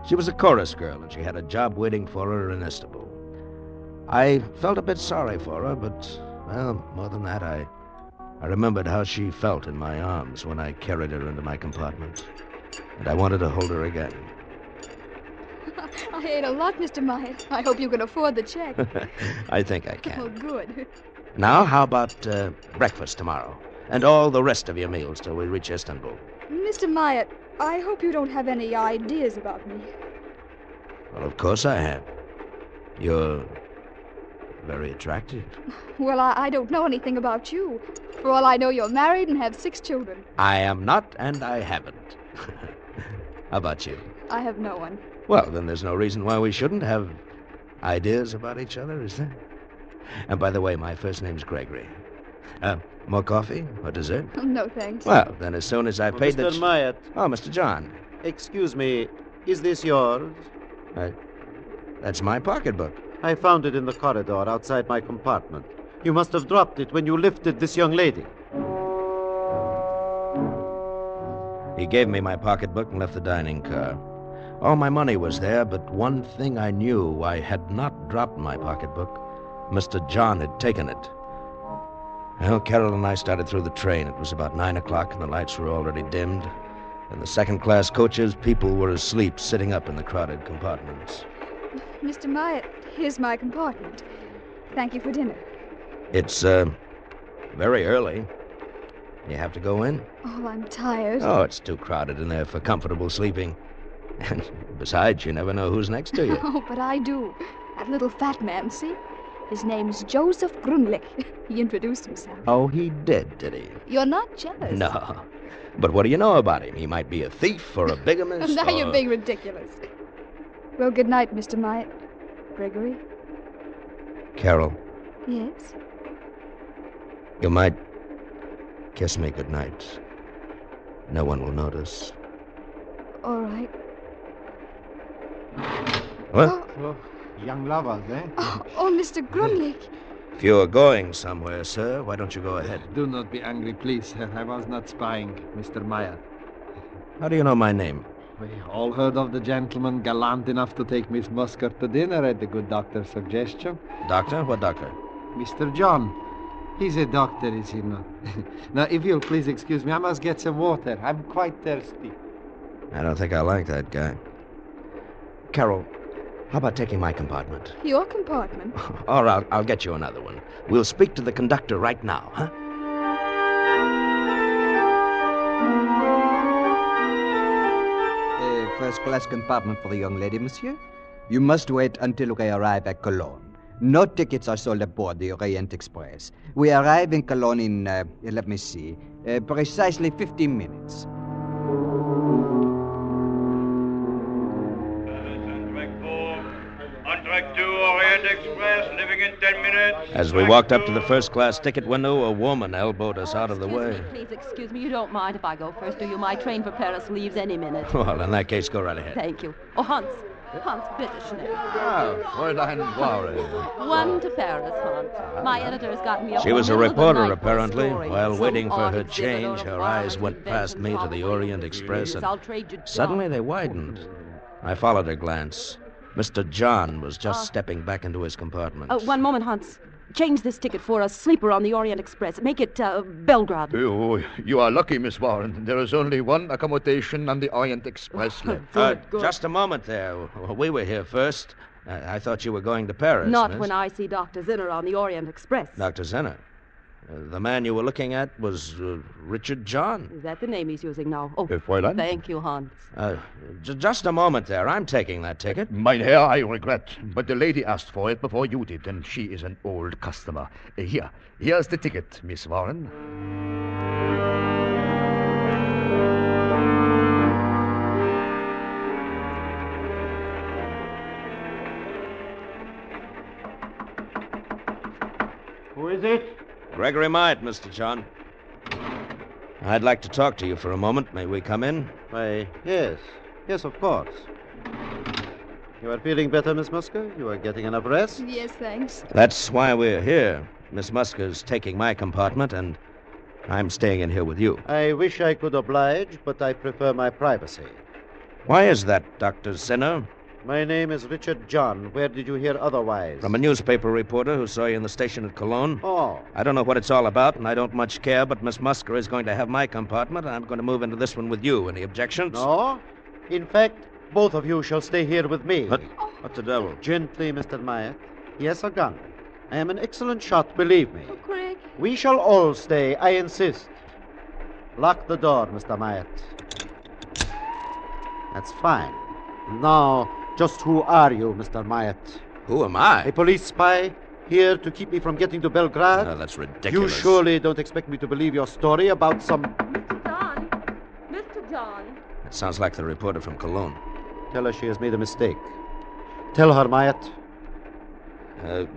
She was a chorus girl, and she had a job waiting for her in Istanbul. I felt a bit sorry for her, but, well, more than that, I remembered how she felt in my arms when I carried her into my compartment. And I wanted to hold her again. I ate a lot, Mr. Myatt. I hope you can afford the check. I think I can. Oh, good. Now, how about breakfast tomorrow? And all the rest of your meals till we reach Istanbul. Mr. Myatt, I hope you don't have any ideas about me. Well, of course I have. You're very attractive. Well, I don't know anything about you. For all I know, you're married and have 6 children. I am not, and I haven't. How about you? I have no one. Well, then there's no reason why we shouldn't have ideas about each other, is there? And by the way, my first name's Gregory. More coffee or dessert? No, thanks. Well, then as soon as I've paid Mr. Myatt. Oh, Mr. John. Excuse me, is this yours? That's my pocketbook. I found it in the corridor outside my compartment. You must have dropped it when you lifted this young lady. He gave me my pocketbook and left the dining car. All my money was there, but one thing I knew, I had not dropped my pocketbook. Mr. John had taken it. Well, Carol and I started through the train. It was about 9 o'clock, and the lights were already dimmed. In the second-class coaches, people were asleep, sitting up in the crowded compartments. Mr. Myatt, here's my compartment. Thank you for dinner. It's, very early. You have to go in? Oh, I'm tired. Oh, it's too crowded in there for comfortable sleeping. And besides, you never know who's next to you. Oh, but I do. That little fat man, see? His name's Joseph Grunlich. He introduced himself. Oh, he did he? You're not jealous. No. But what do you know about him? He might be a thief or a bigamist. Now you're being ridiculous. Well, good night, Mr. Myatt. Gregory? Carol, Yes? you might kiss me good night. No one will notice. All right. What? Oh, young lovers, eh? Oh, Mr. Grunlich. If you are going somewhere, sir, why don't you go ahead? Do not be angry, please. I was not spying, Mr. Meyer. How do you know my name? We all heard of the gentleman gallant enough to take Miss Musker to dinner at the good doctor's suggestion. Doctor? What doctor? Mr. John. He's a doctor, is he not? Now, if you'll please excuse me, I must get some water. I'm quite thirsty. I don't think I like that guy. Carol, how about taking my compartment? Your compartment? Or I'll get you another one. We'll speak to the conductor right now, huh? First-class compartment for the young lady, monsieur. You must wait until we arrive at Cologne. No tickets are sold aboard the Orient Express. We arrive in Cologne in, let me see, precisely 15 minutes. On track 2, Orient Express, leaving in 10 minutes. As we walked up to the first-class ticket window, a woman elbowed us out of the way. Please excuse me. You don't mind if I go first, do you? My train for Paris leaves any minute. Well, in that case, go right ahead. Thank you. Oh, Hans, bitte schnell. Ah, Fräulein WHRN. One to Paris, Hans. My editor's got me up. She was a in the middle of the reporter, night for a apparently. story. While Some waiting for odd her exhibit change, or her a eyes fire went past me to the Orient Express, and I'll trade you suddenly they widened. I followed her glance. Mr. John was just stepping back into his compartment. One moment, Hans. Change this ticket for a sleeper on the Orient Express. Make it Belgrade. Oh, you are lucky, Miss Warren. There is only one accommodation on the Orient Express left. Just a moment there. We were here first. I thought you were going to Paris. Not miss. when I see Dr. Zinner on the Orient Express. Dr. Zinner. The man you were looking at was Richard John. Is that the name he's using now? Oh, Fräulein? thank you, Hans. Just a moment there. I'm taking that ticket. Mein Herr, I regret, but the lady asked for it before you did, and she is an old customer. Here's the ticket, Miss Warren. Who is it? Gregory Myatt, Mr. John. I'd like to talk to you for a moment. May we come in? Why, yes. Yes, of course. You are feeling better, Miss Musker? You are getting enough rest? Yes, thanks. That's why we're here. Miss Musker's taking my compartment, and I'm staying in here with you. I wish I could oblige, but I prefer my privacy. Why is that, Dr. Zinner? My name is Richard John. Where did you hear otherwise? From a newspaper reporter who saw you in the station at Cologne. Oh. I don't know what it's all about, and I don't much care, but Miss Musker is going to have my compartment, and I'm going to move into this one with you. Any objections? No. In fact, both of you shall stay here with me. What the devil? Gently, Mr. Myatt. He has a gun. I am an excellent shot, believe me. Oh, Greg. We shall all stay, I insist. Lock the door, Mr. Myatt. That's fine. Now, just who are you, Mr. Myatt? Who am I? A police spy? Here to keep me from getting to Belgrade? No, that's You ridiculous. surely don't expect me to believe your story about some... John! Mr. John! That sounds like the reporter from Cologne. Tell her she has made a mistake. Tell her, Myatt.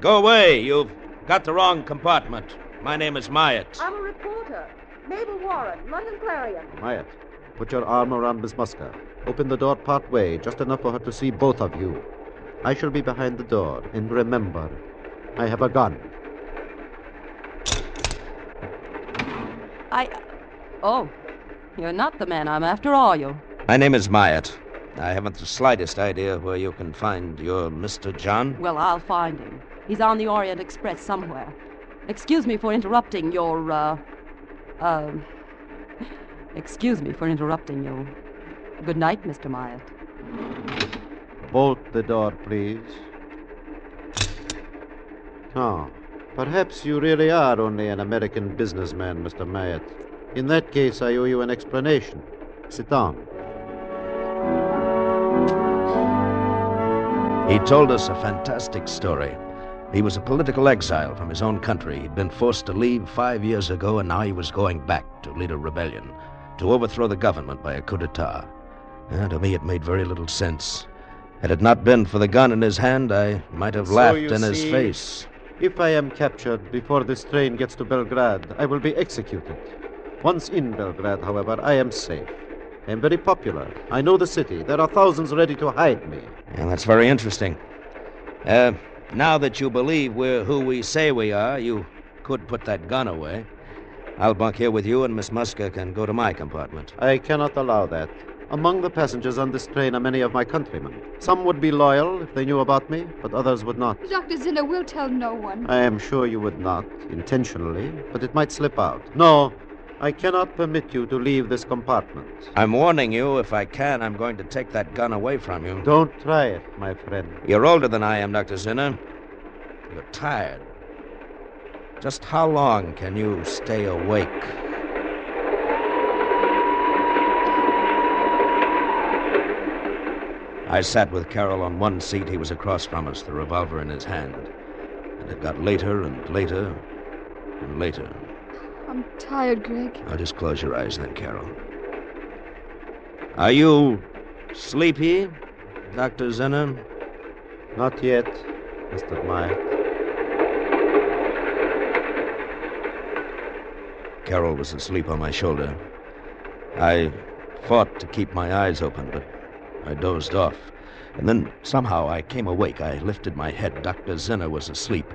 Go away. You've got the wrong compartment. My name is Myatt. I'm a reporter. Mabel Warren, London Clarion. Myatt, put your arm around Miss Musker. Open the door part way, just enough for her to see both of you. I shall be behind the door. And remember, I have a gun. Oh, you're not the man I'm after, are you? My name is Myatt. I haven't the slightest idea where you can find your Mr. John. Well, I'll find him. He's on the Orient Express somewhere. Excuse me for interrupting your, Excuse me for interrupting you. Good night, Mr. Myatt. Bolt the door, please. Oh, perhaps you really are only an American businessman, Mr. Myatt. In that case, I owe you an explanation. Sit down. He told us a fantastic story. He was a political exile from his own country. He'd been forced to leave 5 years ago, and now he was going back to lead a rebellion, to overthrow the government by a coup d'etat. And to me, it made very little sense. Had it not been for the gun in his hand, I might have laughed in his face. If I am captured before this train gets to Belgrade, I will be executed. Once in Belgrade, however, I am safe. I am very popular. I know the city. There are thousands ready to hide me. And that's very interesting. Now that you believe we're who we say we are, you could put that gun away. I'll bunk here with you, and Miss Musker can go to my compartment. I cannot allow that. Among the passengers on this train are many of my countrymen. Some would be loyal if they knew about me, but others would not. Dr. Zinner will tell no one. I am sure you would not, intentionally, but it might slip out. No, I cannot permit you to leave this compartment. I'm warning you, if I can, I'm going to take that gun away from you. Don't try it, my friend. You're older than I am, Dr. Zinner. You're tired. Just how long can you stay awake? I sat with Carol on one seat. He was across from us, the revolver in his hand. And it got later and later and later. I'm tired, Greg. Now just close your eyes then, Carol. Are you sleepy, Dr. Zinner? Not yet, Mr. Myatt. Carol was asleep on my shoulder. I fought to keep my eyes open, but I dozed off. And then somehow I came awake. I lifted my head. Dr. Zinner was asleep.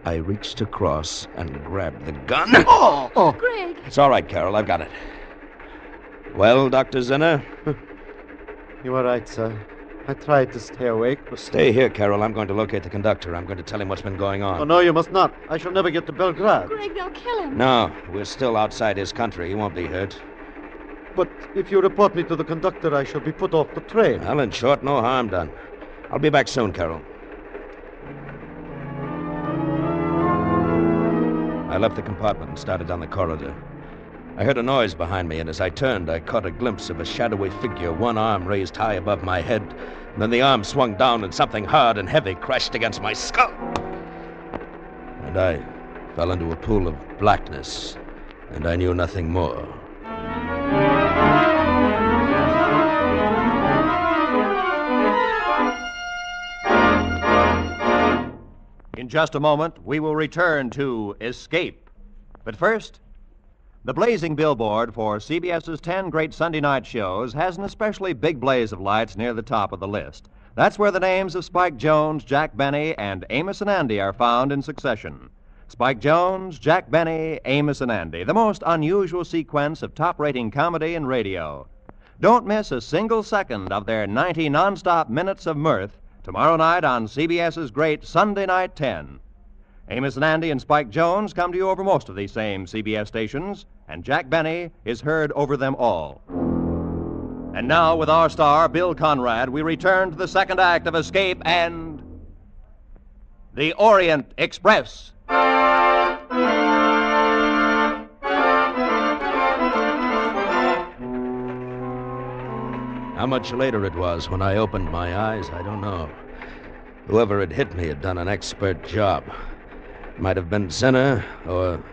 I reached across and grabbed the gun. Oh, Greg! It's all right, Carol. I've got it. Well, Dr. Zinner? You are right, sir. I tried to stay awake, but... Stay here, Carol. I'm going to locate the conductor. I'm going to tell him what's been going on. Oh, no, you must not. I shall never get to Belgrade. Greg, they'll kill him. No, we're still outside his country. He won't be hurt. But if you report me to the conductor, I shall be put off the train. Well, in short, no harm done. I'll be back soon, Carol. I left the compartment and started down the corridor. I heard a noise behind me, and as I turned, I caught a glimpse of a shadowy figure, one arm raised high above my head. And then the arm swung down, and something hard and heavy crashed against my skull. And I fell into a pool of blackness, and I knew nothing more. In just a moment, we will return to Escape. But first, the blazing billboard for CBS's 10 great Sunday night shows has an especially big blaze of lights near the top of the list. That's where the names of Spike Jones, Jack Benny, and Amos and Andy are found in succession. Spike Jones, Jack Benny, Amos and Andy, the most unusual sequence of top-rating comedy in radio. Don't miss a single second of their 90 non-stop minutes of mirth tomorrow night on CBS's great Sunday Night 10. Amos and Andy and Spike Jones come to you over most of these same CBS stations, and Jack Benny is heard over them all. And now, with our star, Bill Conrad, we return to the second act of Escape and the Orient Express. How much later it was when I opened my eyes, I don't know. Whoever had hit me had done an expert job. It might have been Zinner or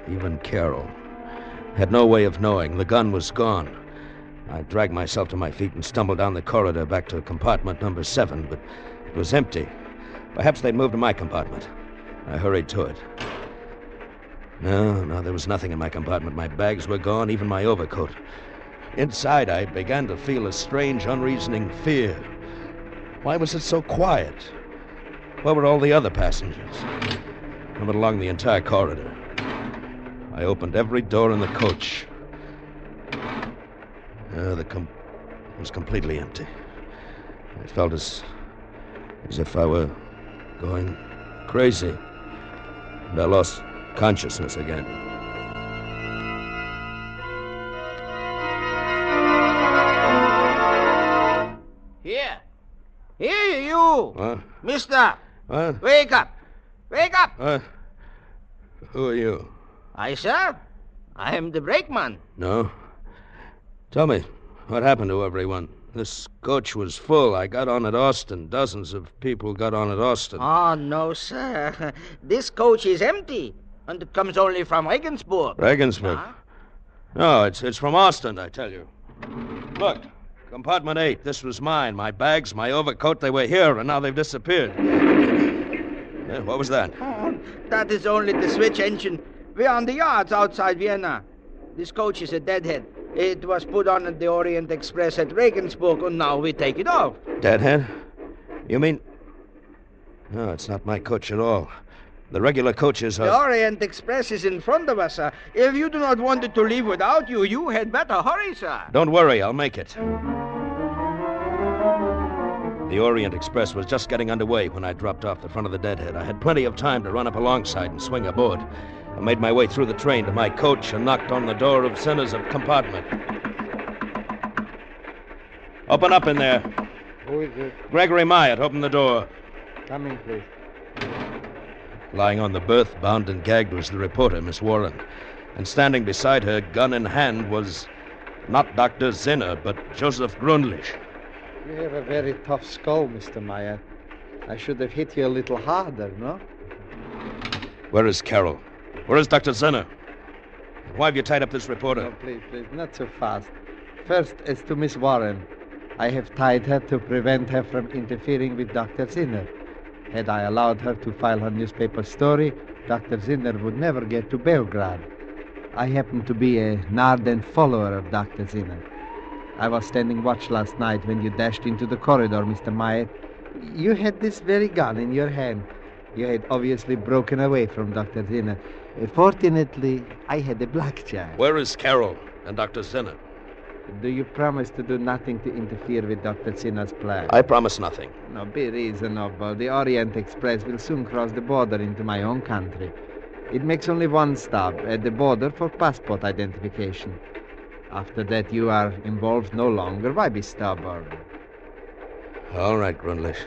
even Carol. Had no way of knowing. The gun was gone. I dragged myself to my feet and stumbled down the corridor back to compartment number 7, but it was empty. Perhaps they'd moved to my compartment. I hurried to it. No, there was nothing in my compartment. My bags were gone, even my overcoat. Inside, I began to feel a strange, unreasoning fear. Why was it so quiet? Where were all the other passengers? I went along the entire corridor. I opened every door in the coach. It was completely empty. I felt as if I were going crazy. And I lost consciousness again. Here, you! What? Mister! What? Wake up! Wake up! Who are you? I, sir? I am the brakeman. No. Tell me, what happened to everyone? This coach was full. I got on at Austin. Dozens of people got on at Austin. Oh, no, sir. This coach is empty, and it comes only from Regensburg. Regensburg? No, it's from Austin, I tell you. Look, compartment 8. This was mine. My bags, my overcoat, they were here, and now they've disappeared. What was that? Oh, that is only the switch engine. We're on the yards outside Vienna. This coach is a deadhead. It was put on at the Orient Express at Regensburg, and now we take it off. Deadhead? You mean... No, it's not my coach at all. The regular coaches are... The Orient Express is in front of us, sir. If you do not want it to leave without you, you had better hurry, sir. Don't worry, I'll make it. The Orient Express was just getting underway when I dropped off the front of the Deadhead. I had plenty of time to run up alongside and swing aboard. I made my way through the train to my coach and knocked on the door of Zinner's compartment. Open up in there. Who is it? Gregory Myatt, open the door. Come in, please. Lying on the berth, bound and gagged, was the reporter, Miss Warren. And standing beside her, gun in hand, was not Dr. Zinner, but Joseph Grunlich. You have a very tough skull, Mr. Meyer. I should have hit you a little harder, no? Where is Carol? Where is Dr. Zinner? Why have you tied up this reporter? Oh, please, not so fast. First, as to Miss Warren. I have tied her to prevent her from interfering with Dr. Zinner. Had I allowed her to file her newspaper story, Dr. Zinner would never get to Belgrade. I happen to be an ardent follower of Dr. Zinner. I was standing watch last night when you dashed into the corridor, Mr. Meyer. You had this very gun in your hand. You had obviously broken away from Dr. Zinner. Fortunately, I had a blackjack. Where is Carol and Dr. Zinner? Do you promise to do nothing to interfere with Dr. Zinner's plan? I promise nothing. No, be reasonable. The Orient Express will soon cross the border into my own country. It makes only one stop at the border for passport identification. After that, you are involved no longer. Why be stubborn? All right, Grunlich.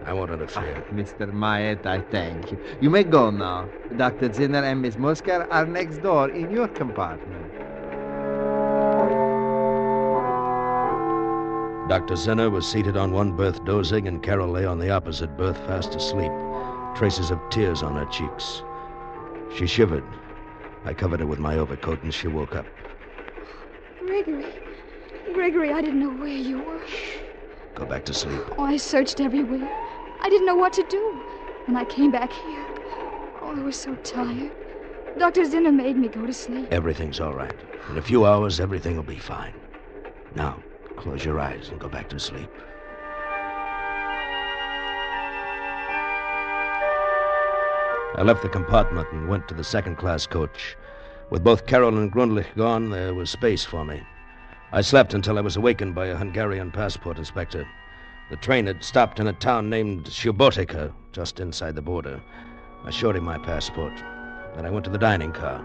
I won't interfere. Mr. Myatt, I thank you. You may go now. Dr. Zinner and Miss Musker are next door in your compartment. Dr. Zinner was seated on one berth dozing, and Carol lay on the opposite berth fast asleep, traces of tears on her cheeks. She shivered. I covered her with my overcoat, and she woke up. Gregory, I didn't know where you were. Go back to sleep. Oh, I searched everywhere. I didn't know what to do. When I came back here, I was so tired. Dr. Zinner made me go to sleep. Everything's all right. In a few hours, everything will be fine. Now, close your eyes and go back to sleep. I left the compartment and went to the second-class coach. With both Carol and Grunlich gone, there was space for me. I slept until I was awakened by a Hungarian passport inspector. The train had stopped in a town named Subotica, just inside the border. I showed him my passport. Then I went to the dining car.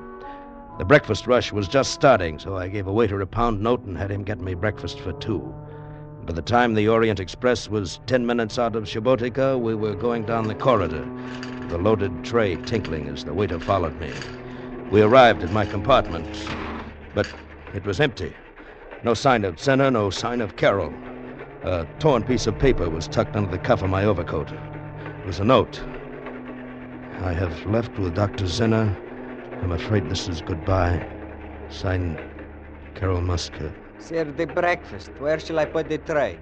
The breakfast rush was just starting, so I gave a waiter a pound note and had him get me breakfast for 2. By the time the Orient Express was 10 minutes out of Subotica, we were going down the corridor, the loaded tray tinkling as the waiter followed me. We arrived at my compartment, but it was empty. No sign of Zinner, no sign of Carol. A torn piece of paper was tucked under the cuff of my overcoat. It was a note. I have left with Dr. Zinner. I'm afraid this is goodbye. Signed, Carol Musker. Sir, the breakfast. Where shall I put the tray?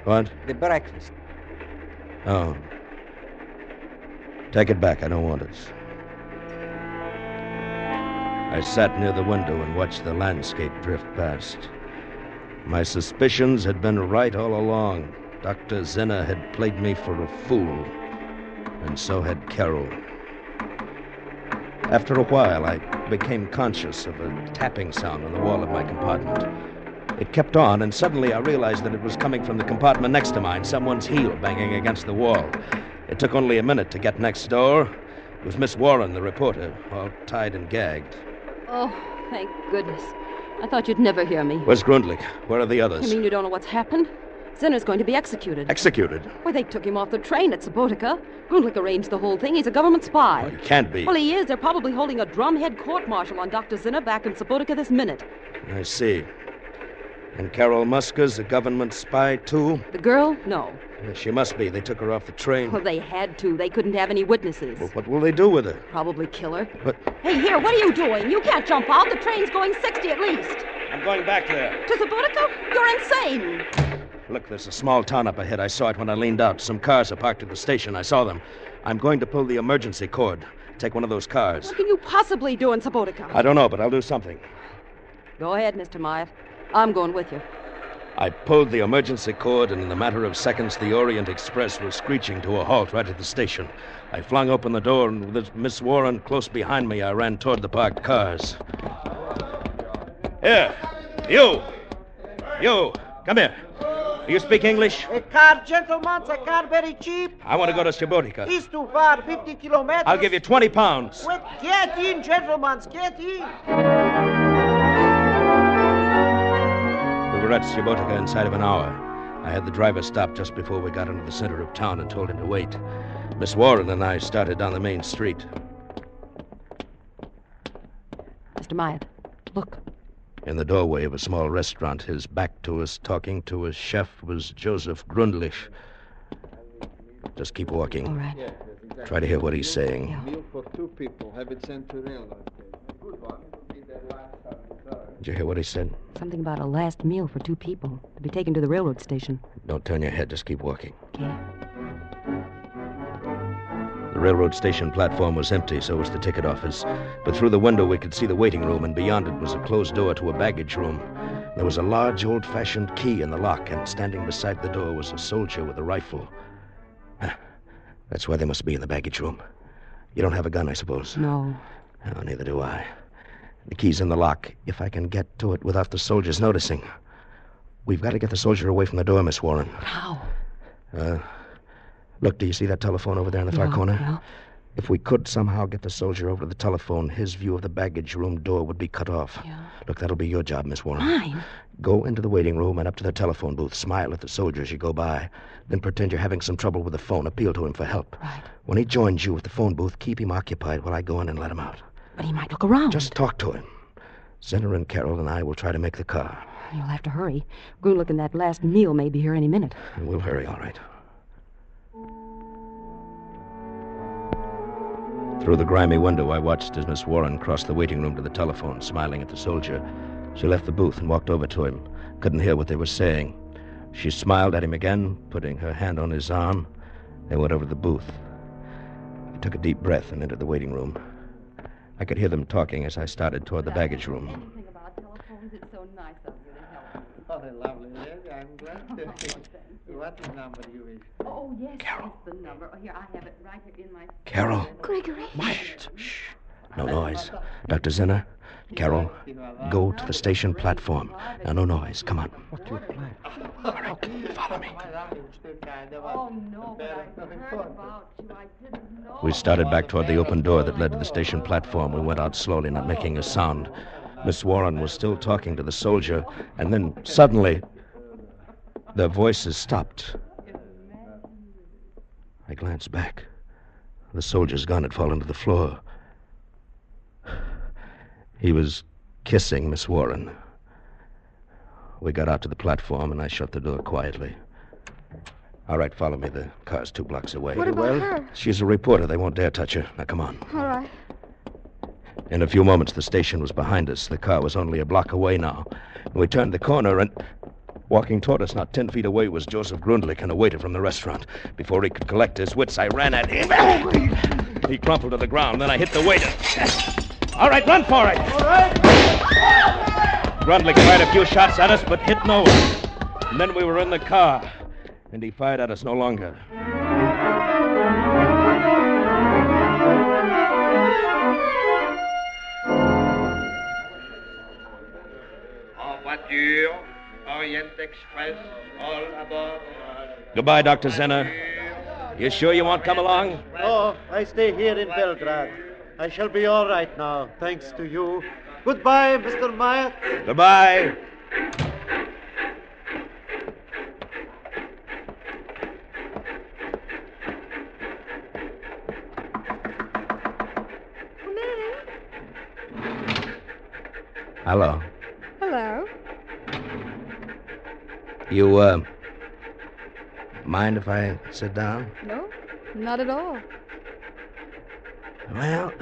What? The breakfast. Oh. Take it back. I don't want it. I sat near the window and watched the landscape drift past. My suspicions had been right all along. Dr. Zinner had played me for a fool, and so had Carol. After a while, I became conscious of a tapping sound on the wall of my compartment. It kept on, and suddenly I realized that it was coming from the compartment next to mine, someone's heel banging against the wall. It took only a minute to get next door. It was Miss Warren, the reporter, all tied and gagged. Oh, thank goodness. I thought you'd never hear me. Where's Grundlich? Where are the others? You mean you don't know what's happened? Zinner's going to be executed. Executed? Why, they took him off the train at Subotica. Grundlich arranged the whole thing. He's a government spy. He can't be. Well, he is. They're probably holding a drumhead court-martial on Dr. Zinner back in Subotica this minute. I see. And Carol Musker's a government spy, too? The girl? No. Yes, she must be. They took her off the train. Well, they had to. They couldn't have any witnesses. Well, what will they do with her? Probably kill her. But... Hey, here, what are you doing? You can't jump out. The train's going 60 at least. I'm going back there. To Subotica? You're insane. Look, there's a small town up ahead. I saw it when I leaned out. Some cars are parked at the station. I saw them. I'm going to pull the emergency cord. Take one of those cars. What can you possibly do in Subotica? I don't know, but I'll do something. Go ahead, Mr. Myatt. I'm going with you. I pulled the emergency cord, and in a matter of seconds, the Orient Express was screeching to a halt right at the station. I flung open the door, and with Miss Warren close behind me, I ran toward the parked cars. Here, you! You, come here. Do you speak English? A car, gentlemen, a car very cheap. I want to go to Subotica. It's too far, 50 kilometers. I'll give you 20 pounds. Wait, get in, gentlemen, get in. We were at Subotica inside of an hour. I had the driver stop just before we got into the center of town and told him to wait. Miss Warren and I started down the main street. Mr. Myatt, look. In the doorway of a small restaurant, his back to us, talking to a chef, was Joseph Grundlich. Just keep walking. All right. Try to hear what he's saying. Meal for 2 people. Have it sent to railroad. Good one. Did you hear what he said? Something about a last meal for 2 people to be taken to the railroad station. Don't turn your head. Just keep walking. Okay. The railroad station platform was empty, so was the ticket office. But through the window, we could see the waiting room, and beyond it was a closed door to a baggage room. There was a large, old-fashioned key in the lock, and standing beside the door was a soldier with a rifle. That's why they must be in the baggage room. You don't have a gun, I suppose? No. Oh, neither do I. The key's in the lock. If I can get to it without the soldiers noticing. We've got to get the soldier away from the door, Miss Warren. How? Look, do you see that telephone over there in the far corner? Yeah. If we could somehow get the soldier over to the telephone, his view of the baggage room door would be cut off. Yeah. Look, that'll be your job, Miss Warren. Mine? Go into the waiting room and up to the telephone booth. Smile at the soldier as you go by. Then pretend you're having some trouble with the phone. Appeal to him for help. Right. When he joins you at the phone booth, keep him occupied while I go in and let him out. But he might look around. Just talk to him. Zinner and Carol and I will try to make the car. You'll have to hurry. Grundlich and that last meal may be here any minute. We'll hurry, all right. Through the grimy window, I watched as Miss Warren crossed the waiting room to the telephone, smiling at the soldier. She left the booth and walked over to him. Couldn't hear what they were saying. She smiled at him again, putting her hand on his arm. They went over to the booth. I took a deep breath and entered the waiting room. I could hear them talking as I started toward the baggage room. Anything about telephones, it's so nice of you to help. Oh, lovely lady. I'm glad to. What number you wish? Oh, yes. Carol. That's the number. Oh, here, I have it right here in my... Carol. Gregory. Quiet. Shh. No noise. Dr. Zinner, Carol, go to the station platform. Now, no noise. Come on. What do you plan? All right, follow me. Oh, no, but I heard about you. I didn't know. We started back toward the open door that led to the station platform. We went out slowly, not making a sound. Miss Warren was still talking to the soldier, and then suddenly their voices stopped. I glanced back. The soldier's gun had fallen to the floor. He was kissing Miss Warren. We got out to the platform, and I shut the door quietly. All right, follow me. The car's 2 blocks away. What about her? She's a reporter. They won't dare touch her. Now, come on. All right. In a few moments, the station was behind us. The car was only a block away now. We turned the corner and... Walking toward us, not 10 feet away, was Joseph Grundlich and a waiter from the restaurant. Before he could collect his wits, I ran at him. He crumpled to the ground. Then I hit the waiter. All right, run for it. All right. Grundlich fired a few shots at us, but hit no one. And then we were in the car, and he fired at us no longer. En voiture, Orient Express, all aboard. Goodbye, Dr. Zinner. You sure you won't come along? Oh, I stay here in Belgrade. I shall be all right now, thanks to you. Goodbye, Mr. Meyer. Goodbye. Hello. Hello. You, mind if I sit down? No, not at all. Well,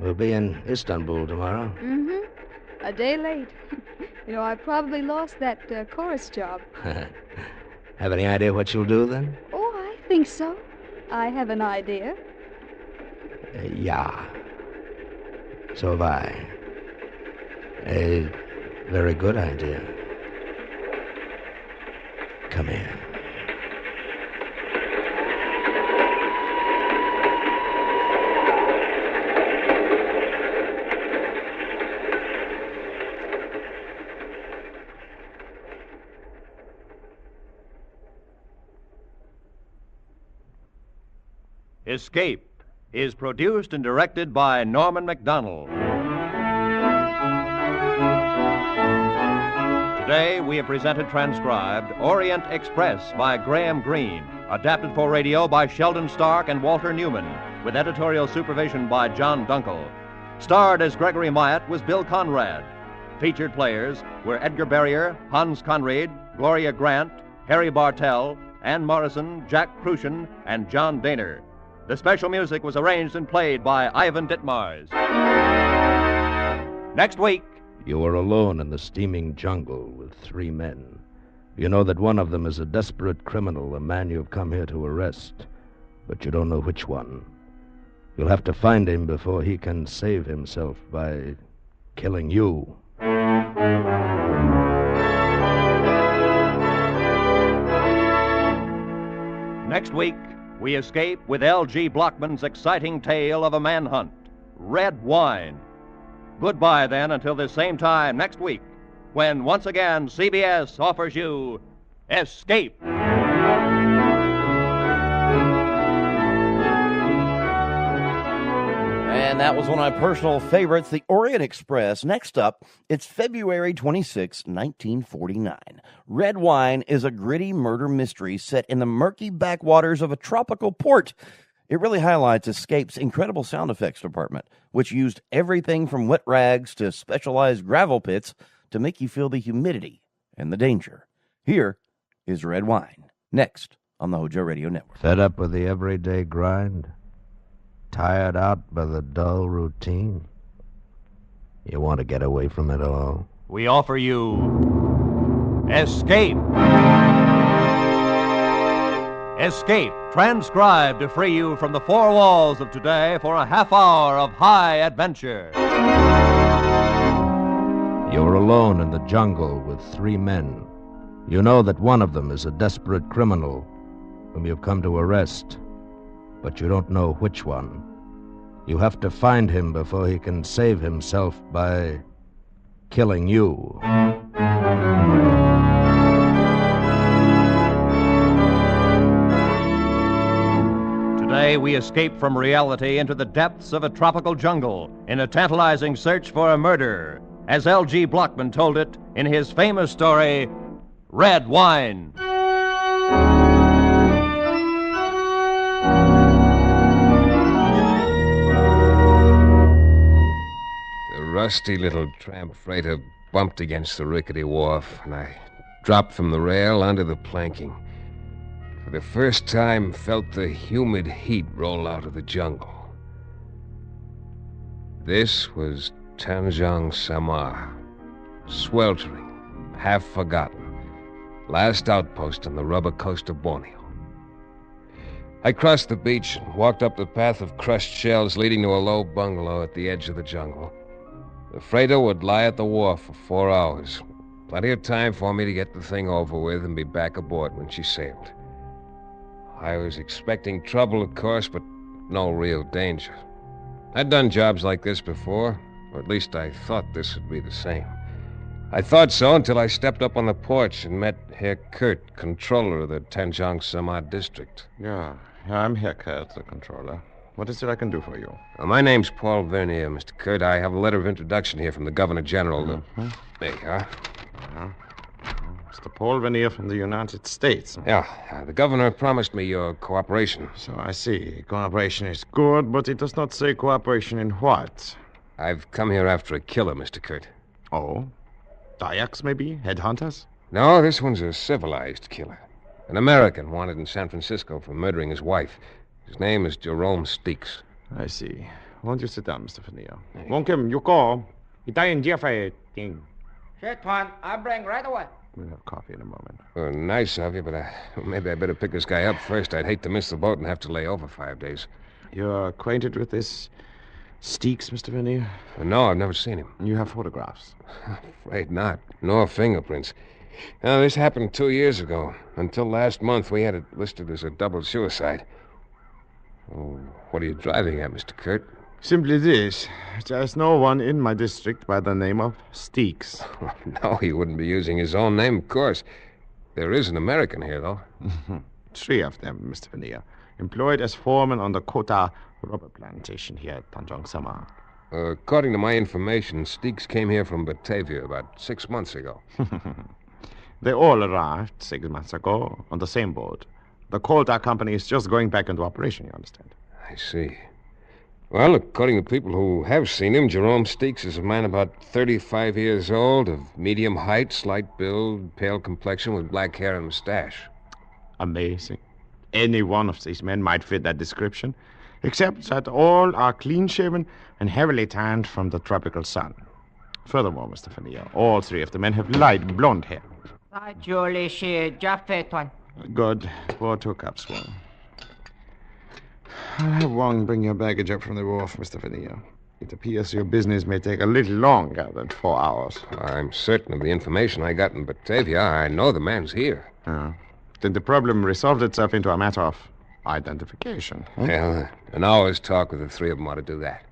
we'll be in Istanbul tomorrow. Mm-hmm. A day late. I probably lost that chorus job. Have any idea what you'll do then? Oh, I think so. I have an idea. Yeah. So have I. A very good idea. Come here. Escape is produced and directed by Norman MacDonald. Today, we have presented transcribed Orient Express by Graham Greene, adapted for radio by Sheldon Stark and Walter Newman, with editorial supervision by John Dunkel. Starred as Gregory Myatt was Bill Conrad. Featured players were Edgar Barrier, Hans Conried, Gloria Grant, Harry Bartell, Ann Morrison, Jack Crucian, and John Daner. The special music was arranged and played by Ivan Ditmars. Next week, you are alone in the steaming jungle with 3 men. You know that one of them is a desperate criminal, a man you have come here to arrest, but you don't know which one. You'll have to find him before he can save himself by killing you. Next week, we escape with L.G. Blockman's exciting tale of a manhunt, Red Wine. Goodbye, then, until this same time next week, when once again CBS offers you Escape. And that was one of my personal favorites, the Orient Express. Next up, it's February 26, 1949. Red Wine is a gritty murder mystery set in the murky backwaters of a tropical port. It really highlights Escape's incredible sound effects department, which used everything from wet rags to specialized gravel pits to make you feel the humidity and the danger. Here is Red Wine, next on the HOJO Radio Network. Fed up with the everyday grind? Tired out by the dull routine? You want to get away from it all? We offer you Escape. Escape, transcribed to free you from the 4 walls of today for a half hour of high adventure. You're alone in the jungle with 3 men. You know that one of them is a desperate criminal whom you've come to arrest, but you don't know which one. You have to find him before he can save himself by killing you. Today, we escape from reality into the depths of a tropical jungle in a tantalizing search for a murderer, as L.G. Blockman told it in his famous story, Red Wine. The rusty little tramp freighter bumped against the rickety wharf, and I dropped from the rail onto the planking. for the first time, felt the humid heat roll out of the jungle. This was Tanjong Samar, sweltering, half forgotten, last outpost on the rubber coast of Borneo. I crossed the beach and walked up the path of crushed shells leading to a low bungalow at the edge of the jungle. The freighter would lie at the wharf for 4 hours. Plenty of time for me to get the thing over with and be back aboard when she sailed. I was expecting trouble, of course, but no real danger. I'd done jobs like this before, or at least I thought this would be the same. I thought so until I stepped up on the porch and met Herr Kurt, controller of the Tanjong Samar district. Yeah, I'm Herr Kurt, the controller. What is it I can do for you? My name's Paul Vernier, Mr. Kurt. I have a letter of introduction here from the Governor General. There you are. Mr. Paul Vernier from the United States. Yeah, the governor promised me your cooperation. So I see. Cooperation is good, but it does not say cooperation in what? I've come here after a killer, Mr. Kurt. Oh? Dayaks, maybe? Headhunters? No, this one's a civilized killer. An American wanted in San Francisco for murdering his wife. His name is Jerome Steeks. I see. Won't you sit down, Mr. Vernier? Won't you go? Italian Jeffrey thing. Shit, Juan. I'll bring right away. We'll have coffee in a moment. Well, nice of you, but maybe I better pick this guy up first. I'd hate to miss the boat and have to lay over 5 days. You're acquainted with this Steeks, Mr. Vernier? No, I've never seen him. You have photographs? Afraid not. Nor fingerprints. Now, this happened 2 years ago. Until last month, we had it listed as a double suicide. Oh, what are you driving at, Mr. Kurt? Simply this. There's no one in my district by the name of Steeks. No, he wouldn't be using his own name, of course. There is an American here, though. 3 of them, Mr. Vernier. Employed as foreman on the Kota rubber plantation here at Tanjong Samar. According to my information, Steeks came here from Batavia about 6 months ago. They all arrived 6 months ago on the same boat. The Kota company is just going back into operation, you understand? I see. Well, according to people who have seen him, Jerome Steeks is a man about 35 years old, of medium height, slight build, pale complexion, with black hair and mustache. Amazing. Any one of these men might fit that description, except that all are clean-shaven and heavily tanned from the tropical sun. Furthermore, Mr. Vernier, all 3 of the men have light blonde hair. Good. Pour 2 cups, Wong. I'll have Wong bring your baggage up from the wharf, Mr. Vernier. It appears your business may take a little longer than 4 hours. I'm certain of the information I got in Batavia. I know the man's here. Then the problem resolved itself into a matter of identification. Huh? Well, an hour's talk with the 3 of them ought to do that.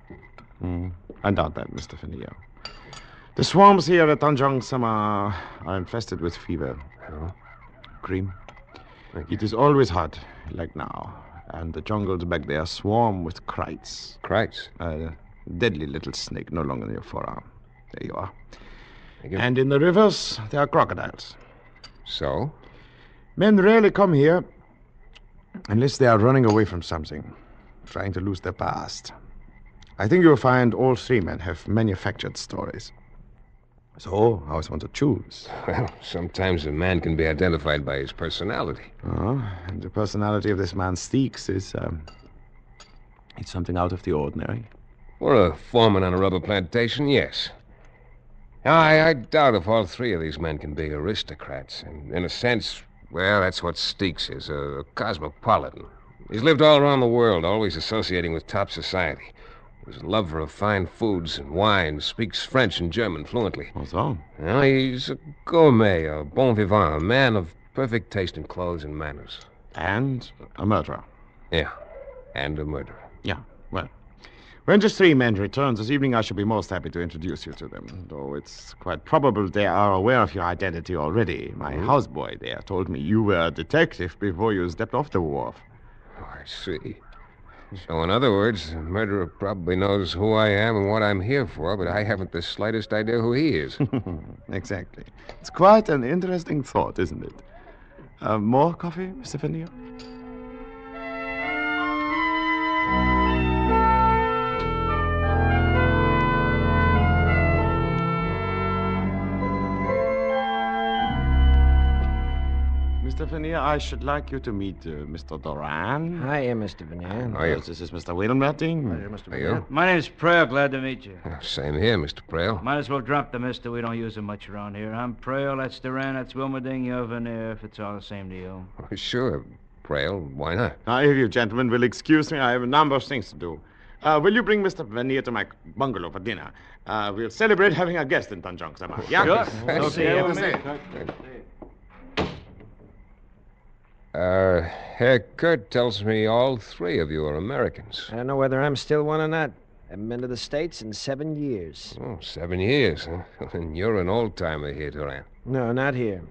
I doubt that, Mr. Vernier. The swarms here at Tanjong Samar are infested with fever. Cream. It is always hot, like now. And the jungles back there swarm with krites. Krites? A deadly little snake, no longer than your forearm. There you are. And in the rivers, there are crocodiles. So? Men rarely come here unless they are running away from something, trying to lose their past. I think you'll find all 3 men have manufactured stories. So, how is one to choose? Well, sometimes a man can be identified by his personality. And the personality of this man Steeks is, it's something out of the ordinary. For a foreman on a rubber plantation, yes. I doubt if all 3 of these men can be aristocrats. In a sense, well, that's what Steeks is, a cosmopolitan. He's lived all around the world, always associating with top society. He's a lover of fine foods and wines, speaks French and German fluently. What's wrong? Well, he's a gourmet, a bon vivant, a man of perfect taste in clothes and manners. And a murderer. Yeah, and a murderer. Yeah, well. When the 3 men return this evening, I shall be most happy to introduce you to them, though it's quite probable they are aware of your identity already. My houseboy there told me you were a detective before you stepped off the wharf. Oh, I see. So, in other words, the murderer probably knows who I am and what I'm here for, but I haven't the slightest idea who he is. Exactly. It's quite an interesting thought, isn't it? More coffee, Mr. Vernier? Mr. Vernier, Veneer. I should like you to meet Mr. Doran. Hiya, Mr. Veneer. How are you? This is Mr. Wilmerting. Hiya, Mr. Are you? My name's Prale. Glad to meet you. Same here, Mr. Prale. Might as well drop the mister. We don't use him much around here. I'm Prale. That's Duran. That's Wilmerding. You're Veneer, if it's all the same to you. Oh, sure, Prale. Why not? Now, if you gentlemen will excuse me, I have a number of things to do. Will you bring Mr. Veneer to my bungalow for dinner? We'll celebrate having a guest in Tanjong Sama. Yeah? Sure. Okay. Herr Kurt tells me all three of you are Americans. I don't know whether I'm still one or not. Haven't been to the States in 7 years. Oh, 7 years, huh? And you're an old-timer here, Duran. No, not here.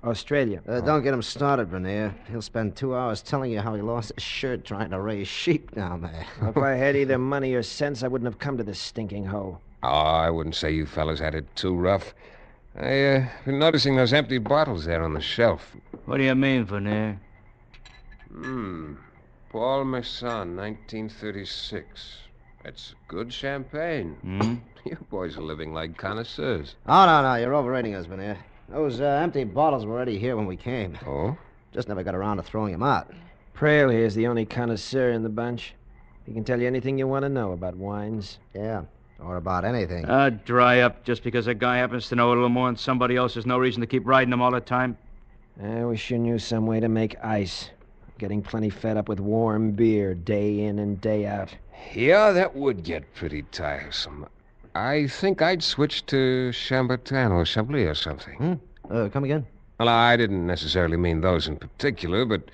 Australia. Don't get him started, Veneer. He'll spend 2 hours telling you how he lost his shirt trying to raise sheep down there. If I had either money or sense, I wouldn't have come to this stinking hole. Oh, I wouldn't say you fellas had it too rough. I've been noticing those empty bottles there on the shelf. What do you mean, Veneer? Paul Masson, 1936. That's good champagne. You boys are living like connoisseurs. Oh, no, you're overrating us, Veneer. Those empty bottles were already here when we came. Oh? Just never got around to throwing them out. Prale here's the only connoisseur in the bunch. He can tell you anything you want to know about wines. Yeah, or about anything. Dry up. Just because a guy happens to know a little more than somebody else, there's no reason to keep riding him all the time. We sure knew some way to make ice. Getting plenty fed up with warm beer day in and day out. Yeah, that would get pretty tiresome. I think I'd switch to Chambertin or Chablis or something. Come again? Well, I didn't necessarily mean those in particular, but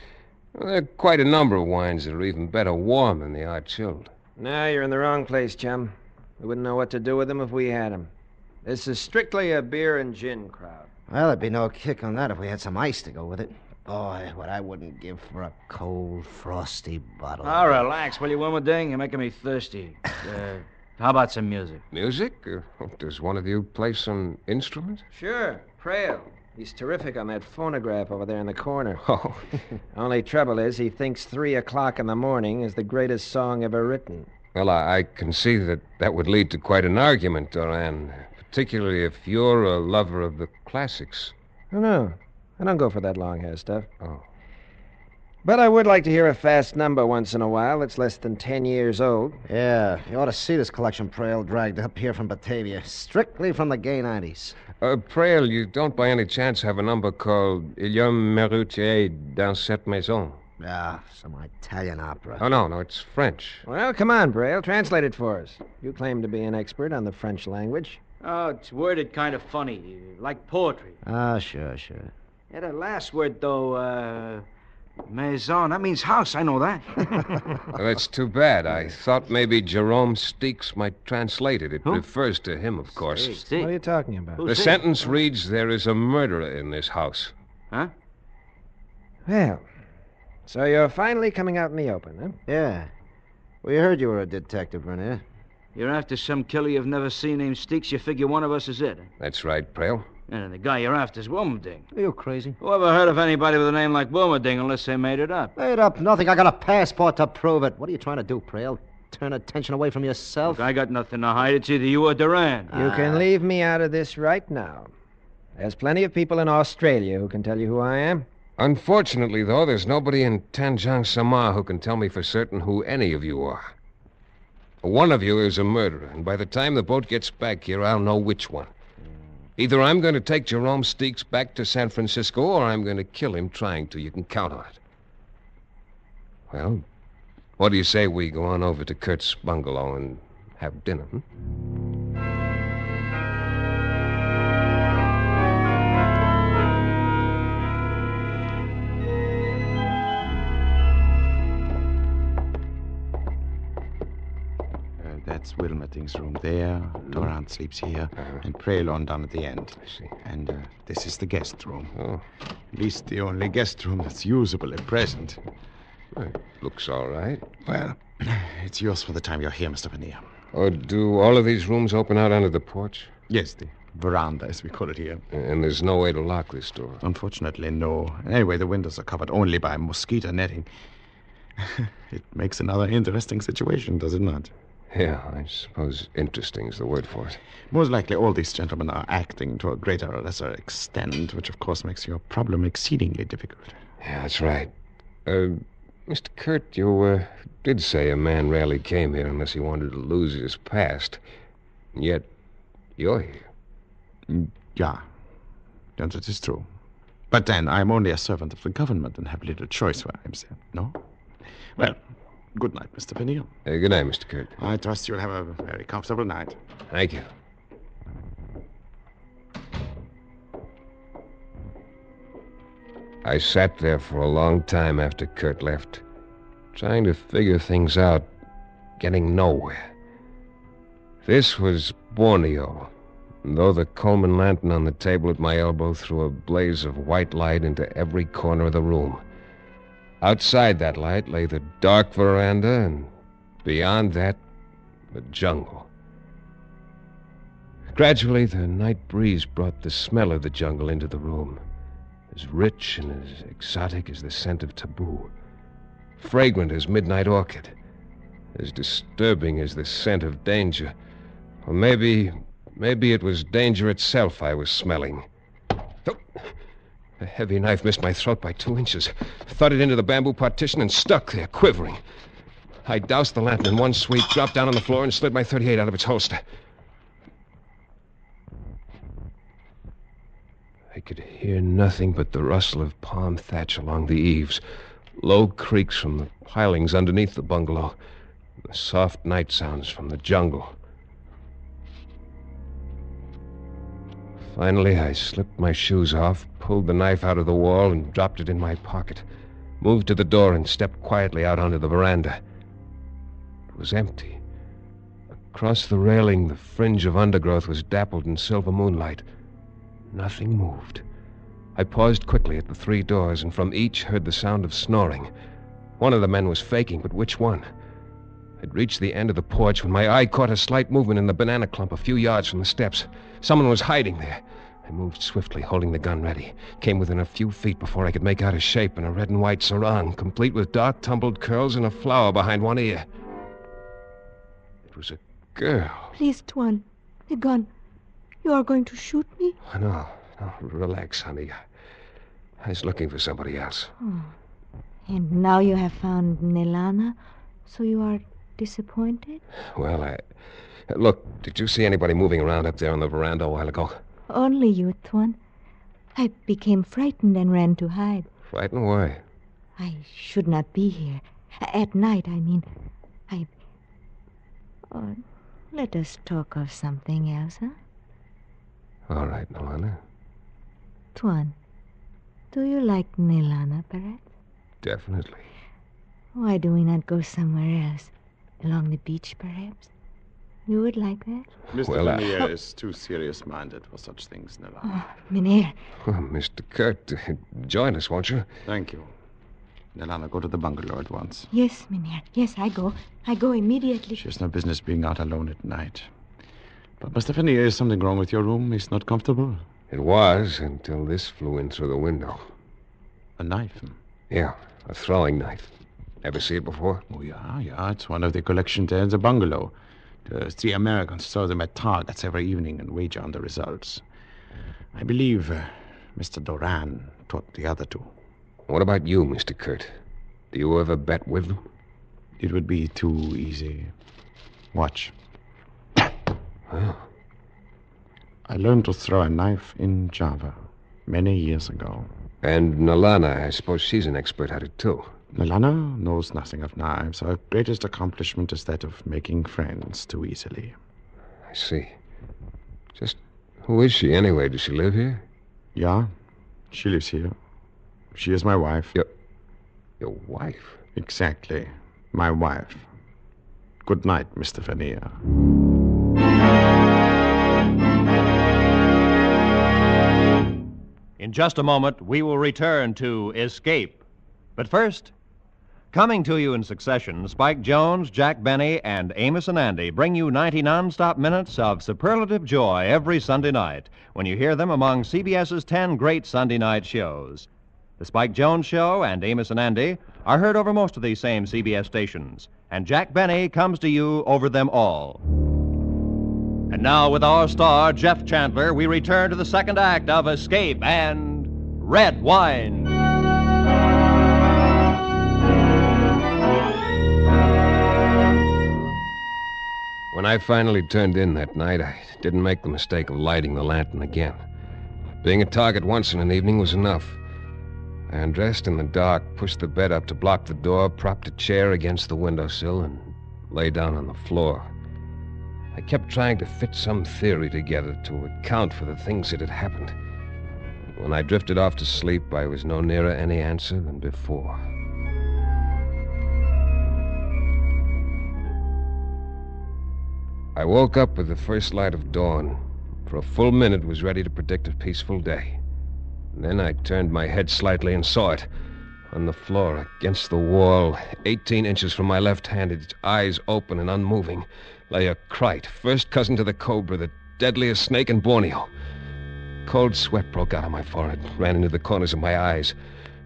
there are quite a number of wines that are even better warm than they are chilled. No, you're in the wrong place, chum. We wouldn't know what to do with them if we had them. This is strictly a beer and gin crowd. Well, there'd be no kick on that if we had some ice to go with it. Boy, what I wouldn't give for a cold, frosty bottle. Oh, relax, will you, Wilmerding? You're making me thirsty. How about some music? Music? Does one of you play some instrument? Sure, Prale. He's terrific on that phonograph over there in the corner. Oh. Only trouble is he thinks 3 o'clock in the morning is the greatest song ever written. Well, I can see that would lead to quite an argument, Doran. Particularly if you're a lover of the classics. Oh, no. I don't go for that long hair stuff. Oh. But I would like to hear a fast number once in a while that's less than 10 years old. Yeah, you ought to see this collection Prale dragged up here from Batavia. Strictly from the gay 90s. Prale, you don't by any chance have a number called Il y a un métier dans cette maison? Ah, some Italian opera. Oh, no, it's French. Well, come on, Prale. Translate it for us. You claim to be an expert on the French language. Oh, it's worded kind of funny, like poetry. Ah, sure. Yeah, that last word, though, maison, that means house. I know that. Well, that's too bad. I thought maybe Jerome Steeks might translate it. It refers to him, of course. What are you talking about? The sentence reads, there is a murderer in this house. Huh? Well, so you're finally coming out in the open, huh? Yeah. We heard you were a detective, Veneer. You're after some killer you've never seen named Steeks. You figure one of us is it. That's right, Prale. And the guy you're after is Wilmerding. Are you crazy? Who ever heard of anybody with a name like Wilmerding unless they made it up? Made up nothing. I got a passport to prove it. What are you trying to do, Prale? Turn attention away from yourself? Look, I got nothing to hide. It's either you or Duran. You can leave me out of this right now. There's plenty of people in Australia who can tell you who I am. Unfortunately, though, there's nobody in Tanjong Samar who can tell me for certain who any of you are. One of you is a murderer, and by the time the boat gets back here, I'll know which one. Either I'm going to take Jerome Steeks back to San Francisco, or I'm going to kill him trying to. You can count on it. Well, what do you say we go on over to Kurt's bungalow and have dinner, That's Wilmerting's room there. Doran sleeps here. And Prale on down at the end. I see. And this is the guest room. Oh. At least the only guest room that's usable at present. Well, looks all right. Well, it's yours for the time you're here, Mr. Veneer. Oh, do all of these rooms open out onto the porch? Yes, the veranda, as we call it here. And there's no way to lock this door? Unfortunately, no. Anyway, the windows are covered only by mosquito netting. It makes another interesting situation, does it not? Yeah, I suppose interesting is the word for it. Most likely all these gentlemen are acting to a greater or lesser extent, which of course makes your problem exceedingly difficult. Yeah, that's right. Mr. Kurt, you did say a man rarely came here unless he wanted to lose his past. And yet, you're here. Yeah, that is true. But then I'm only a servant of the government and have little choice where I'm sent, no? Well, good night, Mr. Finnegan. Good night, Mr. Kurt. I trust you'll have a very comfortable night. Thank you. I sat there for a long time after Kurt left, trying to figure things out, getting nowhere. This was Borneo, and though the Coleman lantern on the table at my elbow threw a blaze of white light into every corner of the room. Outside that light lay the dark veranda, and beyond that, the jungle. Gradually, the night breeze brought the smell of the jungle into the room, as rich and as exotic as the scent of taboo, fragrant as midnight orchid, as disturbing as the scent of danger. Or maybe it was danger itself I was smelling. Oh, a heavy knife missed my throat by 2 inches, thudded into the bamboo partition and stuck there, quivering. I doused the lantern in one sweep, dropped down on the floor, and slid my .38 out of its holster. I could hear nothing but the rustle of palm thatch along the eaves, low creaks from the pilings underneath the bungalow, and the soft night sounds from the jungle. Finally, I slipped my shoes off, pulled the knife out of the wall, and dropped it in my pocket, moved to the door, and stepped quietly out onto the veranda. It was empty. Across the railing, the fringe of undergrowth was dappled in silver moonlight. Nothing moved. I paused quickly at the 3 doors, and from each heard the sound of snoring. One of the men was faking, but which one? I'd reached the end of the porch when my eye caught a slight movement in the banana clump a few yards from the steps. Someone was hiding there. I moved swiftly, holding the gun ready. Came within a few feet before I could make out a shape in a red and white sarong, complete with dark tumbled curls and a flower behind one ear. It was a girl. Please, Tuan, the gun. You are going to shoot me? Oh, no, relax, honey. I was looking for somebody else. Oh. And now you have found Nelana, so you are disappointed? Well, Look, did you see anybody moving around up there on the veranda a while ago? Only you, Tuan. I became frightened and ran to hide. Frightened? Why? I should not be here. At night, I mean. Oh, let us talk of something else, huh? All right, Nelana. Tuan, do you like Nelana, perhaps? Definitely. Why do we not go somewhere else? Along the beach, perhaps? You would like that? Mr. Lanier is too serious-minded for such things, Nelana. Oh, Mynheer. Well, Mr. Kurt, join us, won't you? Thank you. Nelana, go to the bungalow at once. Yes, Mynheer. Yes, I go. I go immediately. She has no business being out alone at night. But, Mr. Finnegan, is something wrong with your room? It's not comfortable? It was, until this flew in through the window. A knife? Yeah, a throwing knife. Ever see it before? Oh, yeah. It's one of the collection there in the bungalow. The 3 Americans throw them at targets every evening and wager on the results. I believe Mr. Doran taught the other 2. What about you, Mr. Kurt? Do you ever bet with them? It would be too easy. Watch. Well. I learned to throw a knife in Java many years ago. And Nelana, I suppose she's an expert at it, too. Nelana knows nothing of knives. Her greatest accomplishment is that of making friends too easily. I see. Just who is she, anyway? Does she live here? Yeah, she lives here. She is my wife. Your wife? Exactly. My wife. Good night, Mr. Vernier. In just a moment, we will return to Escape. But first, coming to you in succession, Spike Jones, Jack Benny, and Amos and Andy bring you 90 non-stop minutes of superlative joy every Sunday night when you hear them among CBS's 10 great Sunday night shows. The Spike Jones Show and Amos and Andy are heard over most of these same CBS stations, and Jack Benny comes to you over them all. And now, with our star, Jeff Chandler, we return to the second act of Escape and Red Wine. When I finally turned in that night, I didn't make the mistake of lighting the lantern again. Being a target once in an evening was enough. I undressed in the dark, pushed the bed up to block the door, propped a chair against the windowsill, and lay down on the floor. I kept trying to fit some theory together to account for the things that had happened. When I drifted off to sleep, I was no nearer any answer than before. I woke up with the first light of dawn. For a full minute was ready to predict a peaceful day. And then I turned my head slightly and saw it. On the floor, against the wall, 18 inches from my left hand, its eyes open and unmoving, lay a krite, first cousin to the cobra, the deadliest snake in Borneo. Cold sweat broke out on my forehead, ran into the corners of my eyes.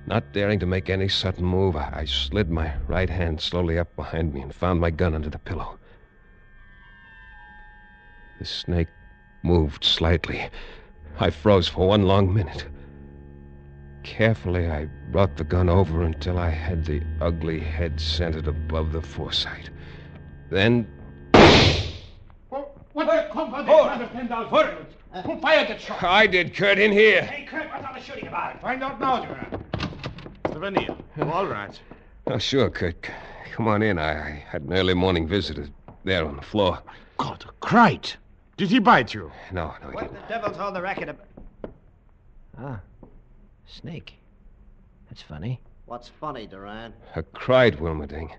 Not daring to make any sudden move, I slid my right hand slowly up behind me and found my gun under the pillow. The snake moved slightly. I froze for one long minute. Carefully, I brought the gun over until I had the ugly head centered above the foresight. Then... What the company? Who fired that shot? I did, Kurt, in here. Hey, Kurt, what's all the shooting about? Find out now, Duran. Mr. Vanier, all right. Oh, sure, Kurt. Come on in. I had an early morning visitor there on the floor. God, krite. Did he bite you? No, he What didn't. the devil's all the racket about? Ah, snake. That's funny. What's funny, Duran? A krite, Wilmerding.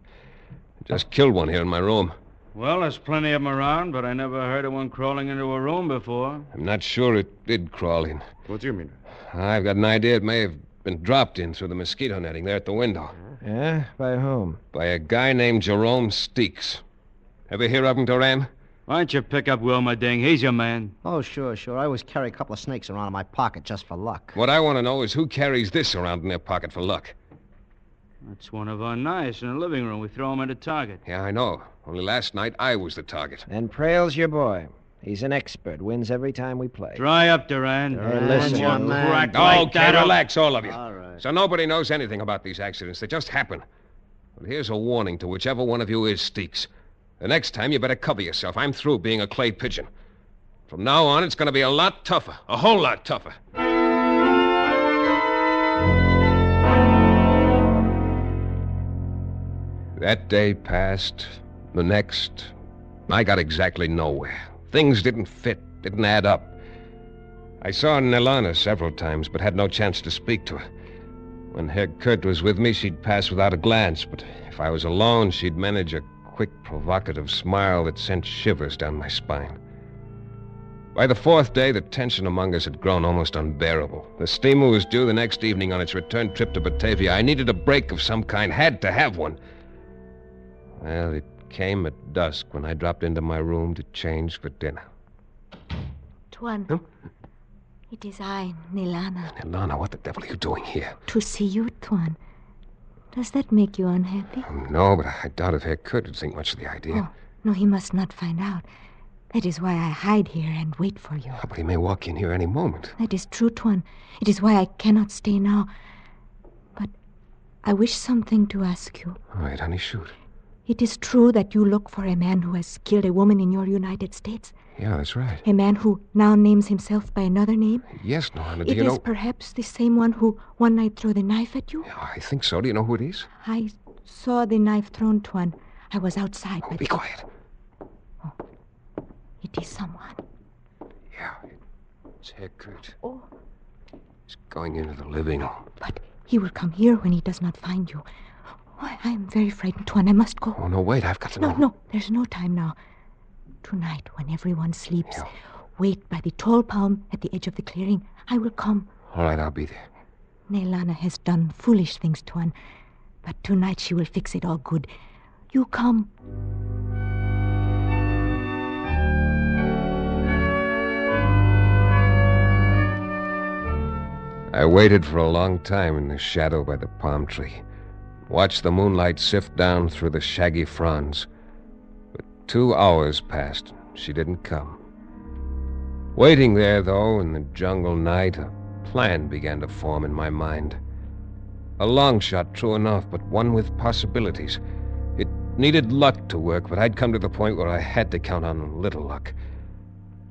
Just killed one here in my room. Well, there's plenty of them around, but I never heard of one crawling into a room before. I'm not sure it did crawl in. What do you mean? I've got an idea it may have been dropped in through the mosquito netting there at the window. Yeah? By whom? By a guy named Jerome Steeks. Ever hear of him, Duran? Why don't you pick up Wilmerding? He's your man. Oh, sure. I always carry a couple of snakes around in my pocket just for luck. What I want to know is who carries this around in their pocket for luck. That's one of our knives in the living room. We throw him at a target. Yeah, I know. Only last night I was the target. And Prail's your boy. He's an expert. Wins every time we play. Dry up, Duran. Listen, One man. crack like Okay, that. relax, all of you. All right. So nobody knows anything about these accidents. They just happen. But here's a warning to whichever one of you is Steeks. The next time, you better cover yourself. I'm through being a clay pigeon. From now on, it's going to be a lot tougher. A whole lot tougher. That day passed. The next, I got exactly nowhere. Things didn't fit, didn't add up. I saw Nelana several times, but had no chance to speak to her. When Herr Kurt was with me, she'd pass without a glance, but if I was alone, she'd manage a quick, provocative smile that sent shivers down my spine. By the fourth day, the tension among us had grown almost unbearable. The steamer was due the next evening on its return trip to Batavia. I needed a break of some kind, had to have one. Well, it came at dusk when I dropped into my room to change for dinner. Tuan, it is I, Nelana. Nelana, what the devil are you doing here? To see you, Tuan. Does that make you unhappy? No, but I doubt if Herr Kurt would think much of the idea. Oh, no, he must not find out. That is why I hide here and wait for you. Oh, but he may walk in here any moment. That is true, Tuan. It is why I cannot stay now. But I wish something to ask you. All right, honey, shoot. It is true that you look for a man who has killed a woman in your United States? Yeah, that's right. A man who now names himself by another name? Yes, Norma, do It you know... is perhaps the same one who one night threw the knife at you? Yeah, I think so. Do you know who it is? I saw the knife thrown, Tuan. I was outside. Oh, be quiet. Oh, it is someone. Yeah, it's Herr Kurt. Oh. He's going into the living room. But he will come here when he does not find you. Oh, I am very frightened, Tuan. I must go. Oh, no, wait. I've got to know. No, there's no time now. Tonight, when everyone sleeps, wait by the tall palm at the edge of the clearing. I will come. All right, I'll be there. Nelana has done foolish things, Tuan. But tonight she will fix it all good. You come. I waited for a long time in the shadow by the palm tree. Watched the moonlight sift down through the shaggy fronds. But 2 hours passed. She didn't come. Waiting there, though, in the jungle night, a plan began to form in my mind. A long shot, true enough, but one with possibilities. It Needed luck to work, but I'd come to the point where I had to count on little luck.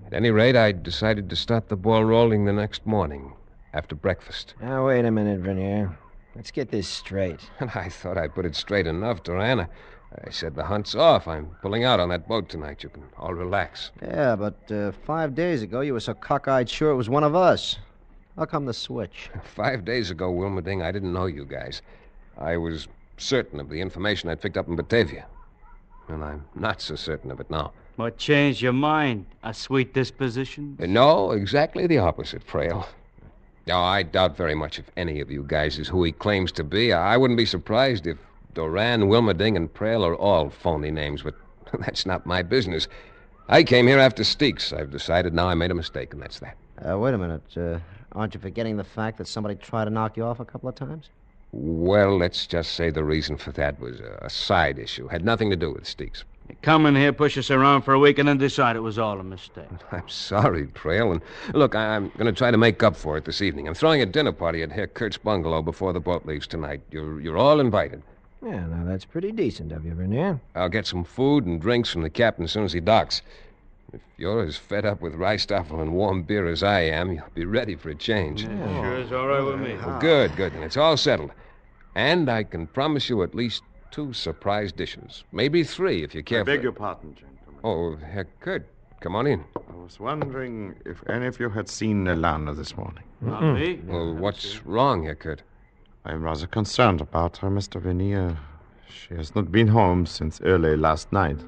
At any rate, I decided to start the ball rolling the next morning, after breakfast. Now, wait a minute, Vernier. Let's get this straight. And I thought I put it straight enough, Duran. I said the hunt's off. I'm pulling out on that boat tonight. You can all relax. Yeah, but 5 days ago you were so cockeyed sure it was one of us. How come the switch? 5 days ago, Wilmerding, I didn't know you guys. I was certain of the information I'd picked up in Batavia. And I'm not so certain of it now. What changed your mind? A sweet disposition? No, exactly the opposite, Frail. No, I doubt very much if any of you guys is who he claims to be. I wouldn't be surprised if Duran, Wilmerding, and Prail are all phony names, but that's not my business. I came here after Steeks. I've decided now I made a mistake, and that's that. Wait a minute. Aren't you forgetting the fact that somebody tried to knock you off a couple of times? Well, let's just say the reason for that was a side issue. Had nothing to do with Steeks. You come in here, push us around for a week, and then decide it was all a mistake. I'm sorry, Trail. And look, I'm going to try to make up for it this evening. I'm throwing a dinner party at Herr Kurt's bungalow before the boat leaves tonight. You're all invited. Yeah, now that's pretty decent of you, Vernier. I'll get some food and drinks from the captain as soon as he docks. If you're as fed up with Reistoffel and warm beer as I am, you'll be ready for a change. Yeah, sure is all right with me. Well, good. Then it's all settled. And I can promise you at least 2 surprise dishes. Maybe 3 if you care. I beg your pardon, gentlemen. Oh, Herr Kurt, come on in. I was wondering if any of you had seen Elana this morning. Not me. Well, what's wrong, Herr Kurt? I'm rather concerned about her, Mr. Vernier. She has not been home since early last night.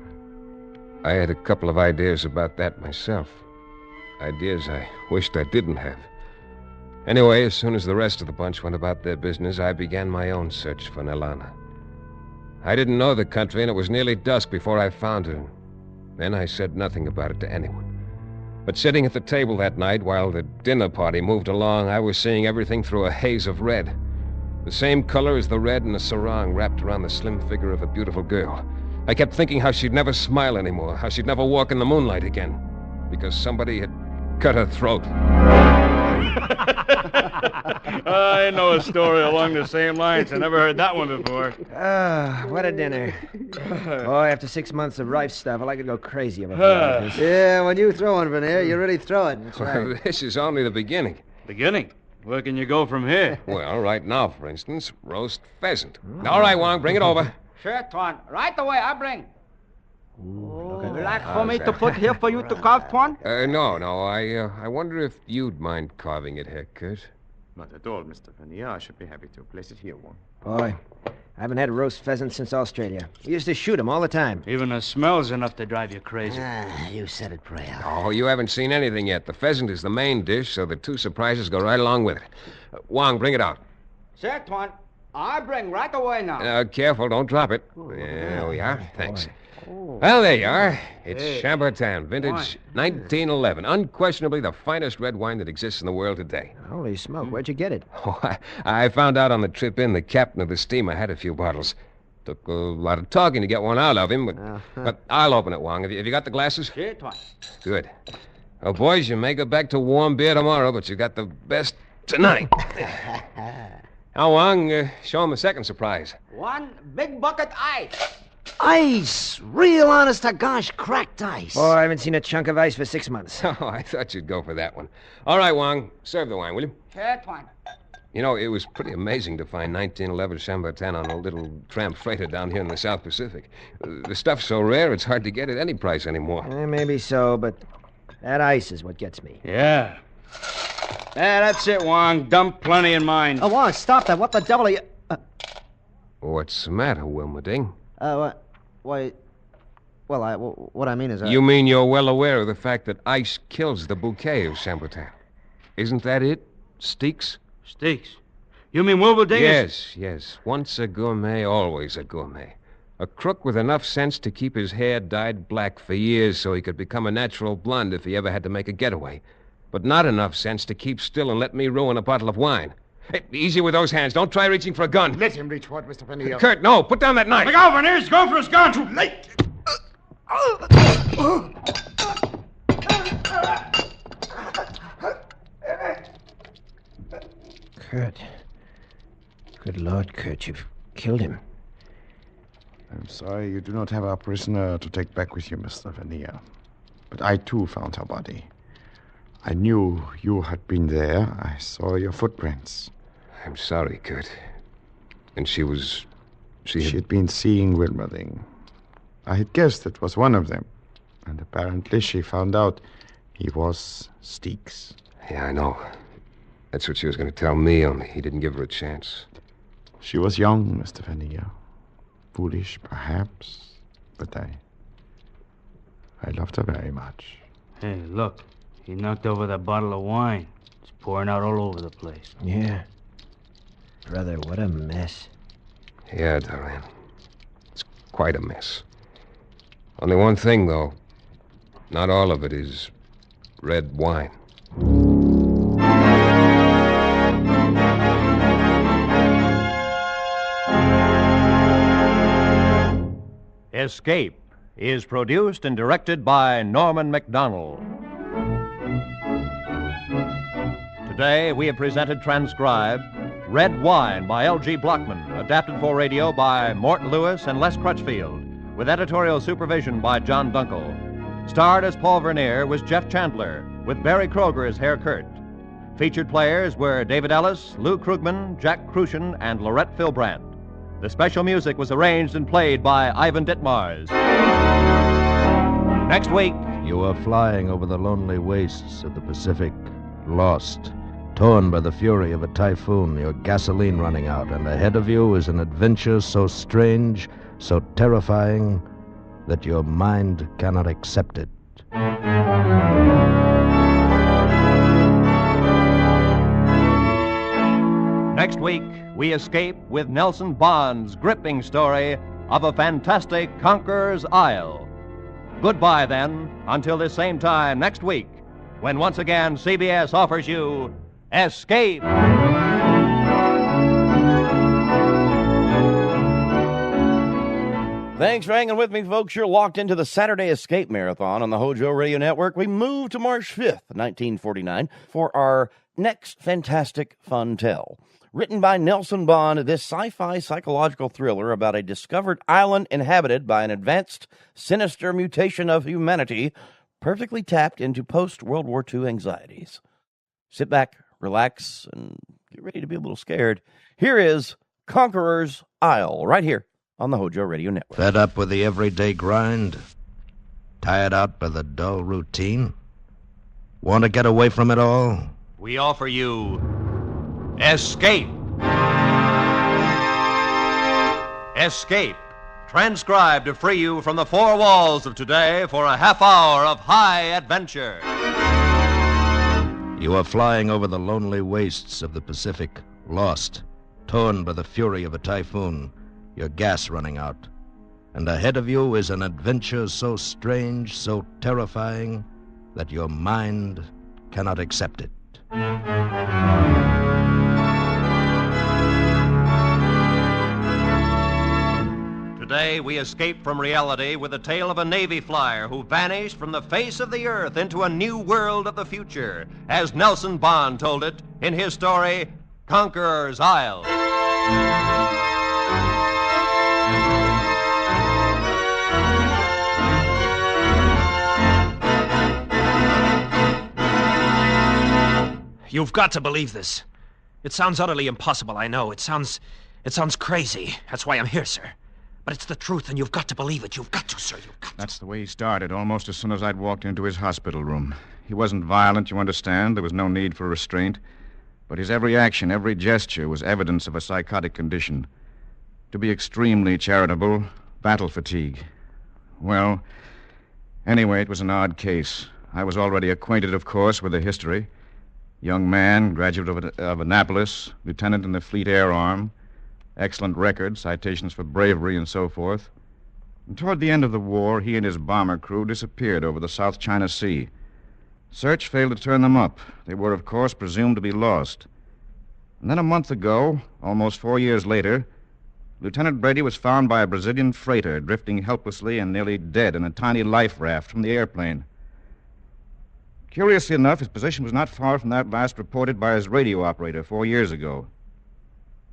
I had a couple of ideas about that myself. Ideas I wished I didn't have. Anyway, as soon as the rest of the bunch went about their business, I began my own search for Nelana. I didn't know the country, and it was nearly dusk before I found her. Then I said nothing about it to anyone. But sitting at the table that night while the dinner party moved along, I was seeing everything through a haze of red. The same color as the red in a sarong wrapped around the slim figure of a beautiful girl. I kept thinking how she'd never smile anymore, how she'd never walk in the moonlight again, because somebody had cut her throat. I know a story along the same lines. I never heard that one before. What a dinner. Boy, after 6 months of rife stuff, I could go crazy of a food like this. Yeah, when you throw one, Vernier, you really throw it. That's Well, right. this is only the beginning. Beginning? Where can you go from here? Well, right now, for instance, roast pheasant. All right, Wong, bring it over. Sure, Tuan. Right away, I bring. You like for me to put here for you to carve, Tuan? No. I wonder if you'd mind carving it, Herr Kurt. Not at all, Mr. Vernier. I should be happy to place it here, one. Boy, I haven't had a roast pheasant since Australia. We used to shoot 'em all the time. Even the smell's enough to drive you crazy. You said it, Prail. Oh, you haven't seen anything yet. The pheasant is the main dish, so the 2 surprises go right along with it. Wong, bring it out. Sure, Tuan. I bring right away now. Careful, don't drop it. There we are. Thanks. Well, there you are. It's Chambertin, vintage 1911. Unquestionably the finest red wine that exists in the world today. Holy smoke, where'd you get it? Oh, I found out on the trip in the captain of the steamer had a few bottles. Took a lot of talking to get one out of him, but I'll open it, Wong. Have you got the glasses? Sure, Tuan. Good. Well, boys, you may go back to warm beer tomorrow, but you got the best tonight. Now, Wong, show him the second surprise. One big bucket ice. Ice! Real honest to gosh, cracked ice. Boy, I haven't seen a chunk of ice for 6 months. Oh, I thought you'd go for that one. All right, Wong, serve the wine, will you? Sure, Tuan. You know, it was pretty amazing to find 1911 Chambertin on a little tramp freighter down here in the South Pacific. The stuff's so rare, it's hard to get at any price anymore. Maybe so, but that ice is what gets me. Yeah. That's it, Wong. Dump plenty in mine. Oh, Wong, stop that. What the devil are you... What's the matter, Wilmerding? Why... Well, what I mean is... You mean you're well aware of the fact that ice kills the bouquet of Chambertin? Isn't that it, Steeks? Steeks? You mean Wilmerding is... Yes. Once a gourmet, always a gourmet. A crook with enough sense to keep his hair dyed black for years so he could become a natural blonde if he ever had to make a getaway. But not enough sense to keep still and let me ruin a bottle of wine. Hey, easy with those hands. Don't try reaching for a gun. Let him reach for it, Mr. Vernier. Kurt, no. Put down that knife. Look out, Vernier. He's going for his gun. Too late. Kurt. Good Lord, Kurt, you've killed him. I'm sorry you do not have our prisoner to take back with you, Mr. Vanier. But I, too, found her body. I knew you had been there. I saw your footprints. I'm sorry, Kurt. And she had been seeing Wilmerding. I had guessed it was one of them. And apparently she found out he was Steeks. Yeah, I know. That's what she was going to tell me, only he didn't give her a chance. She was young, Mr. Vanier. Foolish, perhaps. But I loved her very much. Hey, look. He knocked over that bottle of wine. It's pouring out all over the place. Yeah. Brother, what a mess. Yeah, Duran. It's quite a mess. Only one thing, though. Not all of it is red wine. Escape is produced and directed by Norman MacDonald. Today, we have presented transcribed Red Wine by L.G. Blockman, adapted for radio by Mort Lewis and Les Crutchfield, with editorial supervision by John Dunkel. Starred as Paul Vernier was Jeff Chandler, with Barry Kroger as Herr Kurt. Featured players were David Ellis, Lou Krugman, Jack Crucian, and Laurette Philbrandt. The special music was arranged and played by Ivan Ditmars. Next week... You are flying over the lonely wastes of the Pacific, lost, torn by the fury of a typhoon, your gasoline running out, and ahead of you is an adventure so strange, so terrifying, that your mind cannot accept it. Next week, we escape with Nelson Bond's gripping story of a fantastic conqueror's isle. Goodbye, then, until this same time next week, when once again CBS offers you Escape! Thanks for hanging with me, folks. You're locked into the Saturday Escape Marathon on the HOJO Radio Network. We move to March 5th, 1949, for our next fantastic fun tell. Written by Nelson Bond, this sci-fi psychological thriller about a discovered island inhabited by an advanced, sinister mutation of humanity perfectly tapped into post-World War II anxieties. Sit back, relax, and get ready to be a little scared. Here is Conqueror's Isle, right here on the HOJO Radio Network. Fed up with the everyday grind? Tired out by the dull routine? Want to get away from it all? We offer you Escape! Escape, transcribed to free you from the four walls of today for a half hour of high adventure. You are flying over the lonely wastes of the Pacific, lost, torn by the fury of a typhoon, your gas running out. And ahead of you is an adventure so strange, so terrifying, that your mind cannot accept it. Today, we escape from reality with the tale of a Navy flyer who vanished from the face of the earth into a new world of the future, as Nelson Bond told it in his story, Conqueror's Isle. You've got to believe this. It sounds utterly impossible, I know. It sounds crazy. That's why I'm here, sir. But it's the truth, and you've got to believe it. You've got to, sir. You've got to. That's the way he started, almost as soon as I'd walked into his hospital room. He wasn't violent, you understand. There was no need for restraint. But his every action, every gesture was evidence of a psychotic condition. To be extremely charitable, battle fatigue. Well, anyway, it was an odd case. I was already acquainted, of course, with the history. Young man, graduate of Annapolis, lieutenant in the Fleet Air Arm. Excellent record, citations for bravery and so forth. And toward the end of the war, he and his bomber crew disappeared over the South China Sea. Search failed to turn them up. They were, of course, presumed to be lost. And then a month ago, almost 4 years later, Lieutenant Brady was found by a Brazilian freighter drifting helplessly and nearly dead in a tiny life raft from the airplane. Curiously enough, his position was not far from that last reported by his radio operator 4 years ago.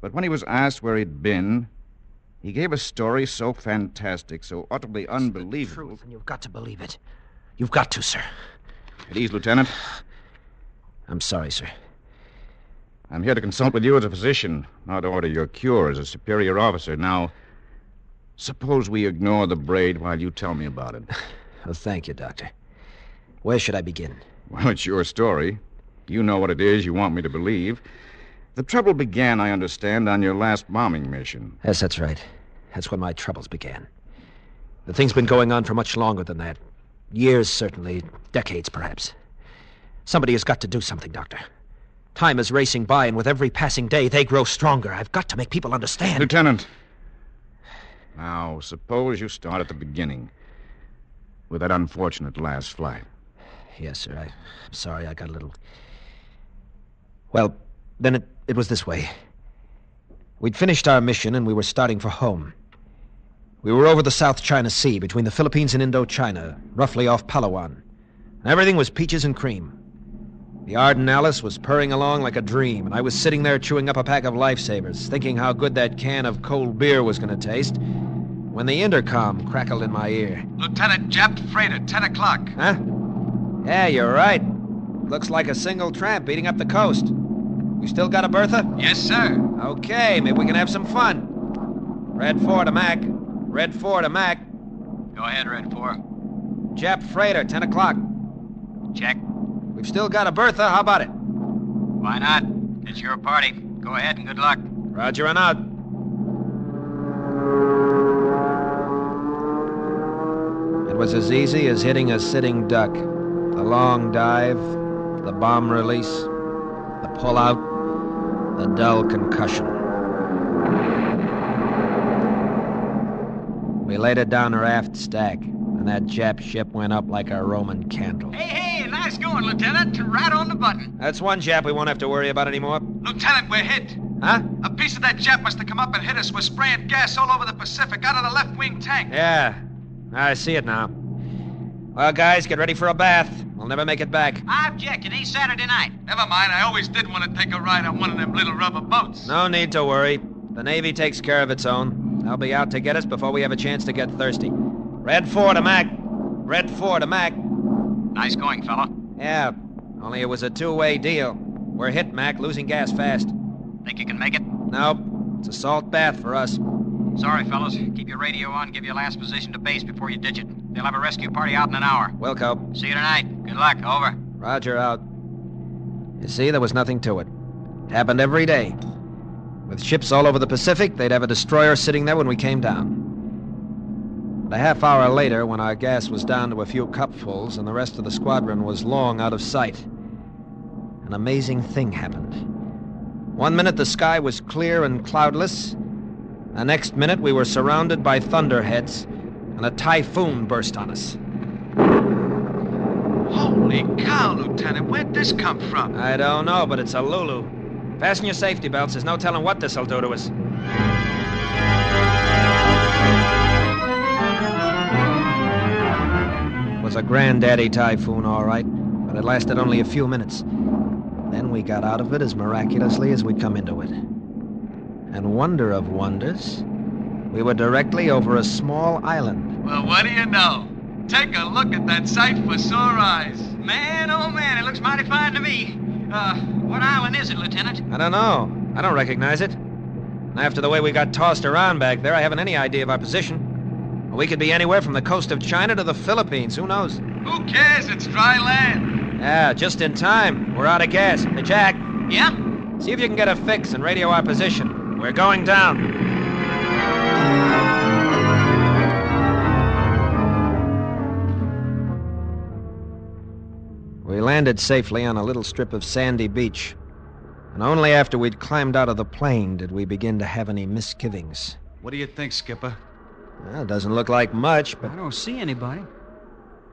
But when he was asked where he'd been, He gave a story so fantastic, so utterly unbelievable. Truth, and you've got to believe it. You've got to, sir. At ease, Lieutenant. I'm sorry, sir. I'm here to consult with you as a physician, not order your cure as a superior officer. Now, suppose we ignore the braid while you tell me about it. Well, thank you, Doctor. Where should I begin? Well, it's your story. You know what it is you want me to believe. The trouble began, I understand, on your last bombing mission. Yes, that's right. That's when my troubles began. The thing's been going on for much longer than that. Years, certainly. Decades, perhaps. Somebody has got to do something, Doctor. Time is racing by, and with every passing day, they grow stronger. I've got to make people understand. Lieutenant. Now, suppose you start at the beginning. With that unfortunate last flight. Yes, sir. I'm sorry I got a little... Well, then it was this way. We'd finished our mission, and we were starting for home. We were over the South China Sea, between the Philippines and Indochina, roughly off Palawan. And everything was peaches and cream. The Ardent Alice was purring along like a dream, and I was sitting there chewing up a pack of lifesavers, thinking how good that can of cold beer was going to taste, when the intercom crackled in my ear. Lieutenant, Jap freighter, 10 o'clock. Huh? Yeah, you're right. Looks like a single tramp beating up the coast. You still got a Bertha? Yes, sir. Okay, maybe we can have some fun. Red 4 to Mac. Red 4 to Mac. Go ahead, Red 4. Jap freighter, 10 o'clock. Check. We've still got a Bertha. How about it? Why not? It's your party. Go ahead and good luck. Roger and out. It was as easy as hitting a sitting duck. The long dive, the bomb release, the pull-out, the dull concussion. We laid it down her aft stack, and that Jap ship went up like a Roman candle. Hey, nice going, Lieutenant. Right on the button. That's one Jap we won't have to worry about anymore. Lieutenant, we're hit. Huh? A piece of that Jap must have come up and hit us. We're spraying gas all over the Pacific out of the left wing tank. Yeah, I see it now. Well, guys, get ready for a bath. We'll never make it back. I object. It ain't Saturday night. Never mind. I always did want to take a ride on one of them little rubber boats. No need to worry. The Navy takes care of its own. They'll be out to get us before we have a chance to get thirsty. Red 4 to Mac. Red 4 to Mac. Nice going, fella. Yeah, only it was a two-way deal. We're hit, Mac, losing gas fast. Think you can make it? Nope. It's a salt bath for us. Sorry, fellas. Keep your radio on. Give your last position to base before you ditch it. They'll have a rescue party out in an hour. Wilco. See you tonight. Good luck. Over. Roger, out. You see, there was nothing to it. It happened every day. With ships all over the Pacific, they'd have a destroyer sitting there when we came down. But a half hour later, when our gas was down to a few cupfuls and the rest of the squadron was long out of sight, an amazing thing happened. One minute the sky was clear and cloudless. The next minute we were surrounded by thunderheads, and a typhoon burst on us. Holy cow, Lieutenant. Where'd this come from? I don't know, but it's a Lulu. Fasten your safety belts. There's no telling what this'll do to us. It was a granddaddy typhoon, all right, but it lasted only a few minutes. Then we got out of it as miraculously as we'd come into it. And wonder of wonders, we were directly over a small island. Well, what do you know? Take a look at that sight for sore eyes. Man, oh man, it looks mighty fine to me. What island is it, Lieutenant? I don't know. I don't recognize it. And after the way we got tossed around back there, I haven't any idea of our position. We could be anywhere from the coast of China to the Philippines. Who knows? Who cares? It's dry land. Yeah, just in time. We're out of gas. Hey, Jack. Yeah? See if you can get a fix and radio our position. We're going down. We landed safely on a little strip of sandy beach. And only after we'd climbed out of the plane did we begin to have any misgivings. What do you think, Skipper? Well, it doesn't look like much, but... I don't see anybody.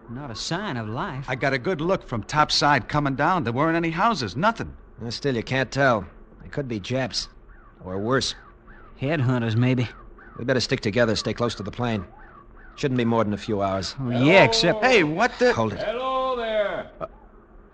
Not a sign of life. I got a good look from topside coming down. There weren't any houses, nothing. Still, you can't tell. They could be Japs. Or worse. Headhunters, maybe. We'd better stick together, stay close to the plane. Shouldn't be more than a few hours. Oh, yeah, except... Hey, what the... Hold it. Hello there.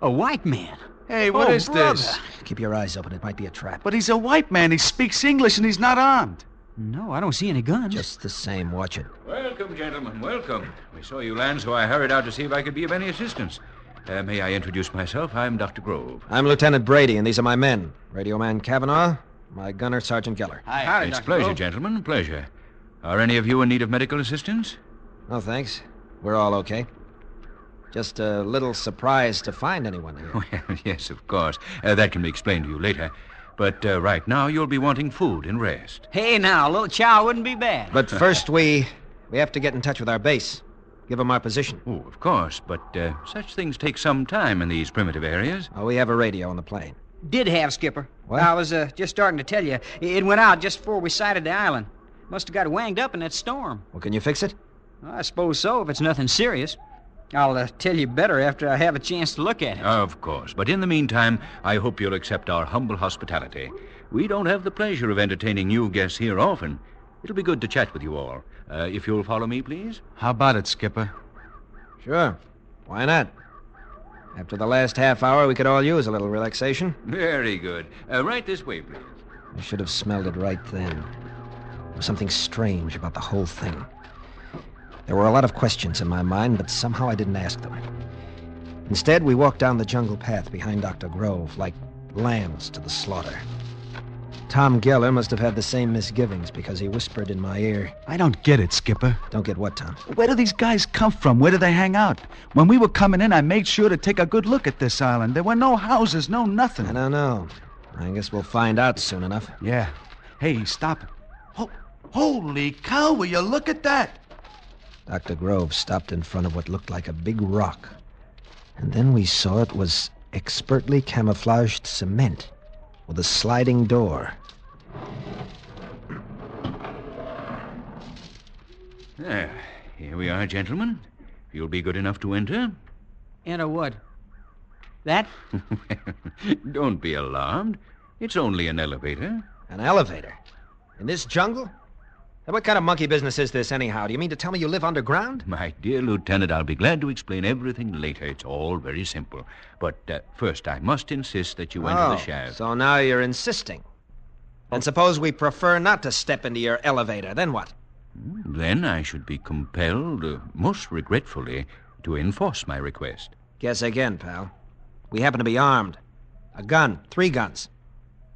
A white man. Hey, what is brother. this? Keep your eyes open. It might be a trap. But he's a white man. He speaks English and he's not armed. No, I don't see any guns. Just the same, watch it. Welcome, gentlemen, welcome. We saw you land, so I hurried out to see if I could be of any assistance. May I introduce myself? I'm Dr. Grove. I'm Lieutenant Brady, and these are my men. Radio Man Kavanaugh, my gunner, Sergeant Geller. Hi, It's Dr. pleasure, Grove. gentlemen, pleasure. Are any of you in need of medical assistance? No, thanks. We're all okay. Just a little surprised to find anyone here. Well, yes, of course. That can be explained to you later. But right now, you'll be wanting food and rest. Hey, now, a little chow wouldn't be bad. But first, we have to get in touch with our base. Give them our position. Oh, of course, but such things take some time in these primitive areas. Oh, we have a radio on the plane. Did have, Skipper. What? I was just starting to tell you. It went out just before we sighted the island. Must have got wanged up in that storm. Well, can you fix it? Well, I suppose so, if it's nothing serious. I'll tell you better after I have a chance to look at it. Of course. But in the meantime, I hope you'll accept our humble hospitality. We don't have the pleasure of entertaining new guests here often. It'll be good to chat with you all. If you'll follow me, please. How about it, Skipper? Sure. Why not? After the last half hour, we could all use a little relaxation. Very good. Right this way, please. I should have smelled it right then. There was something strange about the whole thing. There were a lot of questions in my mind, but somehow I didn't ask them. Instead, we walked down the jungle path behind Dr. Grove, like lambs to the slaughter. Tom Geller must have had the same misgivings because he whispered in my ear. I don't get it, Skipper. Don't get what, Tom? Where do these guys come from? Where do they hang out? When we were coming in, I made sure to take a good look at this island. There were no houses, no nothing. I don't know. I guess we'll find out soon enough. Yeah. Hey, stop it. Holy cow, will you look at that? Dr. Grove stopped in front of what looked like a big rock. And then we saw it was expertly camouflaged cement with a sliding door. There. Here we are, gentlemen. If you'll be good enough to enter. Enter what? That? Don't be alarmed. It's only an elevator. An elevator? In this jungle? What kind of monkey business is this, anyhow? Do you mean to tell me you live underground? My dear Lieutenant, I'll be glad to explain everything later. It's all very simple. But first, I must insist that you enter the shaft. So now you're insisting. And suppose we prefer not to step into your elevator, then what? Then I should be compelled, most regretfully, to enforce my request. Guess again, pal. We happen to be armed. A gun, 3 guns.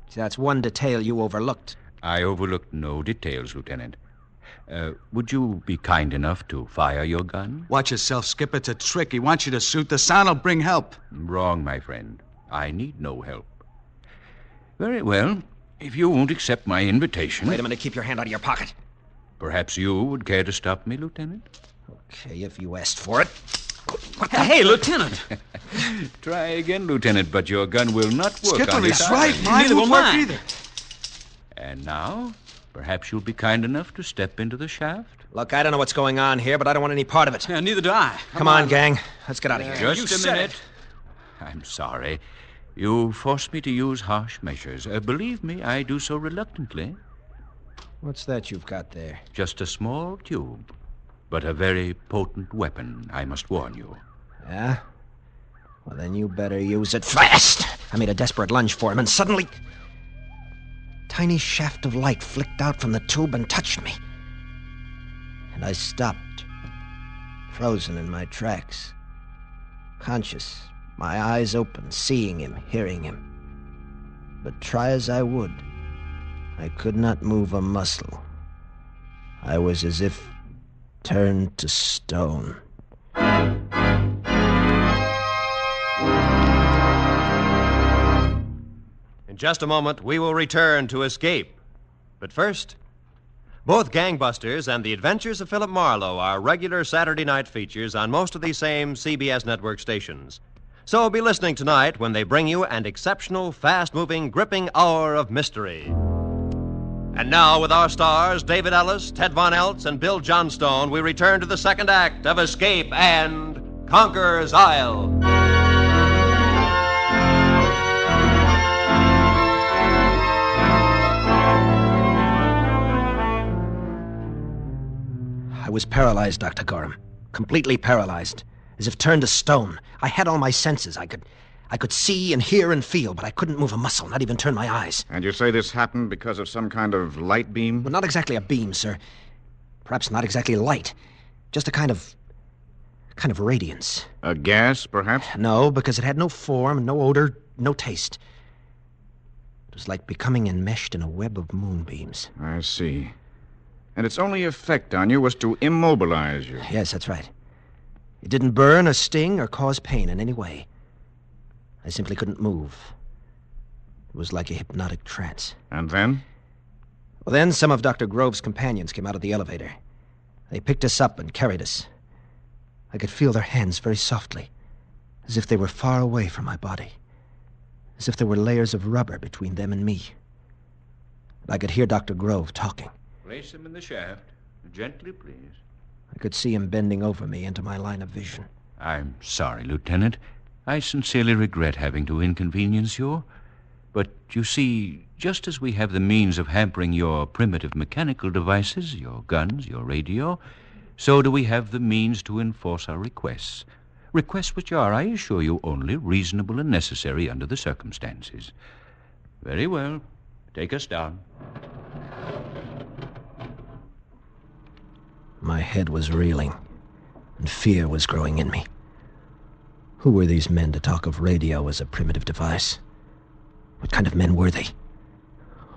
See, that's one detail you overlooked. I overlooked no details, Lieutenant. Would you be kind enough to fire your gun? Watch yourself, Skipper. It's a trick. He wants you to shoot. The sound will bring help. Wrong, my friend. I need no help. Very well. If you won't accept my invitation... Wait a minute. Keep your hand out of your pocket. Perhaps you would care to stop me, Lieutenant? Okay, if you asked for it. Hey, Lieutenant! Try again, Lieutenant, but your gun will not work Skipper, on this he's right. island. Mine won't work either. And now, perhaps you'll be kind enough to step into the shaft? Look, I don't know what's going on here, but I don't want any part of it. Yeah, neither do I. Come on, gang. Let's get out of here. Just a minute. I'm sorry. You forced me to use harsh measures. Believe me, I do so reluctantly. What's that you've got there? Just a small tube, but a very potent weapon, I must warn you. Yeah? Well, then you better use it fast. I made a desperate lunge for him, and suddenly... tiny shaft of light flicked out from the tube and touched me. And I stopped, frozen in my tracks. Conscious, my eyes open, seeing him, hearing him. But try as I would, I could not move a muscle. I was as if turned to stone. In just a moment, we will return to Escape. But first, both Gangbusters and The Adventures of Philip Marlowe are regular Saturday night features on most of these same CBS network stations. So be listening tonight when they bring you an exceptional, fast-moving, gripping hour of mystery. And now, with our stars, David Ellis, Ted Von Eltz, and Bill Johnstone, we return to the second act of Escape and Conqueror's Isle. I was paralyzed, Dr. Gorham. Completely paralyzed. As if turned to stone. I had all my senses. I I could see and hear and feel, but I couldn't move a muscle, not even turn my eyes. And you say this happened because of some kind of light beam? Well, not exactly a beam, sir. Perhaps not exactly light. Just a kind of radiance. A gas, perhaps? No, because it had no form, no odor, no taste. It was like becoming enmeshed in a web of moonbeams. I see. And its only effect on you was to immobilize you. Yes, that's right. It didn't burn or sting or cause pain in any way. I simply couldn't move. It was like a hypnotic trance. And then? Well, then some of Dr. Grove's companions came out of the elevator. They picked us up and carried us. I could feel their hands very softly, as if they were far away from my body, as if there were layers of rubber between them and me. I could hear Dr. Grove talking. Place him in the shaft. Gently, please. I could see him bending over me into my line of vision. I'm sorry, Lieutenant. I sincerely regret having to inconvenience you. But, you see, just as we have the means of hampering your primitive mechanical devices, your guns, your radio, so do we have the means to enforce our requests. Requests which are, I assure you, only reasonable and necessary under the circumstances. Very well. Take us down. My head was reeling, and fear was growing in me. Who were these men to talk of radio as a primitive device? What kind of men were they?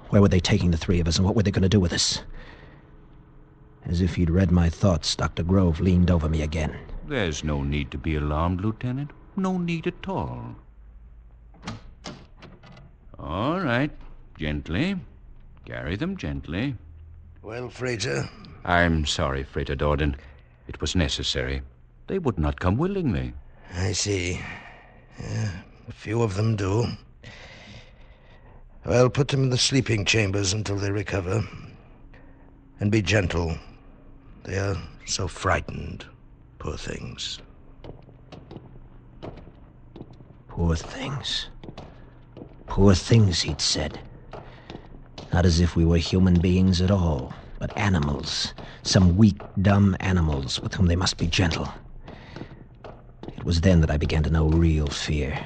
Where were they taking the three of us, and what were they going to do with us? As if he'd read my thoughts, Dr. Grove leaned over me again. There's no need to be alarmed, Lieutenant. No need at all. All right. Gently. Carry them gently. Well, Frater? I'm sorry, Frater Dorden. It was necessary. They would not come willingly. I see. Yeah, a few of them do. Well, put them in the sleeping chambers until they recover. And be gentle. They are so frightened. Poor things. Poor things. Poor things, he'd said. Not as if we were human beings at all, but animals. Some weak, dumb animals with whom they must be gentle. It was then that I began to know real fear.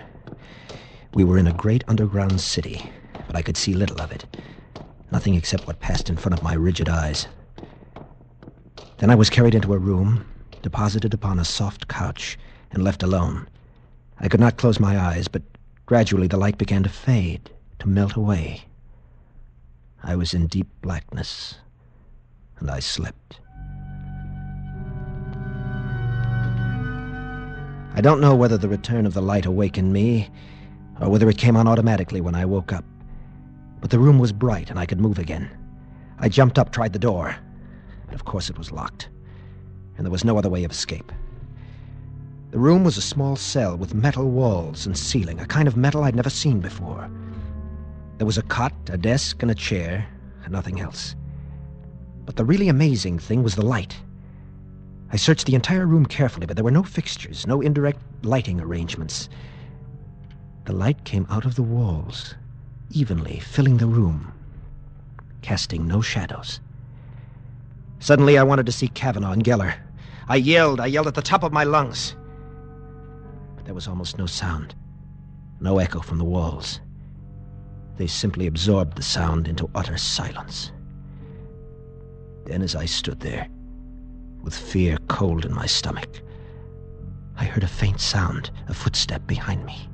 We were in a great underground city, but I could see little of it. Nothing except what passed in front of my rigid eyes. Then I was carried into a room, deposited upon a soft couch, and left alone. I could not close my eyes, but gradually the light began to fade, to melt away. I was in deep blackness, and I slept. I don't know whether the return of the light awakened me, or whether it came on automatically when I woke up. But the room was bright, and I could move again. I jumped up, tried the door, but of course it was locked, and there was no other way of escape. The room was a small cell with metal walls and ceiling, a kind of metal I'd never seen before. There was a cot, a desk, and a chair, and nothing else. But the really amazing thing was the light. I searched the entire room carefully, but there were no fixtures, no indirect lighting arrangements. The light came out of the walls, evenly filling the room, casting no shadows. Suddenly I wanted to see Kavanaugh and Geller. I yelled at the top of my lungs. But there was almost no sound, no echo from the walls. They simply absorbed the sound into utter silence. Then as I stood there, with fear cold in my stomach, I heard a faint sound, a footstep behind me.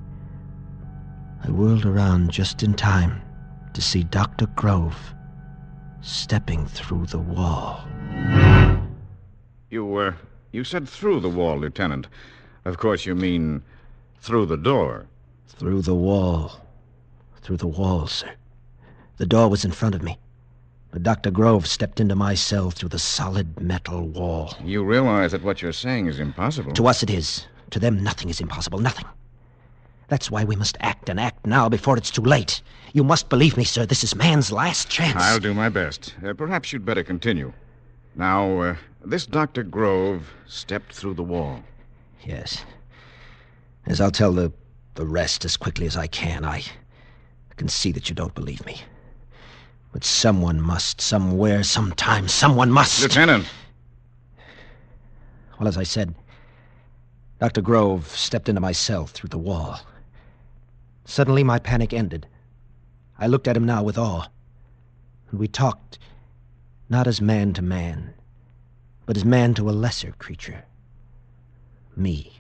I whirled around just in time to see Dr. Grove stepping through the wall. You said through the wall, Lieutenant. Of course you mean through the door. Through the wall. Through the wall, sir. The door was in front of me, but Dr. Grove stepped into my cell through the solid metal wall. You realize that what you're saying is impossible. To us it is. To them nothing is impossible, nothing. That's why we must act, and act now before it's too late. You must believe me, sir. This is man's last chance. I'll do my best. Perhaps you'd better continue. Now, this Dr. Grove stepped through the wall. Yes. As I'll tell the rest as quickly as I can. I can see that you don't believe me. But someone must, somewhere, sometime, someone must. Lieutenant! Well, as I said, Dr. Grove stepped into my cell through the wall. Suddenly my panic ended. I looked at him now with awe. And we talked, not as man to man, but as man to a lesser creature. Me.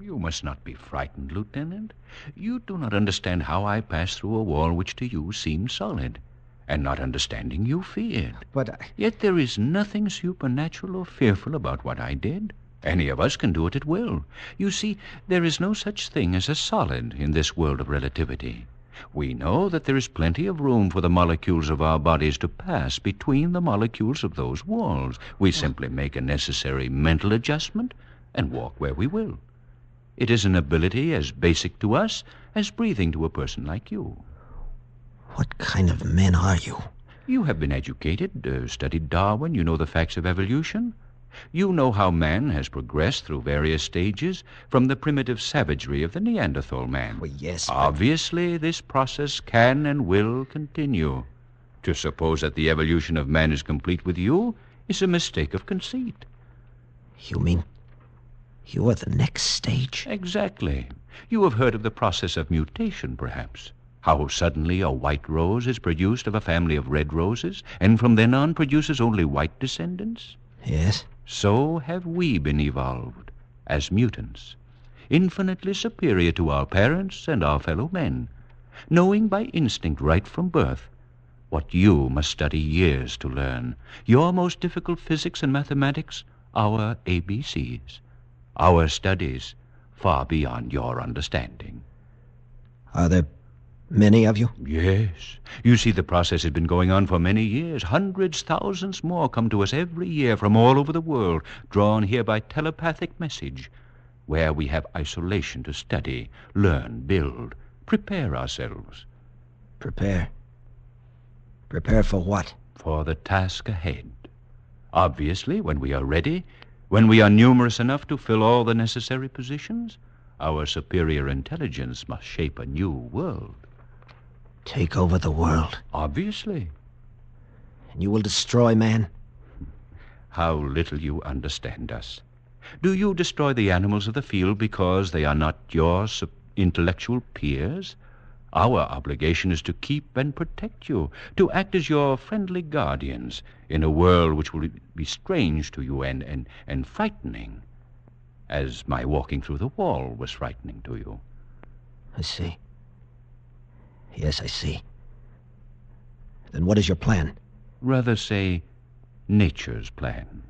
You must not be frightened, Lieutenant. You do not understand how I passed through a wall which to you seemed solid. And not understanding, you feared. But Yet there is nothing supernatural or fearful about what I did. Any of us can do it at will. You see, there is no such thing as a solid in this world of relativity. We know that there is plenty of room for the molecules of our bodies to pass between the molecules of those walls. We simply make a necessary mental adjustment and walk where we will. It is an ability as basic to us as breathing to a person like you. What kind of men are you? You have been educated, studied Darwin. You know the facts of evolution. You know how man has progressed through various stages from the primitive savagery of the Neanderthal man. Well, yes, Obviously, this process can and will continue. To suppose that the evolution of man is complete with you is a mistake of conceit. You mean you are the next stage? Exactly. You have heard of the process of mutation, perhaps. How suddenly a white rose is produced of a family of red roses, and from then on produces only white descendants? Yes. So have we been evolved, as mutants, infinitely superior to our parents and our fellow men, knowing by instinct right from birth what you must study years to learn, your most difficult physics and mathematics, our ABCs, our studies far beyond your understanding. Are there many of you? Yes. You see, the process has been going on for many years. Hundreds, thousands more come to us every year from all over the world, drawn here by telepathic message, where we have isolation to study, learn, build, prepare ourselves. Prepare? Prepare for what? For the task ahead. Obviously, when we are ready, when we are numerous enough to fill all the necessary positions, our superior intelligence must shape a new world. Take over the world? Obviously. And you will destroy man? How little you understand us. Do you destroy the animals of the field because they are not your intellectual peers? Our obligation is to keep and protect you, to act as your friendly guardians in a world which will be strange to you and frightening, as my walking through the wall was frightening to you. I see. Yes, I see. Then what is your plan? Rather say, nature's plan.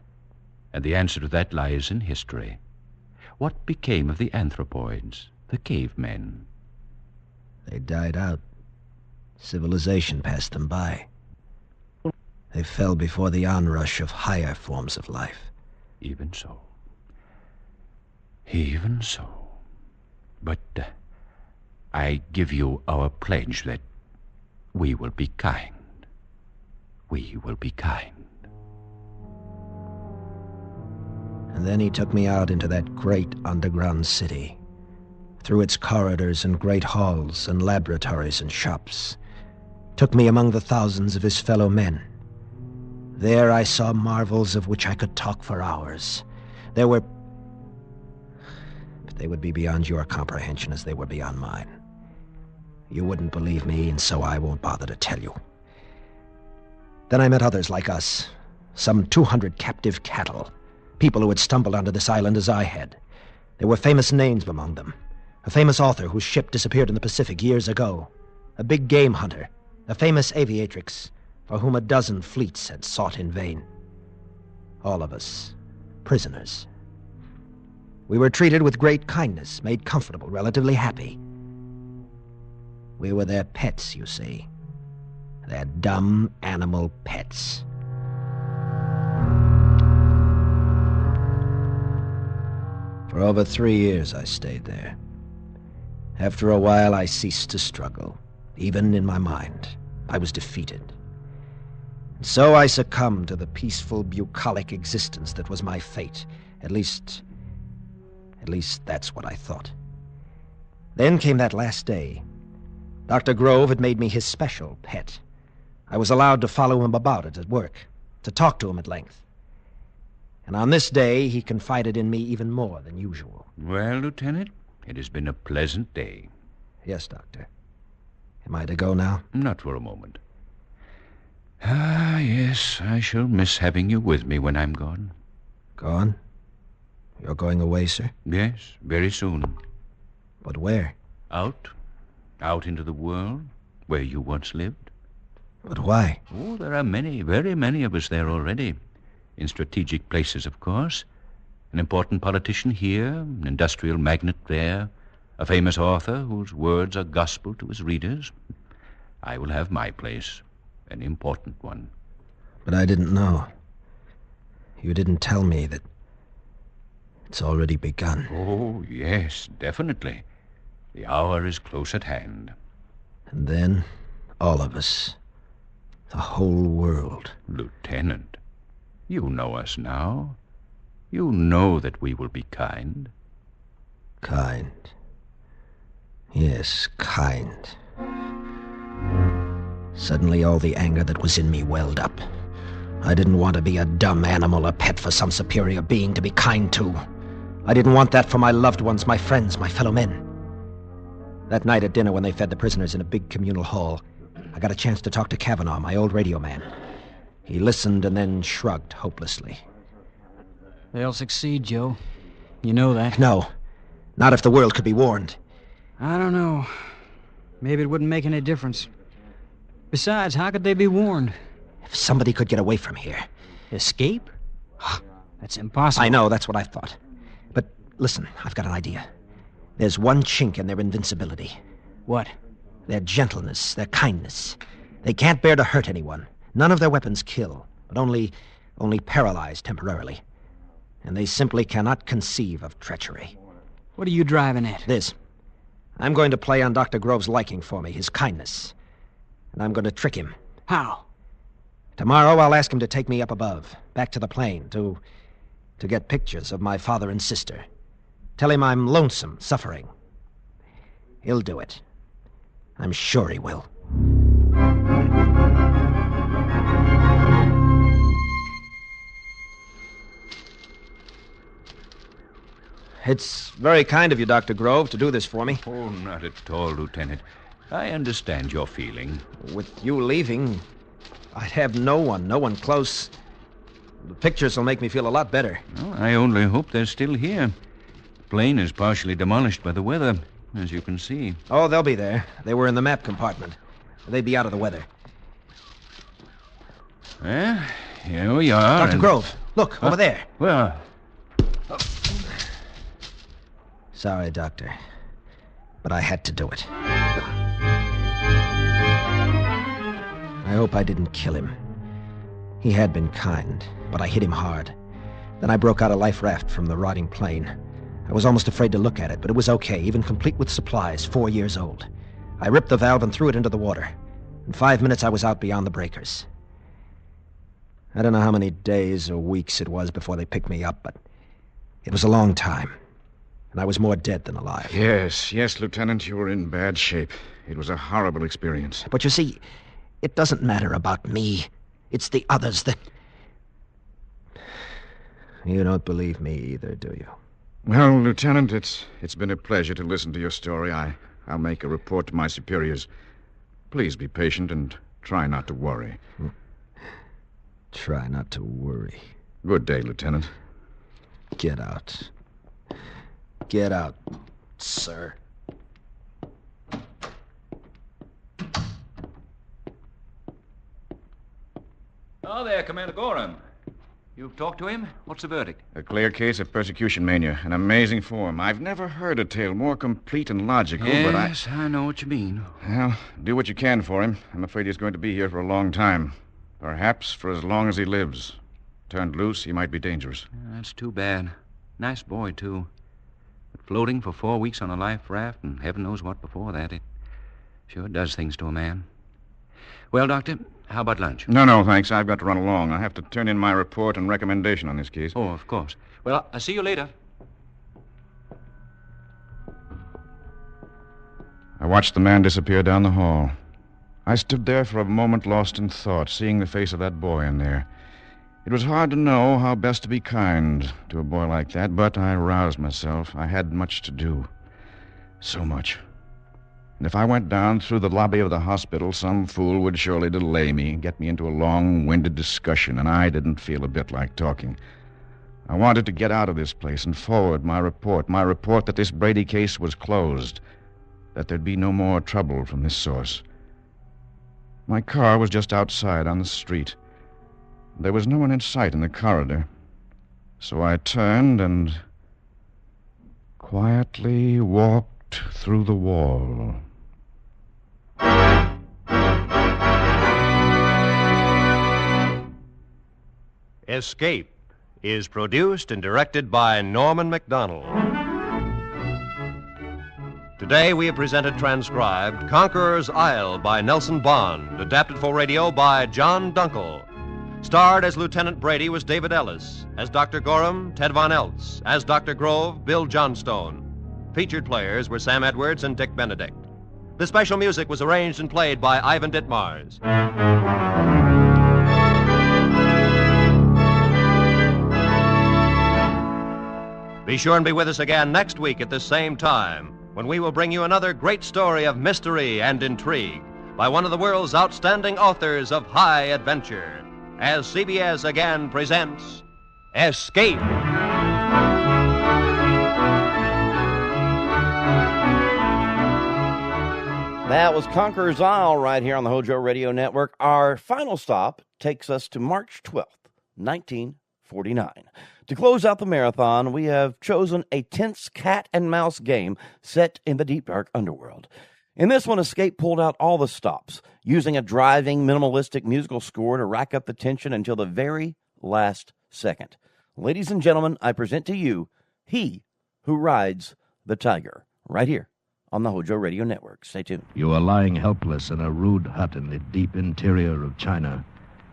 And the answer to that lies in history. What became of the anthropoids, the cavemen? They died out. Civilization passed them by. They fell before the onrush of higher forms of life. Even so. Even so. But I give you our pledge that we will be kind. We will be kind. And then he took me out into that great underground city, through its corridors and great halls and laboratories and shops. Took me among the thousands of his fellow men. There I saw marvels of which I could talk for hours. There were... but they would be beyond your comprehension as they were beyond mine. You wouldn't believe me, and so I won't bother to tell you. Then I met others like us, some 200 captive cattle, people who had stumbled onto this island as I had. There were famous names among them. A famous author whose ship disappeared in the Pacific years ago. A big game hunter. A famous aviatrix for whom a dozen fleets had sought in vain. All of us, prisoners. We were treated with great kindness, made comfortable, relatively happy. We were their pets, you see. Their dumb animal pets. For over 3 years I stayed there. After a while I ceased to struggle. Even in my mind, I was defeated. And so I succumbed to the peaceful, bucolic existence that was my fate. At least that's what I thought. Then came that last day. Dr. Grove had made me his special pet. I was allowed to follow him about at work, to talk to him at length. And on this day, he confided in me even more than usual. Well, Lieutenant, it has been a pleasant day. Yes, Doctor. Am I to go now? Not for a moment. Ah, yes, I shall miss having you with me when I'm gone. Gone? You're going away, sir? Yes, very soon. But where? Out. Out into the world, where you once lived. But why? Oh, there are many, very many of us there already. In strategic places, of course. An important politician here, an industrial magnate there, a famous author whose words are gospel to his readers. I will have my place, an important one. But I didn't know. You didn't tell me that it's already begun. Oh, yes, definitely. The hour is close at hand. And then, all of us, the whole world. Lieutenant, you know us now. You know that we will be kind. Kind. Yes, kind. Suddenly all the anger that was in me welled up. I didn't want to be a dumb animal, a pet for some superior being to be kind to. I didn't want that for my loved ones, my friends, my fellow men. That night at dinner when they fed the prisoners in a big communal hall, I got a chance to talk to Kavanaugh, my old radio man. He listened and then shrugged hopelessly. They'll succeed, Joe. You know that. No, not if the world could be warned. I don't know. Maybe it wouldn't make any difference. Besides, how could they be warned? If somebody could get away from here. Escape? That's impossible. I know, that's what I thought. But listen, I've got an idea. There's one chink in their invincibility. What? Their gentleness, their kindness. They can't bear to hurt anyone. None of their weapons kill, but only paralyze temporarily. And they simply cannot conceive of treachery. What are you driving at? This. I'm going to play on Dr. Grove's liking for me, his kindness. And I'm going to trick him. How? Tomorrow I'll ask him to take me up above, back to the plane, to get pictures of my father and sister. Tell him I'm lonesome, suffering. He'll do it. I'm sure he will. It's very kind of you, Dr. Grove, to do this for me. Oh, not at all, Lieutenant. I understand your feeling. With you leaving, I'd have no one close. The pictures will make me feel a lot better. Well, I only hope they're still here. The plane is partially demolished by the weather, as you can see. Oh, they'll be there. They were in the map compartment. They'd be out of the weather. Well, here we are. Dr. Grove, look, over there. Well... Sorry, Doctor, but I had to do it. I hope I didn't kill him. He had been kind, but I hit him hard. Then I broke out a life raft from the rotting plane. I was almost afraid to look at it, but it was okay, even complete with supplies, 4 years old. I ripped the valve and threw it into the water. In 5 minutes, I was out beyond the breakers. I don't know how many days or weeks it was before they picked me up, but it was a long time. And I was more dead than alive. Yes, Lieutenant, you were in bad shape. It was a horrible experience. But you see, it doesn't matter about me. It's the others that... You don't believe me either, do you? Well, Lieutenant, it's been a pleasure to listen to your story. I'll make a report to my superiors. Please be patient and try not to worry. Try not to worry. Good day, Lieutenant. Get out. Get out, sir. Oh, there, Commander Gorham. You've talked to him? What's the verdict? A clear case of persecution mania. An amazing form. I've never heard a tale more complete and logical, but Yes, I know what you mean. Well, do what you can for him. I'm afraid he's going to be here for a long time. Perhaps for as long as he lives. Turned loose, he might be dangerous. That's too bad. Nice boy, too. But floating for 4 weeks on a life raft, and heaven knows what before that, it sure does things to a man. Well, Doctor, how about lunch? No, thanks. I've got to run along. I have to turn in my report and recommendation on this case. Oh, of course. Well, I'll see you later. I watched the man disappear down the hall. I stood there for a moment lost in thought, seeing the face of that boy in there. It was hard to know how best to be kind to a boy like that, but I roused myself. I had much to do. So much. And if I went down through the lobby of the hospital, some fool would surely delay me and get me into a long-winded discussion, and I didn't feel a bit like talking. I wanted to get out of this place and forward my report that this Brady case was closed, that there'd be no more trouble from this source. My car was just outside on the street. There was no one in sight in the corridor, so I turned and quietly walked through the wall. Escape is produced and directed by Norman MacDonald. Today we have presented transcribed Conqueror's Isle by Nelson Bond, adapted for radio by John Dunkel. Starred as Lieutenant Brady was David Ellis, as Dr. Gorham, Ted Von Eltz, as Dr. Grove, Bill Johnstone. Featured players were Sam Edwards and Dick Benedict. The special music was arranged and played by Ivan Ditmars. Be sure and be with us again next week at the same time, when we will bring you another great story of mystery and intrigue by one of the world's outstanding authors of high adventure, as CBS again presents Escape. That was Conqueror's Isle right here on the HOJO Radio Network. Our final stop takes us to March 12th, 1949. To close out the marathon, we have chosen a tense cat-and-mouse game set in the deep, dark underworld. In this one, Escape pulled out all the stops, using a driving, minimalistic musical score to rack up the tension until the very last second. Ladies and gentlemen, I present to you He Who Rides the Tiger, right here on the HOJO Radio Network. Stay tuned. You are lying helpless in a rude hut in the deep interior of China,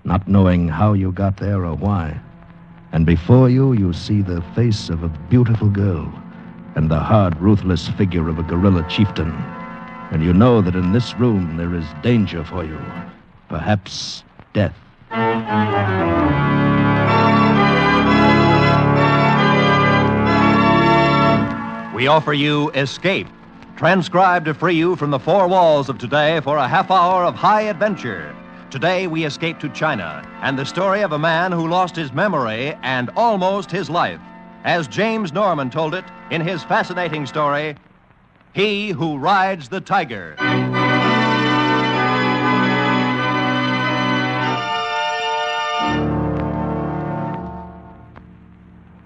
not knowing how you got there or why. And before you, you see the face of a beautiful girl and the hard, ruthless figure of a guerrilla chieftain. And you know that in this room there is danger for you, perhaps death. We offer you Escape, transcribed to free you from the four walls of today for a half hour of high adventure. Today we escape to China and the story of a man who lost his memory and almost his life, as James Norman told it in his fascinating story, He Who Rides the Tiger.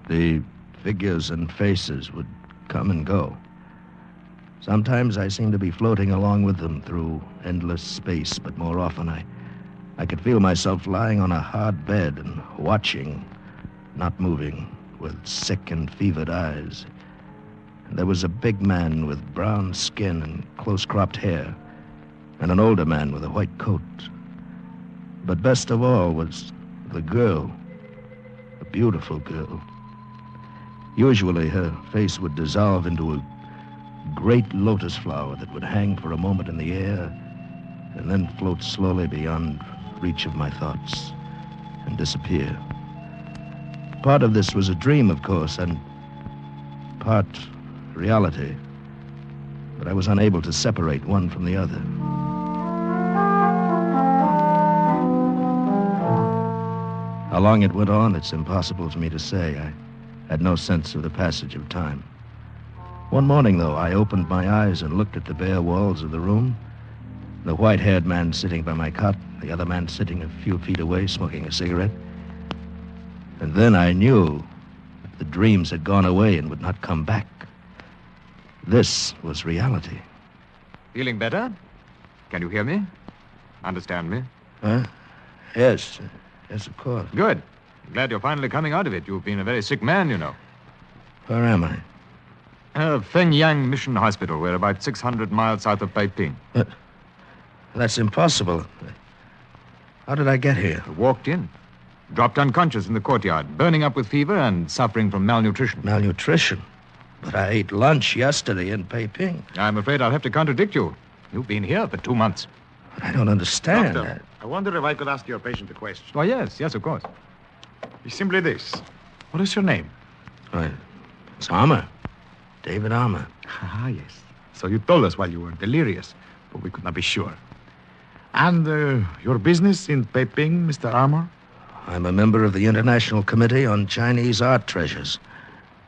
The figures and faces would come and go. Sometimes I seemed to be floating along with them through endless space, but more often I could feel myself lying on a hard bed and watching, not moving, with sick and fevered eyes. And there was a big man with brown skin and close-cropped hair, and an older man with a white coat. But best of all was the girl, a beautiful girl. Usually her face would dissolve into a great lotus flower that would hang for a moment in the air and then float slowly beyond reach of my thoughts and disappear. Part of this was a dream, of course, and part reality, but I was unable to separate one from the other. How long it went on, it's impossible for me to say. I had no sense of the passage of time. One morning, though, I opened my eyes and looked at the bare walls of the room. The white-haired man sitting by my cot, the other man sitting a few feet away smoking a cigarette. And then I knew the dreams had gone away and would not come back. This was reality. Feeling better? Can you hear me? Understand me? Huh? Yes. Yes, of course. Good. Glad you're finally coming out of it. You've been a very sick man, you know. Where am I? Fenyang Mission Hospital. We're about 600 miles south of Peiping. That's impossible. How did I get here? I walked in. Dropped unconscious in the courtyard, burning up with fever and suffering from malnutrition. Malnutrition? But I ate lunch yesterday in Peiping. I'm afraid I'll have to contradict you. You've been here for 2 months. I don't understand. Doctor, I wonder if I could ask your patient a question. Oh, yes, of course. It's simply this. What is your name? It's Armour. David Armour. Ah, yes. So you told us while you were delirious, but we could not be sure. And your business in Peiping, Mr. Armour? I'm a member of the International Committee on Chinese Art Treasures.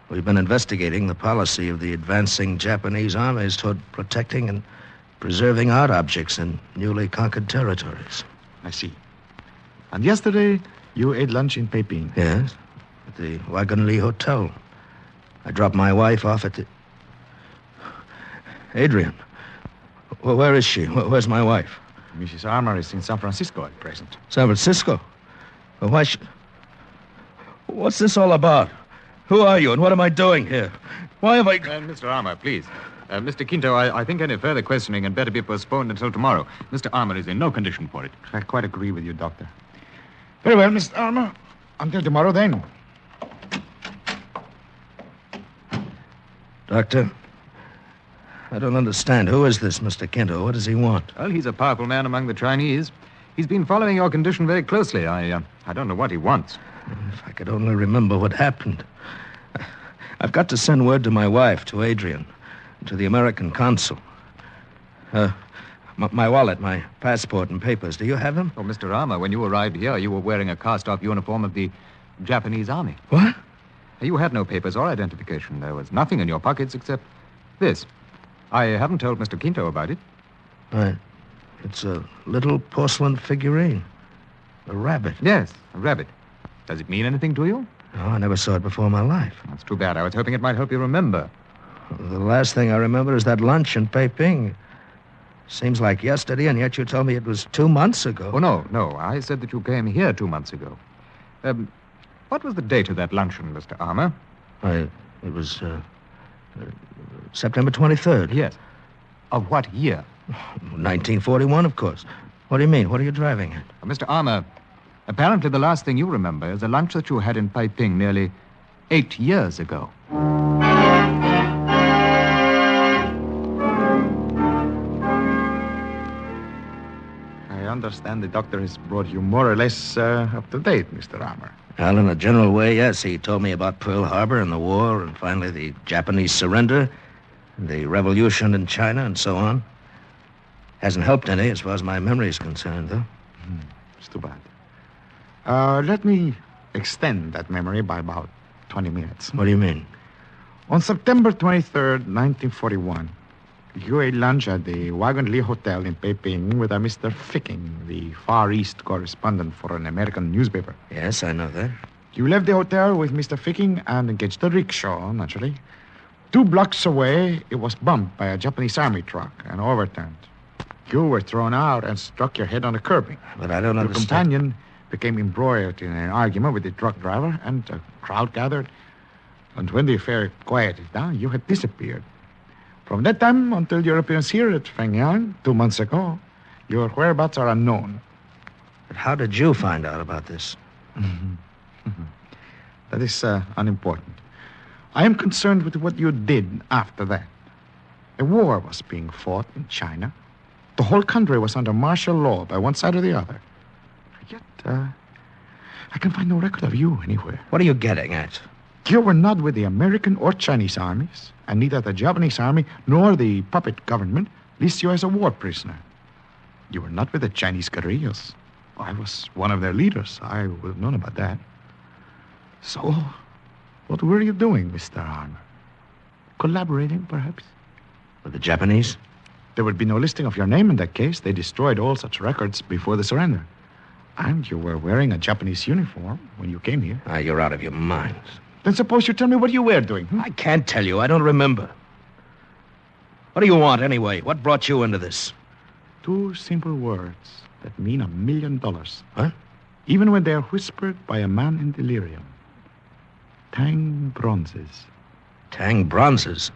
We've been investigating the policy of the advancing Japanese armies toward protecting and preserving art objects in newly conquered territories. I see. And yesterday, you ate lunch in Peiping? Yes, at the WHRN Hotel. I dropped my wife off at the... Adrian, where is she? Where's my wife? Mrs. Armour is in San Francisco at present. San Francisco? Well, why What's this all about? Who are you and what am I doing here? Why have I... Mr. Armour, please. Mr. Quinto, I think any further questioning had better be postponed until tomorrow. Mr. Armour is in no condition for it. I quite agree with you, Doctor. Very well, Mr. Armour. Until tomorrow, then. Doctor, I don't understand. Who is this Mr. Quinto? What does he want? Well, he's a powerful man among the Chinese. He's been following your condition very closely. I don't know what he wants. If I could only remember what happened. I've got to send word to my wife, to Adrian, to the American consul. My wallet, my passport and papers. Do you have them? Oh, Mr. Armour, when you arrived here, you were wearing a cast-off uniform of the Japanese army. What? You had no papers or identification. There was nothing in your pockets except this. I haven't told Mr. Quinto about it. Right. It's a little porcelain figurine. A rabbit. Yes, a rabbit. Does it mean anything to you? No, I never saw it before in my life. That's too bad. I was hoping it might help you remember. The last thing I remember is that lunch in Peiping. Seems like yesterday, and yet you told me it was 2 months ago. Oh, no. I said that you came here 2 months ago. What was the date of that luncheon, Mr. Armour? It was September 23rd. Yes. Of what year? 1941, of course. What do you mean? What are you driving at? Mr. Armour, apparently the last thing you remember is a lunch that you had in Peiping nearly 8 years ago. I understand the doctor has brought you more or less up to date, Mr. Armour. Well, in a general way, yes. He told me about Pearl Harbor and the war, and finally the Japanese surrender, and the revolution in China, and so on. Hasn't helped any as far as my memory is concerned, though. It's too bad. Let me extend that memory by about 20 minutes. What do you mean? On September 23rd, 1941, you ate lunch at the WHRN Hotel in Peiping with a Mr. Ficking, the Far East correspondent for an American newspaper. Yes, I know that. You left the hotel with Mr. Ficking and engaged a rickshaw, naturally. 2 blocks away, it was bumped by a Japanese army truck and overturned. You were thrown out and struck your head on the curbing. But I don't understand. Your companion became embroiled in an argument with the truck driver, and a crowd gathered. And when the affair quieted down, you had disappeared. From that time until your appearance here at Fengyang 2 months ago, your whereabouts are unknown. But how did you find out about this? That is unimportant. I am concerned with what you did after that. A war was being fought in China. The whole country was under martial law by one side or the other. Yet, I can find no record of you anywhere. What are you getting at? You were not with the American or Chinese armies, and neither the Japanese army nor the puppet government lists you as a war prisoner. You were not with the Chinese guerrillas. I was one of their leaders. I would have known about that. So, what were you doing, Mr. Armour? Collaborating, perhaps? With the Japanese? There would be no listing of your name in that case. They destroyed all such records before the surrender. And you were wearing a Japanese uniform when you came here. You're out of your mind. Then suppose you tell me what you were doing. I can't tell you. I don't remember. What do you want, anyway? What brought you into this? 2 simple words that mean $1 million. Huh? Even when they are whispered by a man in delirium. Tang bronzes. Tang bronzes?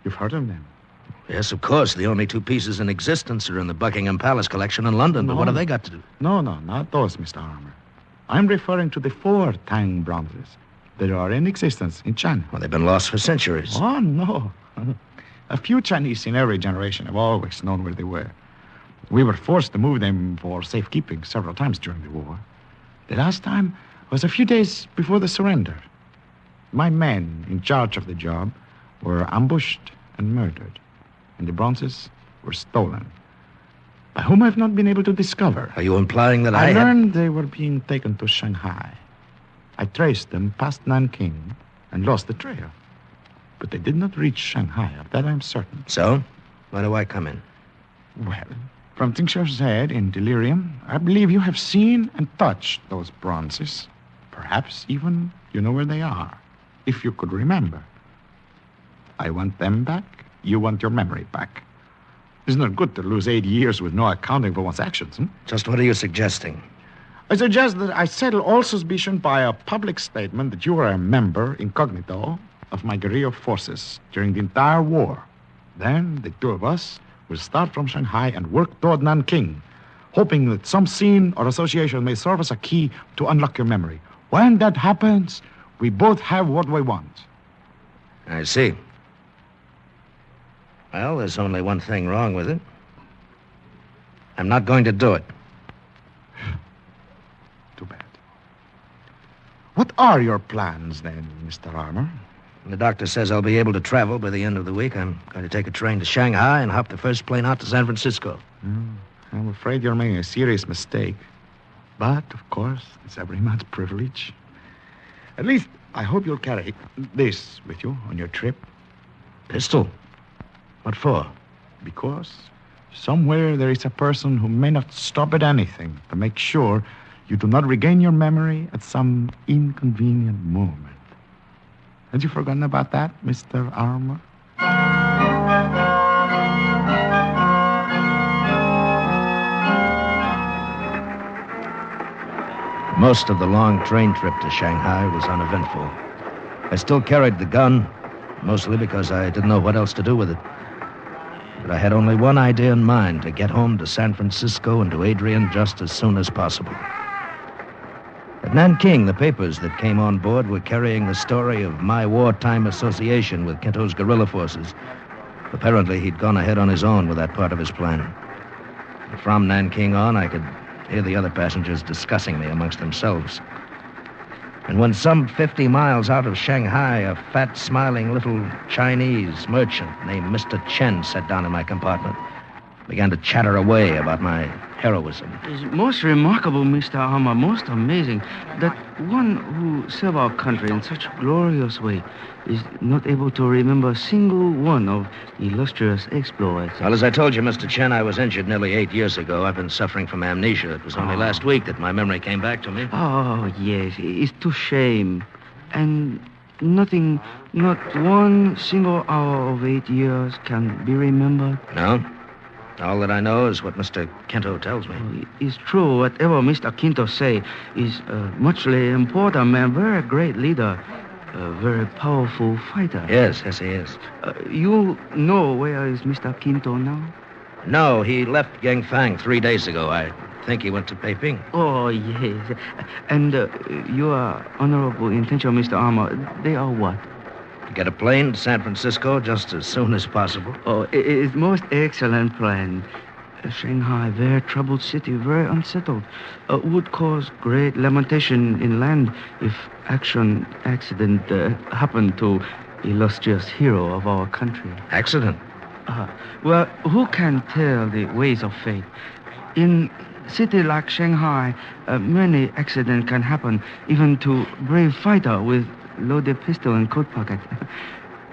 You've heard of them? Yes, of course. The only 2 pieces in existence are in the Buckingham Palace collection in London. But what have they got to do? No, not those, Mr. Armour. I'm referring to the 4 Tang bronzes that are in existence in China. Well, they've been lost for centuries. Oh, no. A few Chinese in every generation have always known where they were. We were forced to move them for safekeeping several times during the war. The last time was a few days before the surrender. My men in charge of the job were ambushed and murdered. and the bronzes were stolen. By whom I've not been able to discover. Are you implying that I learned they were being taken to Shanghai. I traced them past Nanking and lost the trail. But they did not reach Shanghai, of that I'm certain. So? Why do I come in? Well, from things you have said in delirium, I believe you have seen and touched those bronzes. Perhaps even you know where they are, if you could remember. I want them back. You want your memory back. It's not good to lose 8 years with no accounting for one's actions. Just what are you suggesting? I suggest that I settle all suspicion by a public statement that you are a member, incognito, of my guerrilla forces during the entire war. Then the two of us will start from Shanghai and work toward Nanking, hoping that some scene or association may serve as a key to unlock your memory. When that happens, we both have what we want. I see. Well, there's only one thing wrong with it. I'm not going to do it. Too bad. What are your plans, then, Mr. Armour? The doctor says I'll be able to travel by the end of the week. I'm going to take a train to Shanghai and hop the first plane out to San Francisco. I'm afraid you're making a serious mistake. But, of course, it's every man's privilege. At least, I hope you'll carry this with you on your trip. Pistol? What for? Because somewhere there is a person who may not stop at anything to make sure you do not regain your memory at some inconvenient moment. Had you forgotten about that, Mr. Armour? Most of the long train trip to Shanghai was uneventful. I still carried the gun, mostly because I didn't know what else to do with it. But I had only one idea in mind, to get home to San Francisco and to Adrian just as soon as possible. At Nanking, the papers that came on board were carrying the story of my wartime association with Kinto's guerrilla forces. Apparently, he'd gone ahead on his own with that part of his plan. From Nanking on, I could hear the other passengers discussing me amongst themselves. And when some 50 miles out of Shanghai, a fat, smiling little Chinese merchant named Mr. Chen sat down in my compartment, began to chatter away about my heroism. It's most remarkable, Mr. Armour, most amazing, that one who served our country in such a glorious way is not able to remember a single one of illustrious exploits. Well, as I told you, Mr. Chen, I was injured nearly 8 years ago. I've been suffering from amnesia. It was only last week that my memory came back to me. Oh, yes, it's too shame. And nothing, not one single hour of 8 years can be remembered? No. All that I know is what Mr. Kinto tells me. It's true. Whatever Mr. Kinto say is a muchly important man, very great leader, a very powerful fighter. Yes, he is. You know where is Mr. Kinto now? No, he left Gangfang 3 days ago. I think he went to Peiping. Oh, yes. And your honorable intention, Mr. Armour, they are what? To get a plane to San Francisco just as soon as possible. Oh, it's most excellent plan. Shanghai, very troubled city, very unsettled. Would cause great lamentation in land if accident happened to illustrious hero of our country. Accident? Well, who can tell the ways of fate? In city like Shanghai, many accidents can happen, even to brave fighter with loaded pistol and coat pocket.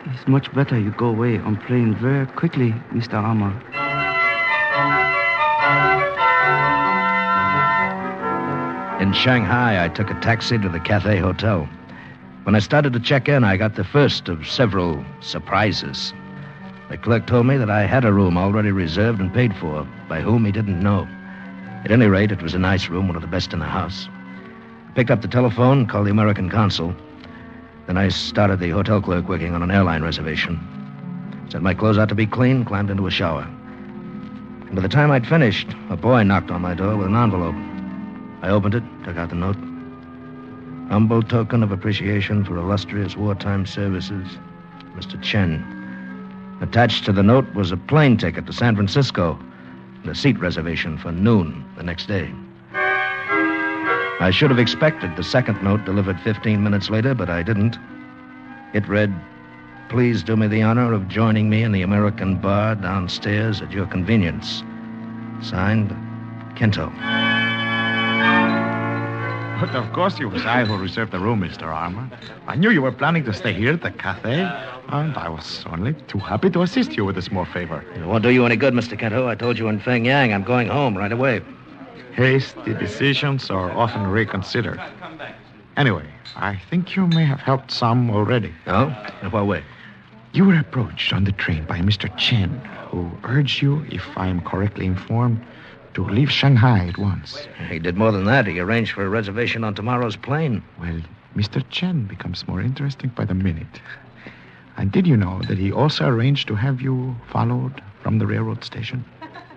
It's much better you go away on plane very quickly, Mr. Armour. In Shanghai, I took a taxi to the Cathay Hotel. When I started to check in, I got the first of several surprises. The clerk told me that I had a room already reserved and paid for, by whom he didn't know. At any rate, it was a nice room, one of the best in the house. I picked up the telephone and called the American consul. Then I started the hotel clerk working on an airline reservation. Set my clothes out to be clean, climbed into a shower. And by the time I'd finished, a boy knocked on my door with an envelope. I opened it, took out the note. Humble token of appreciation for illustrious wartime services, Mr. Chen. Attached to the note was a plane ticket to San Francisco and a seat reservation for noon the next day. I should have expected the second note delivered 15 minutes later, but I didn't. It read, please do me the honor of joining me in the American bar downstairs at your convenience. Signed, Kento. But of course it was I who reserved the room, Mr. Armour. I knew you were planning to stay here at the cafe, and I was only too happy to assist you with a small favor. It won't do you any good, Mr. Kento. I told you in Fengyang I'm going home right away. Hasty decisions are often reconsidered. Anyway, I think you may have helped some already. Oh? In what way? You were approached on the train by Mr. Chen, who urged you, if I am correctly informed, to leave Shanghai at once. He did more than that. He arranged for a reservation on tomorrow's plane. Well, Mr. Chen becomes more interesting by the minute. And did you know that he also arranged to have you followed from the railroad station?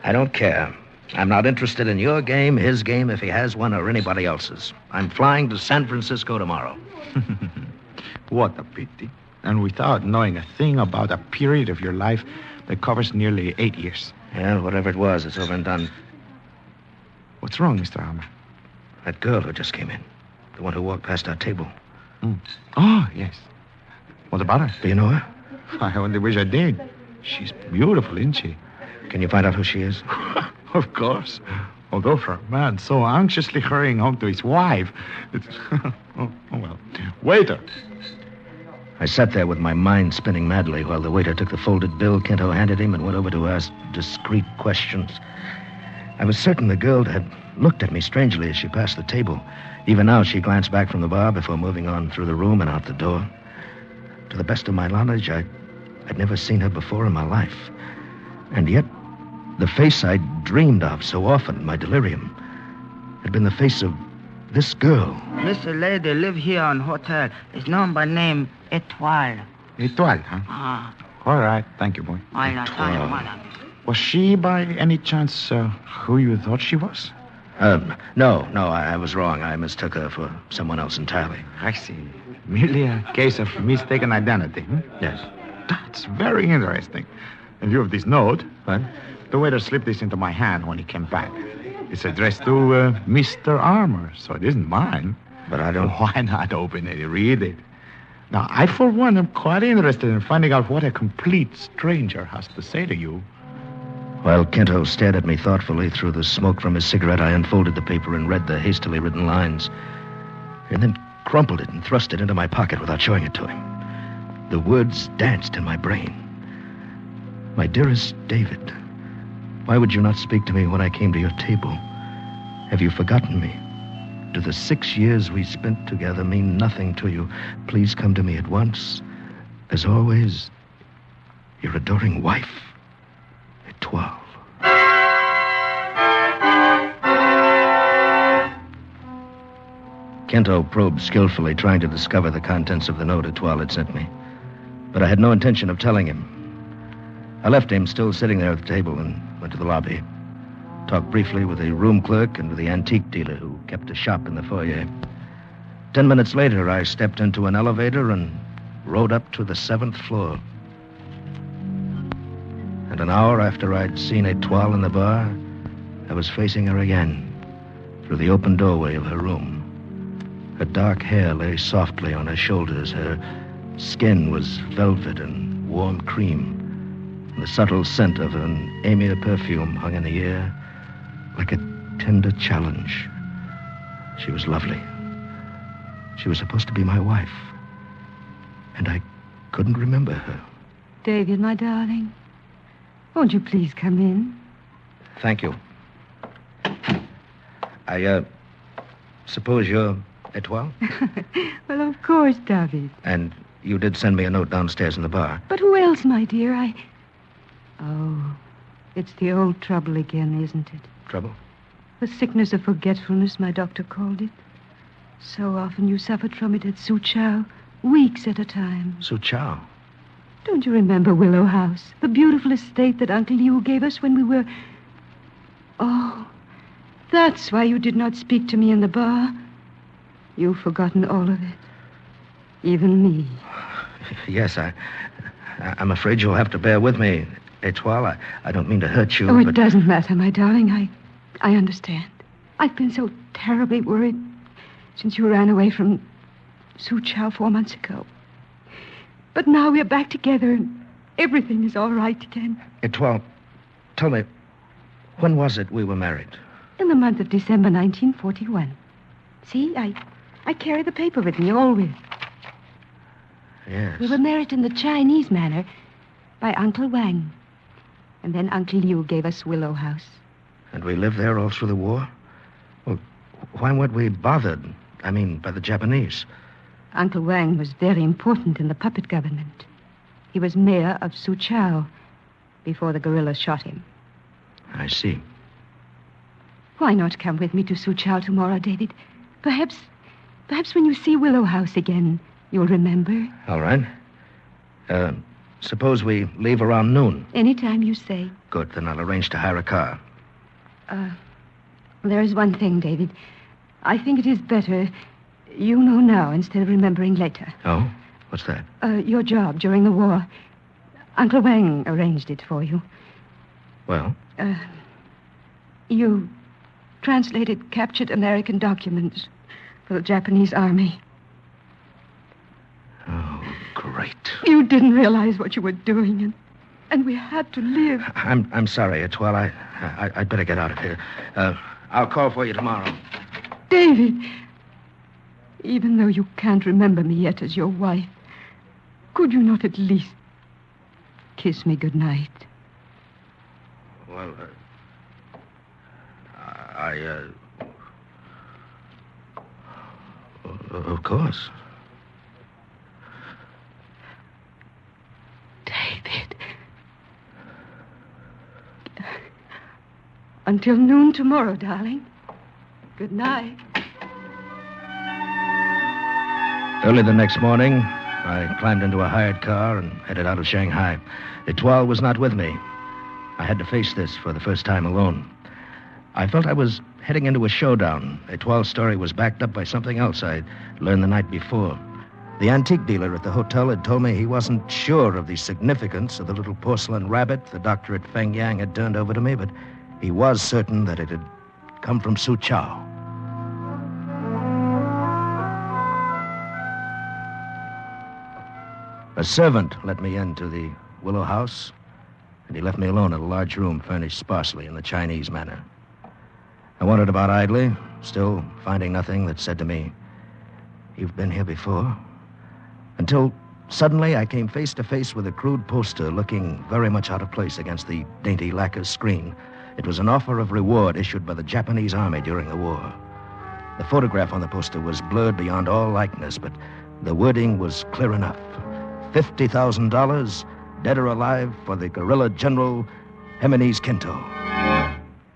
I don't care. I'm not interested in your game, his game, if he has one, or anybody else's. I'm flying to San Francisco tomorrow. What a pity. And without knowing a thing about a period of your life that covers nearly 8 years. Yeah, whatever it was, it's over and done. What's wrong, Mr. Armour? That girl who just came in. The one who walked past our table. Oh, yes. What about her? Do you know her? I only wish I did. She's beautiful, isn't she? Can you find out who she is? Of course. Although for a man so anxiously hurrying home to his wife, it's... oh, well. Waiter. I sat there with my mind spinning madly while the waiter took the folded bill Kento handed him and went over to ask discreet questions. I was certain the girl had looked at me strangely as she passed the table. Even now, she glanced back from the bar before moving on through the room and out the door. To the best of my knowledge, I'd never seen her before in my life. And yet, the face I'd dreamed of so often in my delirium had been the face of this girl. Mr. Lady live here on hotel. It's known by name Etoile. Etoile, huh? Ah. All right. Thank you, boy. Was she, by any chance, who you thought she was? No, I was wrong. I mistook her for someone else entirely. I see. Merely a case of mistaken identity, hmm? Yes. That's very interesting. In view of this note... What? The waiter slipped this into my hand when he came back. It's addressed to Mr. Armour, so it isn't mine. But I don't... Why not open it and read it? Now, I, for one, am quite interested in finding out what a complete stranger has to say to you. While Kento stared at me thoughtfully through the smoke from his cigarette, I unfolded the paper and read the hastily written lines. And then crumpled it and thrust it into my pocket without showing it to him. The words danced in my brain. My dearest David, why would you not speak to me when I came to your table? Have you forgotten me? Do the 6 years we spent together mean nothing to you? Please come to me at once. As always, your adoring wife, Etoile. Kento probed skillfully, trying to discover the contents of the note Etoile had sent me. But I had no intention of telling him. I left him still sitting there at the table and went to the lobby. Talked briefly with the room clerk and with the antique dealer who kept a shop in the foyer. 10 minutes later, I stepped into an elevator and rode up to the 7th floor. And an hour after I'd seen Etoile in the bar, I was facing her again through the open doorway of her room. Her dark hair lay softly on her shoulders. Her skin was velvet and warm cream. And the subtle scent of an amia perfume hung in the air like a tender challenge. She was lovely. She was supposed to be my wife. And I couldn't remember her. David, my darling, won't you please come in? Thank you. I suppose you're Etoile? Well, of course, David. And you did send me a note downstairs in the bar. But who else, my dear? Oh, it's the old trouble again, isn't it? Trouble? The sickness of forgetfulness, my doctor called it. So often you suffered from it at Suchow, weeks at a time. Suchow? Don't you remember Willow House, the beautiful estate that Uncle Liu gave us when we were... Oh, that's why you did not speak to me in the bar. You've forgotten all of it. Even me. Yes, I'm afraid you'll have to bear with me, Etoile. I don't mean to hurt you, Oh, but... it doesn't matter, my darling. I understand. I've been so terribly worried since you ran away from Suchow 4 months ago. But now we're back together and everything is all right again. Etoile, tell me, when was it we were married? In the month of December 1941. See, I carry the paper with me always. Yes. We were married in the Chinese manner by Uncle Wang. And then Uncle Liu gave us Willow House. And we lived there all through the war? Well, why weren't we bothered? I mean, by the Japanese? Uncle Wang was very important in the puppet government. He was mayor of Suchao before the guerrillas shot him. I see. Why not come with me to Suchao tomorrow, David? Perhaps when you see Willow House again, you'll remember. All right. Suppose we leave around noon. Anytime you say. Good, then I'll arrange to hire a car. There is one thing, David. I think it is better you know now instead of remembering later. Oh? What's that? Your job during the war. Uncle Wang arranged it for you. Well? You translated captured American documents for the Japanese army. Oh, great. You didn't realize what you were doing, and we had to live. I'm sorry, Etoile. I'd better get out of here. I'll call for you tomorrow. David, even though you can't remember me yet as your wife, could you not at least kiss me goodnight? Well, of course. David. Until noon tomorrow, darling. Good night. Early the next morning, I climbed into a hired car and headed out of Shanghai. Etoile was not with me. I had to face this for the first time alone. I felt I was heading into a showdown. Etoile's story was backed up by something else I'd learned the night before. The antique dealer at the hotel had told me he wasn't sure of the significance of the little porcelain rabbit the doctor at Fengyang had turned over to me, but he was certain that it had come from Suchao. A servant let me into the Willow House, and he left me alone in a large room furnished sparsely in the Chinese manner. I wandered about idly, still finding nothing that said to me, "You've been here before," until suddenly I came face to face with a crude poster looking very much out of place against the dainty lacquer screen. It was an offer of reward issued by the Japanese army during the war. The photograph on the poster was blurred beyond all likeness, but the wording was clear enough. $50,000, dead or alive, for the guerrilla general Jimenez Quinto.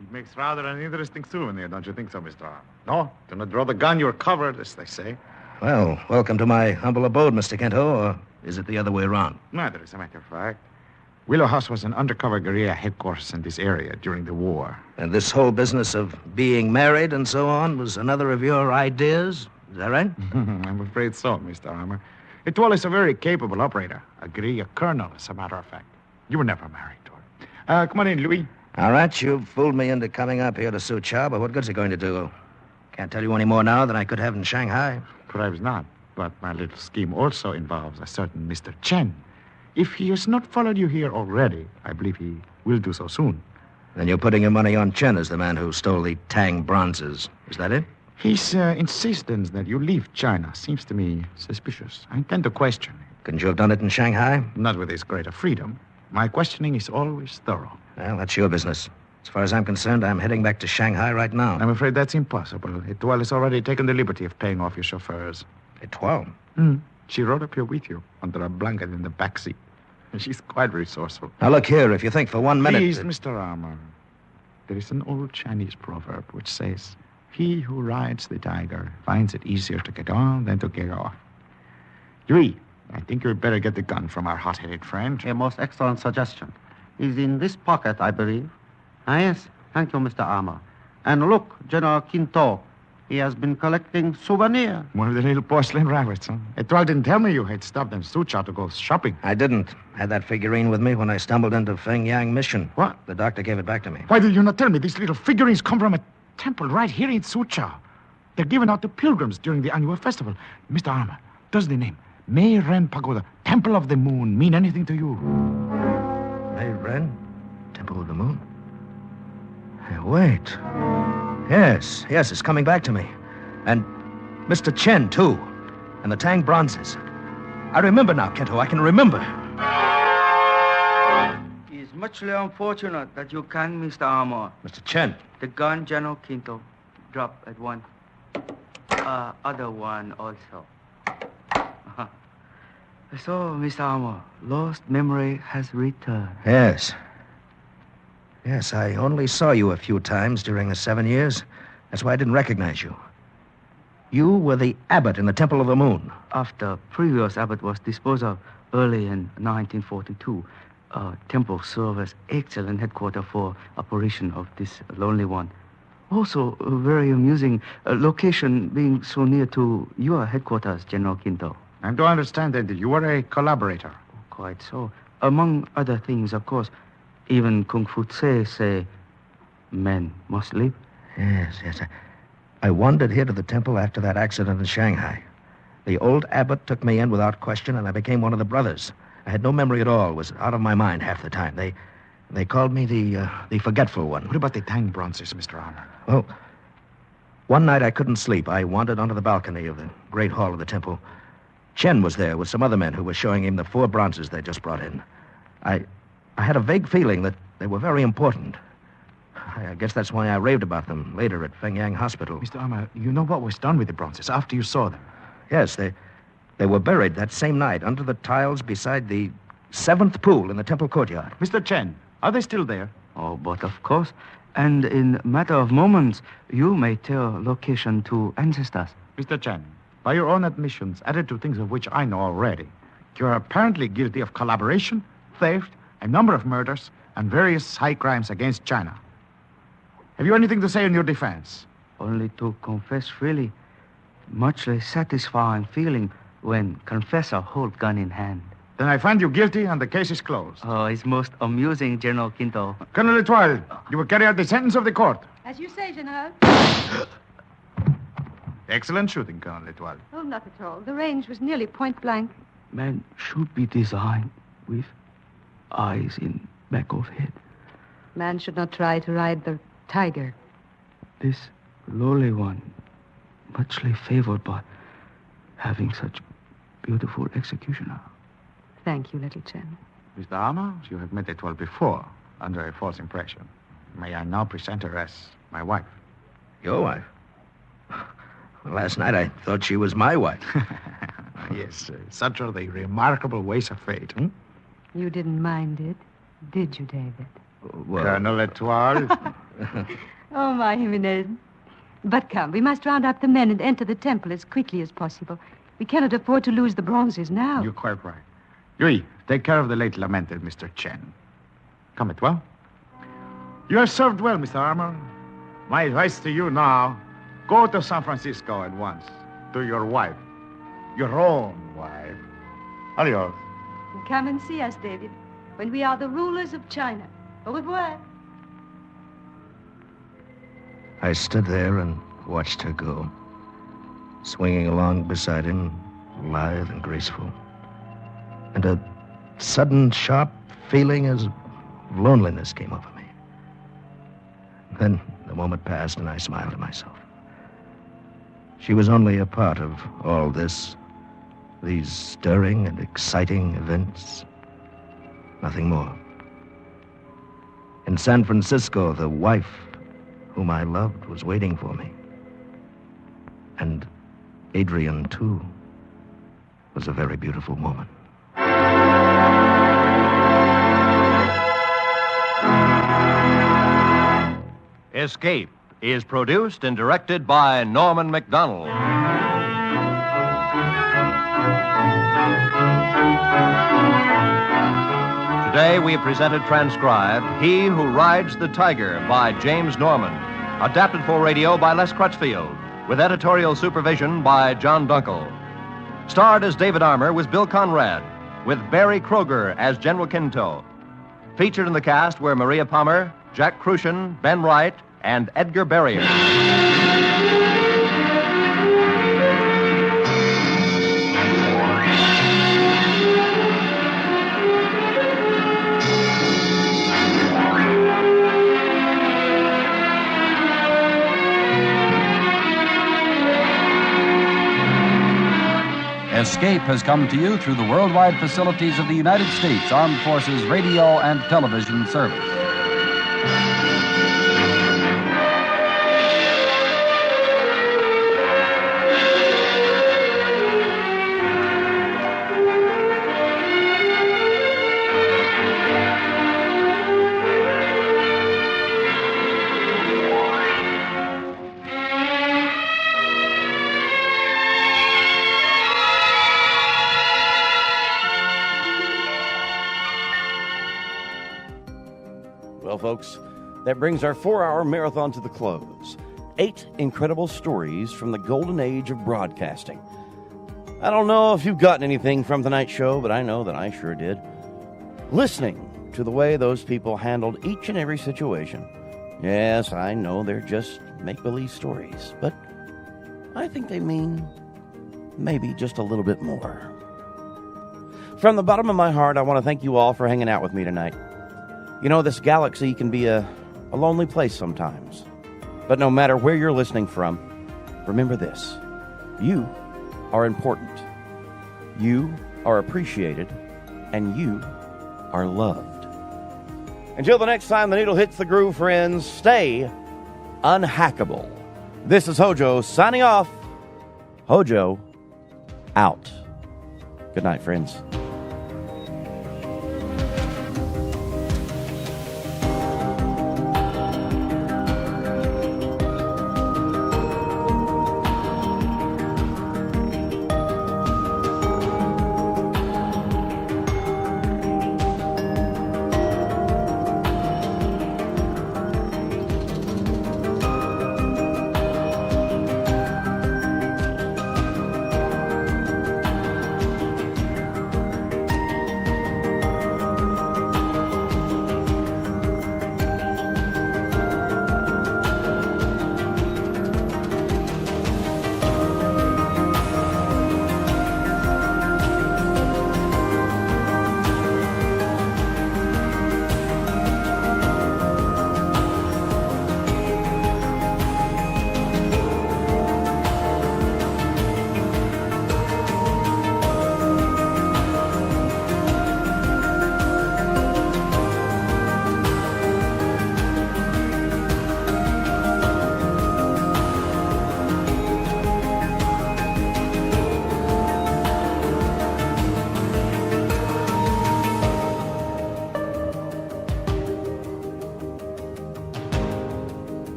It makes rather an interesting souvenir, don't you think so, Mr. Arm? No, do not draw the gun, you're covered, as they say. Well, welcome to my humble abode, Mr. Quinto, or is it the other way around? Neither, as a matter of fact. Willow House was an undercover guerrilla headquarters in this area during the war. And this whole business of being married and so on was another of your ideas? Is that right? I'm afraid so, Mr. Armour. Etoile is a very capable operator. A guerrilla colonel, as a matter of fact. You were never married to her. Come on in, Louis. All right, you've fooled me into coming up here to Suchao, but what good's it going to do? Can't tell you any more now than I could have in Shanghai. Perhaps not, but my little scheme also involves a certain Mr. Chen. If he has not followed you here already, I believe he will do so soon. Then you're putting your money on Chen as the man who stole the Tang bronzes. Is that it? His insistence that you leave China seems to me suspicious. I intend to question him. Couldn't you have done it in Shanghai? Not with this greater freedom. My questioning is always thorough. Well, that's your business. As far as I'm concerned, I'm heading back to Shanghai right now. I'm afraid that's impossible. Etoile has already taken the liberty of paying off your chauffeurs. Etoile? She rode up here with you, under a blanket in the back seat. She's quite resourceful. Now, look here, if you think for 1 minute... Please, Mr. Armour. There is an old Chinese proverb which says, "He who rides the tiger finds it easier to get on than to get off." Louis, I think you'd better get the gun from our hot-headed friend. A most excellent suggestion. Is in this pocket, I believe. Ah, yes. Thank you, Mr. Armour. And look, General Quinto. He has been collecting souvenirs. One of the little porcelain rabbits, huh? Etoile didn't tell me you had stopped in Suchao to go shopping. I didn't. Had that figurine with me when I stumbled into Fengyang Mission. What? The doctor gave it back to me. Why did you not tell me these little figurines come from a temple right here in Suchao? They're given out to pilgrims during the annual festival. Mr. Armour, does the name WHRN Pagoda, Temple of the Moon, mean anything to you? WHRN? Temple of the Moon? Hey, wait. Yes, it's coming back to me. And Mr. Chen, too. And the Tang bronzes. I remember now, Kento. I can remember. It's muchly unfortunate that you can't, Mr. Armour. Mr. Chen. The gun, General Quinto, dropped at one. Other one also. So, Mr. Armour, lost memory has returned. Yes. Yes, I only saw you a few times during the 7 years. That's why I didn't recognize you. You were the abbot in the Temple of the Moon. After previous abbot was disposed of early in 1942, temple served as excellent headquarters for operation of this lonely one. Also, a very amusing location being so near to your headquarters, General Quinto. I do understand that you were a collaborator. Quite so. Among other things, of course, even Kung Fu Tse say men must live. Yes. I wandered here to the temple after that accident in Shanghai. The old abbot took me in without question, and I became one of the brothers. I had no memory at all, was out of my mind half the time. They called me the forgetful one. What about the Tang bronzes, Mr. Armour? Well, one night I couldn't sleep. I wandered onto the balcony of the great hall of the temple. Chen was there with some other men who were showing him the 4 bronzes they just brought in. I had a vague feeling that they were very important. I guess that's why I raved about them later at Fengyang Hospital. Mr. Armour, you know what was done with the bronzes after you saw them? Yes, they were buried that same night under the tiles beside the 7th pool in the temple courtyard. Mr. Chen, are they still there? Oh, but of course. And in a matter of moments, you may tell location to ancestors. Mr. Chen, by your own admissions, added to things of which I know already, you are apparently guilty of collaboration, theft, a number of murders, and various high crimes against China. Have you anything to say in your defense? Only to confess freely. Much less satisfying feeling when confessor hold gun in hand. Then I find you guilty and the case is closed. Oh, it's most amusing, General Quinto. Colonel Etoile, you will carry out the sentence of the court. As you say, General. Excellent shooting, Colonel Etoile. Oh, not at all. The range was nearly point blank. Man should be designed with eyes in back of head. Man should not try to ride the tiger. This lowly one, muchly favored by having such beautiful executioner. Thank you, little Chen. Mr. Armour, you have met Etoile before, under a false impression. May I now present her as my wife? Your wife? Well, last night I thought she was my wife. Yes, such are the remarkable ways of fate. You didn't mind it, did you, David? Well, Colonel Etoile. Oh, my Jimenez. But come, we must round up the men and enter the temple as quickly as possible. We cannot afford to lose the bronzes now. You're quite right. Yui, take care of the late lamented Mr. Chen. Come, Etoile. You have served well, Mr. Armour. My advice to you now, go to San Francisco at once. To your wife. Your own wife. Adios. Come and see us, David, when we are the rulers of China. Au revoir. I stood there and watched her go, swinging along beside him, lithe and graceful. And a sudden, sharp feeling of loneliness came over me. Then the moment passed, and I smiled to myself. She was only a part of all this, these stirring and exciting events. Nothing more. In San Francisco, the wife whom I loved was waiting for me. And Adrian, too, was a very beautiful woman. Escape is produced and directed by Norman MacDonald. Today we presented transcribed He Who Rides the Tiger by James Norman, adapted for radio by Les Crutchfield, with editorial supervision by John Dunkel. Starred as David Armour was Bill Conrad, with Barry Kroger as General Quinto. Featured in the cast were Maria Palmer, Jack Crucian, Ben Wright, and Edgar Barrier. Escape has come to you through the worldwide facilities of the United States Armed Forces Radio and Television Service. Well, folks, that brings our 4-hour marathon to the close. 8 incredible stories from the golden age of broadcasting. I don't know if you've gotten anything from tonight's show, but I know that I sure did. Listening to the way those people handled each and every situation. Yes, I know they're just make-believe stories, but I think they mean maybe just a little bit more. From the bottom of my heart, I want to thank you all for hanging out with me tonight. You know, this galaxy can be a lonely place sometimes. But no matter where you're listening from, remember this. You are important. You are appreciated. And you are loved. Until the next time the needle hits the groove, friends, stay unhackable. This is HOJO signing off. HOJO out. Good night, friends.